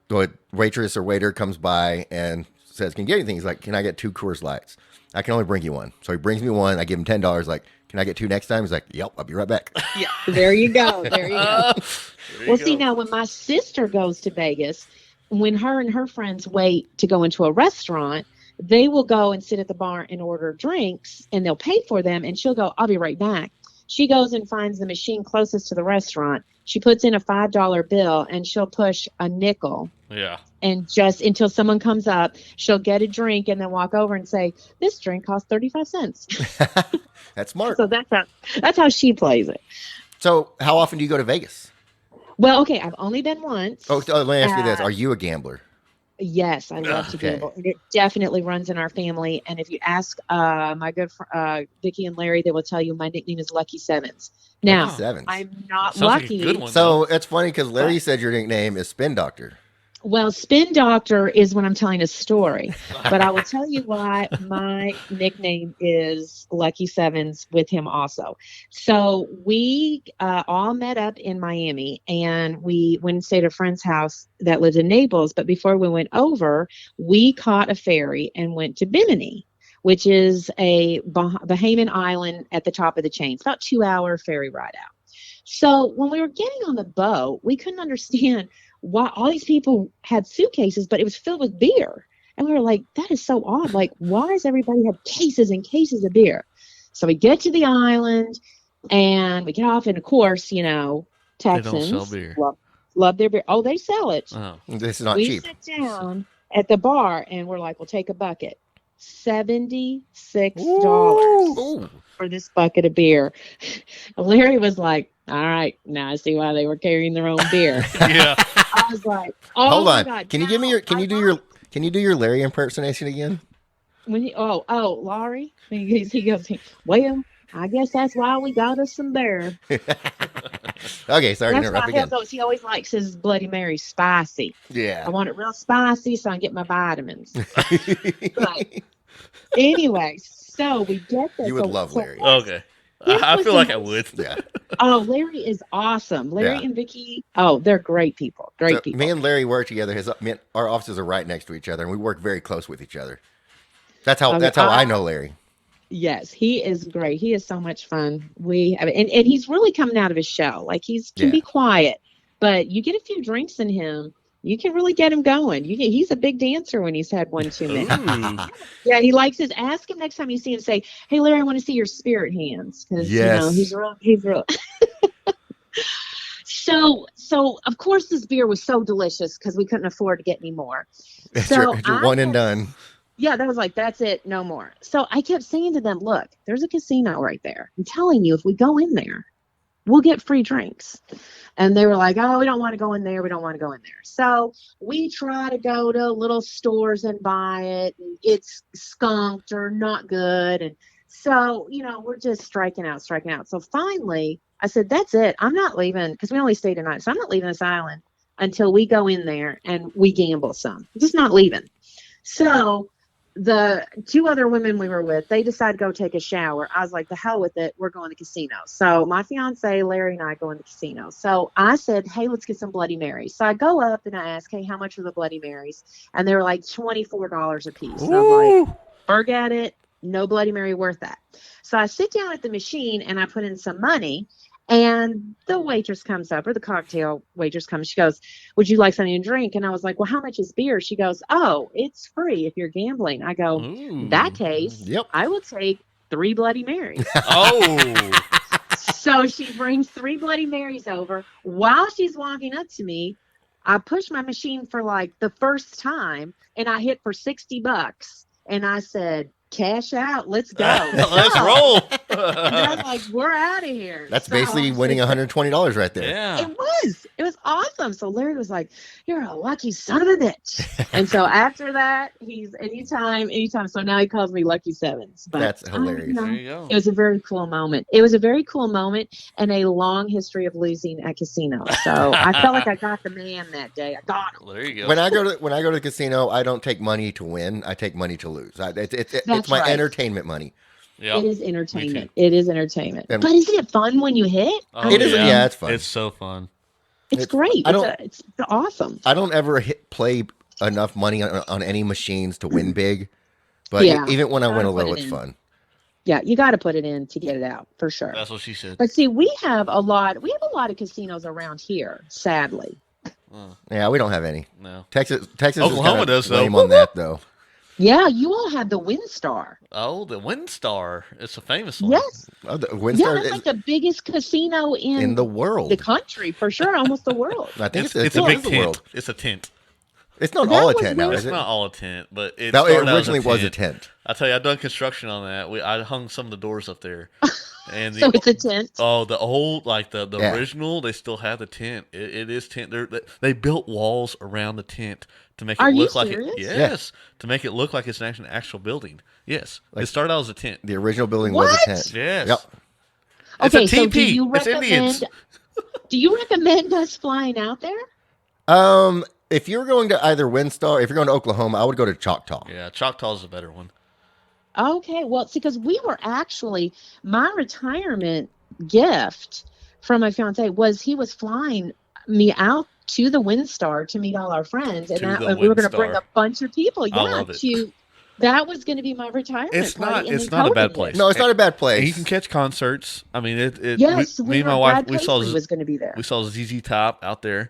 Speaker 2: The waitress or waiter comes by and says, "Can you get anything?" He's like, "Can I get 2 Coors Lights?" I can only bring you one. So he brings me one. I give him $10. Like, can I get 2 next time? He's like, "Yep, I'll be right back."
Speaker 1: Yeah, there you go. There you go.
Speaker 3: There you
Speaker 1: Well, see,
Speaker 3: go.
Speaker 1: now when my sister goes to Vegas, when her and her friends wait to go into a restaurant, they will go and sit at the bar and order drinks, and they'll pay for them, and she'll go, "I'll be right back." She goes and finds the machine closest to the restaurant. She puts in a $5 bill, and she'll push a nickel.
Speaker 3: Yeah.
Speaker 1: And just until someone comes up, she'll get a drink and then walk over and say, "This drink costs 35 cents."
Speaker 2: That's smart.
Speaker 1: So that's how she plays it.
Speaker 2: So how often do you go to Vegas?
Speaker 1: Well, okay, I've only been once.
Speaker 2: Oh, let me ask you this:
Speaker 1: Uh,
Speaker 2: Are you a gambler?
Speaker 1: Yes, I love to
Speaker 2: Okay.
Speaker 1: gamble. And it definitely runs in our family. And if you ask my good Vicky and Larry, they will tell you my nickname is Lucky Sevens. Now,
Speaker 2: Sevens.
Speaker 1: I'm not
Speaker 3: Sounds like a
Speaker 1: lucky.
Speaker 3: good one.
Speaker 2: So it's funny because Larry said your nickname is Spin Doctor.
Speaker 1: Well, Spin Doctor is when I'm telling a story. But I will tell you why my nickname is Lucky Sevens with him also. So we all met up in Miami, and we went and stayed at a friend's house that lives in Naples. But before we went over, we caught a ferry and went to Bimini, which is a Bahamian island at the top of the chain. It's about a 2-hour ferry ride out. So when we were getting on the boat, we couldn't understand why all these people had suitcases, but it was filled with beer. And we were like, that is so odd. Like, why does everybody have cases and cases of beer? So we get to the island and we get off, and of course, you know,
Speaker 3: They don't
Speaker 1: Texans
Speaker 3: sell beer.
Speaker 1: love their beer. Oh, they sell it.
Speaker 3: Oh.
Speaker 2: This is not
Speaker 1: We
Speaker 2: cheap.
Speaker 1: sit down at the bar and we're like, we'll take a bucket. $76
Speaker 2: Ooh.
Speaker 1: for this bucket of beer. Larry was like, all right, now I see why they were carrying their own beer.
Speaker 3: Yeah.
Speaker 1: I was like, oh
Speaker 2: Hold
Speaker 1: my
Speaker 2: on.
Speaker 1: God.
Speaker 2: Can you give me your? Can you do your Larry impersonation again?
Speaker 1: when you, Laurie? He goes, well, I guess that's why we got us some beer.
Speaker 2: Okay, sorry to
Speaker 1: That's
Speaker 2: interrupt
Speaker 1: why
Speaker 2: again.
Speaker 1: he always likes his Bloody Mary spicy. I
Speaker 2: Yeah.
Speaker 1: want it real spicy so I can get my vitamins. But anyway, so we get there.
Speaker 2: You would
Speaker 1: So-
Speaker 2: love
Speaker 1: so-
Speaker 2: Larry.
Speaker 3: Okay.
Speaker 1: This
Speaker 3: I
Speaker 1: was
Speaker 3: feel
Speaker 1: the
Speaker 3: like I
Speaker 1: most-
Speaker 3: would.
Speaker 2: Yeah.
Speaker 1: Oh, Larry is awesome. Larry
Speaker 2: Yeah.
Speaker 1: and Vicky, they're great people. Great
Speaker 2: So
Speaker 1: people.
Speaker 2: me and Larry work together. Our offices are right next to each other, and we work very close with each other. That's how.
Speaker 1: Okay,
Speaker 2: That's how I know Larry.
Speaker 1: Yes, he is great. He is so much fun. And he's really coming out of his shell. Like can be quiet, but you get a few drinks in him, you can really get him going. He's a big dancer when he's had one too many. Yeah, he likes his. Ask him next time you see him. Say, "Hey, Larry, I want to see your spirit hands," because he's real. So of course this beer was so delicious because we couldn't afford to get any more.
Speaker 2: It's your one and done.
Speaker 1: Yeah, that was like, that's it, no more. So I kept saying to them, look, there's a casino right there. I'm telling you, if we go in there, we'll get free drinks. And they were like, oh, we don't want to go in there. We don't want to go in there. So we try to go to little stores and buy it. And it's skunked or not good. And so, we're just striking out. So finally, I said, that's it. I'm not leaving, because we only stayed a night. So I'm not leaving this island until we go in there and we gamble some. I'm just not leaving. So the two other women we were with, they decided to go take a shower. I was like, the hell with it. We're going to casino. So my fiance, Larry, and I go in the casino. So I said, hey, let's get some Bloody Marys. So I go up and I ask, hey, how much are the Bloody Marys? And they were like $24 a piece. And I'm like, forget it. No Bloody Mary worth that. So I sit down at the machine and I put in some money. And the waitress comes up, or the cocktail waitress comes. She goes, would you like something to drink? And I was like, well, how much is beer? She goes, oh, it's free if you're gambling. I go, in that case, I will take 3 Bloody Marys.
Speaker 3: Oh.
Speaker 1: So she brings 3 Bloody Marys over. While she's walking up to me, I push my machine for like the first time, and I hit for $60. And I said, cash out, let's go.
Speaker 3: Let's roll.
Speaker 1: And I was like, we're out of here.
Speaker 2: That's basically winning $120 right there.
Speaker 3: Yeah.
Speaker 1: It was awesome. So Larry was like, you're a lucky son of a bitch. And so after that, he's anytime. So now he calls me Lucky Sevens. But
Speaker 2: that's hilarious.
Speaker 3: There you go.
Speaker 1: It was a very cool moment. It was a very cool moment and a long history of losing at casinos. So I felt like I got the man that day. I got him.
Speaker 3: There you go.
Speaker 2: When I go to the casino, I don't take money to win. I take money to lose. It's my entertainment money.
Speaker 3: Yep.
Speaker 1: It is entertainment. But isn't it fun when you hit?
Speaker 2: It is. Yeah, it's fun.
Speaker 3: It's so fun.
Speaker 1: It's great. It's awesome.
Speaker 2: I don't ever play enough money on any machines to win big. But even when I win a little, it's fun.
Speaker 1: Yeah, you got to put it in to get it out for sure.
Speaker 3: That's what she said.
Speaker 1: But see, we have a lot of casinos around here, sadly.
Speaker 2: Yeah, we don't have any.
Speaker 3: No.
Speaker 2: Texas
Speaker 3: Oklahoma does though.
Speaker 2: Lame on that though.
Speaker 1: Yeah, you all have the WinStar.
Speaker 3: Oh, the WinStar. It's a famous one.
Speaker 1: Yes.
Speaker 2: Oh, the WinStar
Speaker 1: that's like the biggest casino in
Speaker 2: the world.
Speaker 1: The country, for sure, almost the world.
Speaker 2: I think
Speaker 3: it's a big tent.
Speaker 2: World.
Speaker 3: It's a tent.
Speaker 2: It's not all a tent now, is
Speaker 3: It's
Speaker 2: it?
Speaker 3: not all a tent, but it
Speaker 2: originally was a tent.
Speaker 3: I tell you, I've done construction on that. I hung some of the doors up there. And
Speaker 1: so it's a tent.
Speaker 3: Oh, the old, like the original, they still have the tent. It is tent. They built walls around the tent to make it look like it. Yes, to make it look like it's an actual building. Yes, it started out as a tent.
Speaker 2: The original building was a tent.
Speaker 3: Yes.
Speaker 2: Yep.
Speaker 3: It's
Speaker 1: okay,
Speaker 3: a
Speaker 1: so
Speaker 3: TP. It's Indians.
Speaker 1: Do you recommend us flying out there?
Speaker 2: If you're going to either WinStar, if you're going to Oklahoma, I would go to Choctaw.
Speaker 3: Yeah, Choctaw is a better one.
Speaker 1: Okay, well, see, because we were actually, my retirement gift from my fiance was he was flying me out to the WinStar to meet all our friends, and we were going to bring a bunch of people. Yeah,
Speaker 3: I love it.
Speaker 1: That was going to be my retirement.
Speaker 3: It's
Speaker 1: party,
Speaker 3: not. It's not a bad place.
Speaker 2: No, it's not a bad place.
Speaker 3: And you can catch concerts. I mean,
Speaker 1: Yes,
Speaker 3: me and my wife.
Speaker 1: was going to be there.
Speaker 3: We saw ZZ Top out there.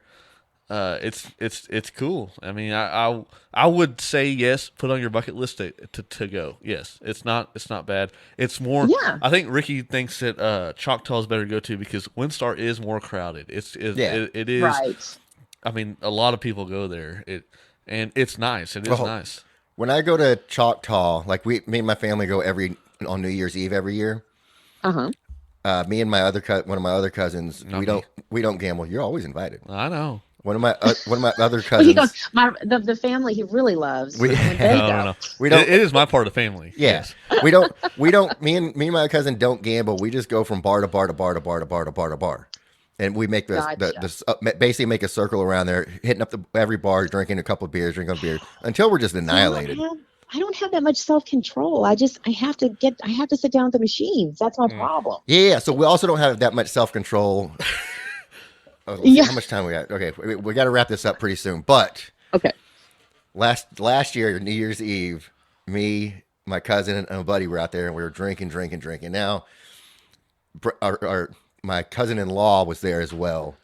Speaker 3: It's cool. I mean, I would say yes. Put on your bucket list to go. Yes, it's not bad. It's more.
Speaker 1: Yeah.
Speaker 3: I think Ricky thinks that Choctaw is better to go to because WinStar is more crowded. It is.
Speaker 1: Right.
Speaker 3: I mean, a lot of people go there. And it's nice. It is nice.
Speaker 2: When I go to Choctaw, like me and my family go on New Year's Eve every year. Me and one of my other cousins, we don't gamble. You're always invited.
Speaker 3: I know.
Speaker 2: One of my other cousins.
Speaker 1: He goes, the family he really loves.
Speaker 3: No. We don't. It is my part of the family.
Speaker 2: Yes. We don't. Me and my cousin don't gamble. We just go from bar to bar to bar to bar to bar to bar to bar, and we make basically make a circle around there, hitting up every bar, drinking a couple of beers, until we're just annihilated.
Speaker 1: I don't have that much self-control. I have to sit down at the machines. That's my problem.
Speaker 2: Yeah. So we also don't have that much self-control. How much time we got? Okay, we got to wrap this up pretty soon. But
Speaker 1: okay,
Speaker 2: last year, New Year's Eve, me, my cousin and a buddy were out there, and we were drinking. Now, my cousin-in-law was there as well,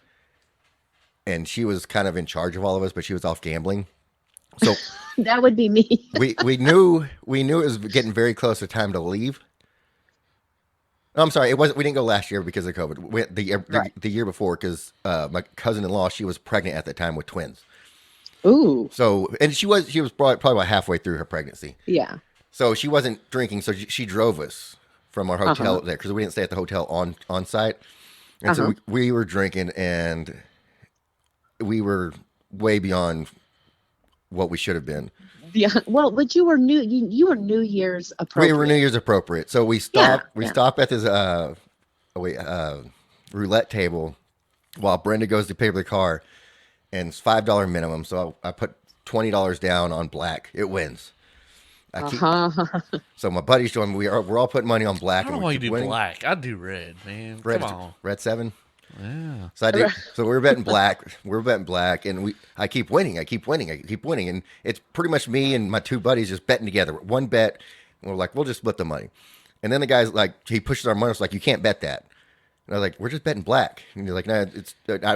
Speaker 2: and she was kind of in charge of all of us, but she was off gambling. So
Speaker 1: that would be me.
Speaker 2: we knew it was getting very close to time to leave. No, I'm sorry, it wasn't. We didn't go last year because of COVID. The year before, because my cousin-in-law, she was pregnant at the time with twins.
Speaker 1: Ooh.
Speaker 2: So, and she was probably about halfway through her pregnancy.
Speaker 1: Yeah.
Speaker 2: So she wasn't drinking. So she drove us from our hotel there, because we didn't stay at the hotel on site. And so we were drinking, and we were way beyond what we should have been.
Speaker 1: Yeah. Well, but you were you were New Year's appropriate.
Speaker 2: We were New Year's appropriate. So we stopped. We stopped at this roulette table while Brenda goes to pay for the car, and it's $5 minimum. So I put $20 down on black. It wins. So my buddies joined me. We're all putting money on black.
Speaker 3: I don't know why you do black. I do red, man. Come on.
Speaker 2: Red 7.
Speaker 3: Yeah.
Speaker 2: So I did. So we were betting black. And I keep winning. And it's pretty much me and my two buddies just betting together. One bet, and we're like, we'll just split the money. And then the guy's like, he pushes our money. It's like, you can't bet that. And I was like, we're just betting black. And he's like, no,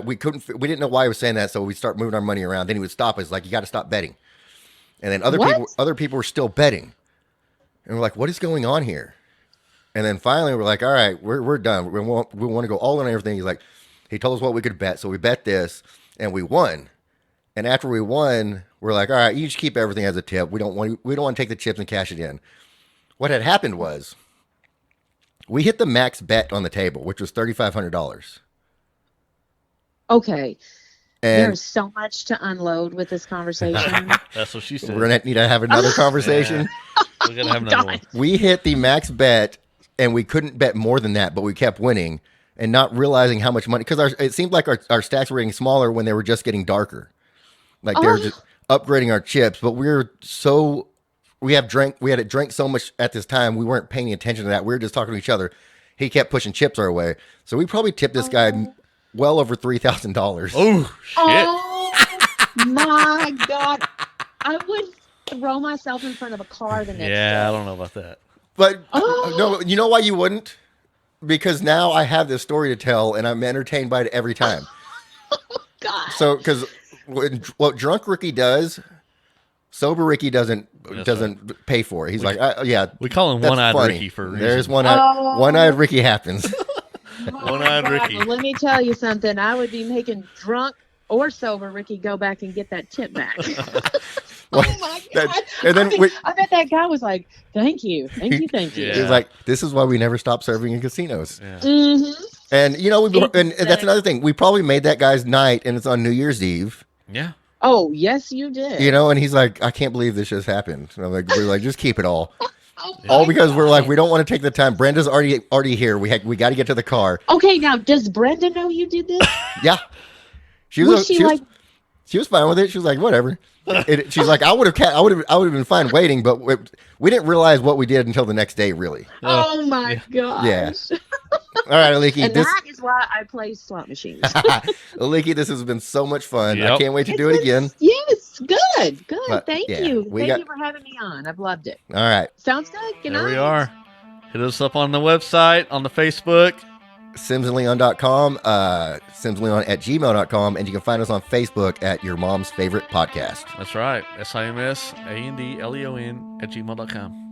Speaker 2: we didn't know why he was saying that. So we start moving our money around. Then he would stop us, like, you got to stop betting. And then other people were still betting. And we're like, what is going on here? And then finally we're like, all right, we're done. We want to go all in on everything. He's like, he told us what we could bet. So we bet this, and we won. And after we won, we're like, all right, you just keep everything as a tip. We don't want to take the chips and cash it in. What had happened was we hit the max bet on the table, which was $3,500.
Speaker 1: Okay.
Speaker 2: And
Speaker 1: there's so much to unload with this conversation.
Speaker 3: That's what she said.
Speaker 2: We're going to need to have another conversation.
Speaker 3: We're going to have another one.
Speaker 2: We hit the max bet, and we couldn't bet more than that, but we kept winning and not realizing how much money, because it seemed like our stacks were getting smaller when they were just getting darker. Like they were just upgrading our chips, but we had drank so much at this time, we weren't paying attention to that. We were just talking to each other. He kept pushing chips our way. So we probably tipped this guy well over $3,000.
Speaker 3: Oh, shit.
Speaker 1: Oh, my God. I would throw myself in front of a car the next day.
Speaker 3: Yeah, I don't know about that.
Speaker 2: But no, you know why you wouldn't? Because now I have this story to tell, and I'm entertained by it every time.
Speaker 1: Oh, God.
Speaker 2: So, because what drunk Ricky does, sober Ricky doesn't pay for it. He's like, yeah.
Speaker 3: We call him One-Eyed Ricky for a reason.
Speaker 2: There's one-eyed Ricky happens.
Speaker 3: One-Eyed Ricky.
Speaker 1: Well, let me tell you something. I would be making drunk or sober Ricky go back and get that tip back. Oh my God.
Speaker 2: And then
Speaker 1: I bet that guy was like, thank you. Yeah.
Speaker 2: He's like, this is why we never stop serving in casinos.
Speaker 3: Yeah.
Speaker 1: Mm-hmm.
Speaker 2: And and that's another thing. We probably made that guy's night, and it's on New Year's Eve.
Speaker 3: Yeah.
Speaker 1: Oh, yes, you did.
Speaker 2: And he's like, I can't believe this just happened. And we're like, just keep it all. All because we're like, we don't want to take the time. Brenda's already here. We got to get to the car.
Speaker 1: Okay, now does Brenda know you did this?
Speaker 2: Yeah. She was fine with it. She was like, whatever. She's like, I would have been fine waiting, but we didn't realize what we did until the next day, really.
Speaker 1: Oh my gosh.
Speaker 2: Yeah. All right, Aliki.
Speaker 1: And that is why I play slot machines.
Speaker 2: Aliki, this has been so much fun. Yep. I can't wait to do it again.
Speaker 1: Yes, good.
Speaker 2: But,
Speaker 1: Thank you. Thank you for having me on. I've loved it.
Speaker 2: All right.
Speaker 1: Sounds good. Good night.
Speaker 3: There we are. Hit us up on the website, on the Facebook.
Speaker 2: SimsandLeon.com, SimsandLeon@gmail.com, and you can find us on Facebook at Your Mom's Favorite Podcast.
Speaker 3: That's right. SIMSANDLEON @gmail.com.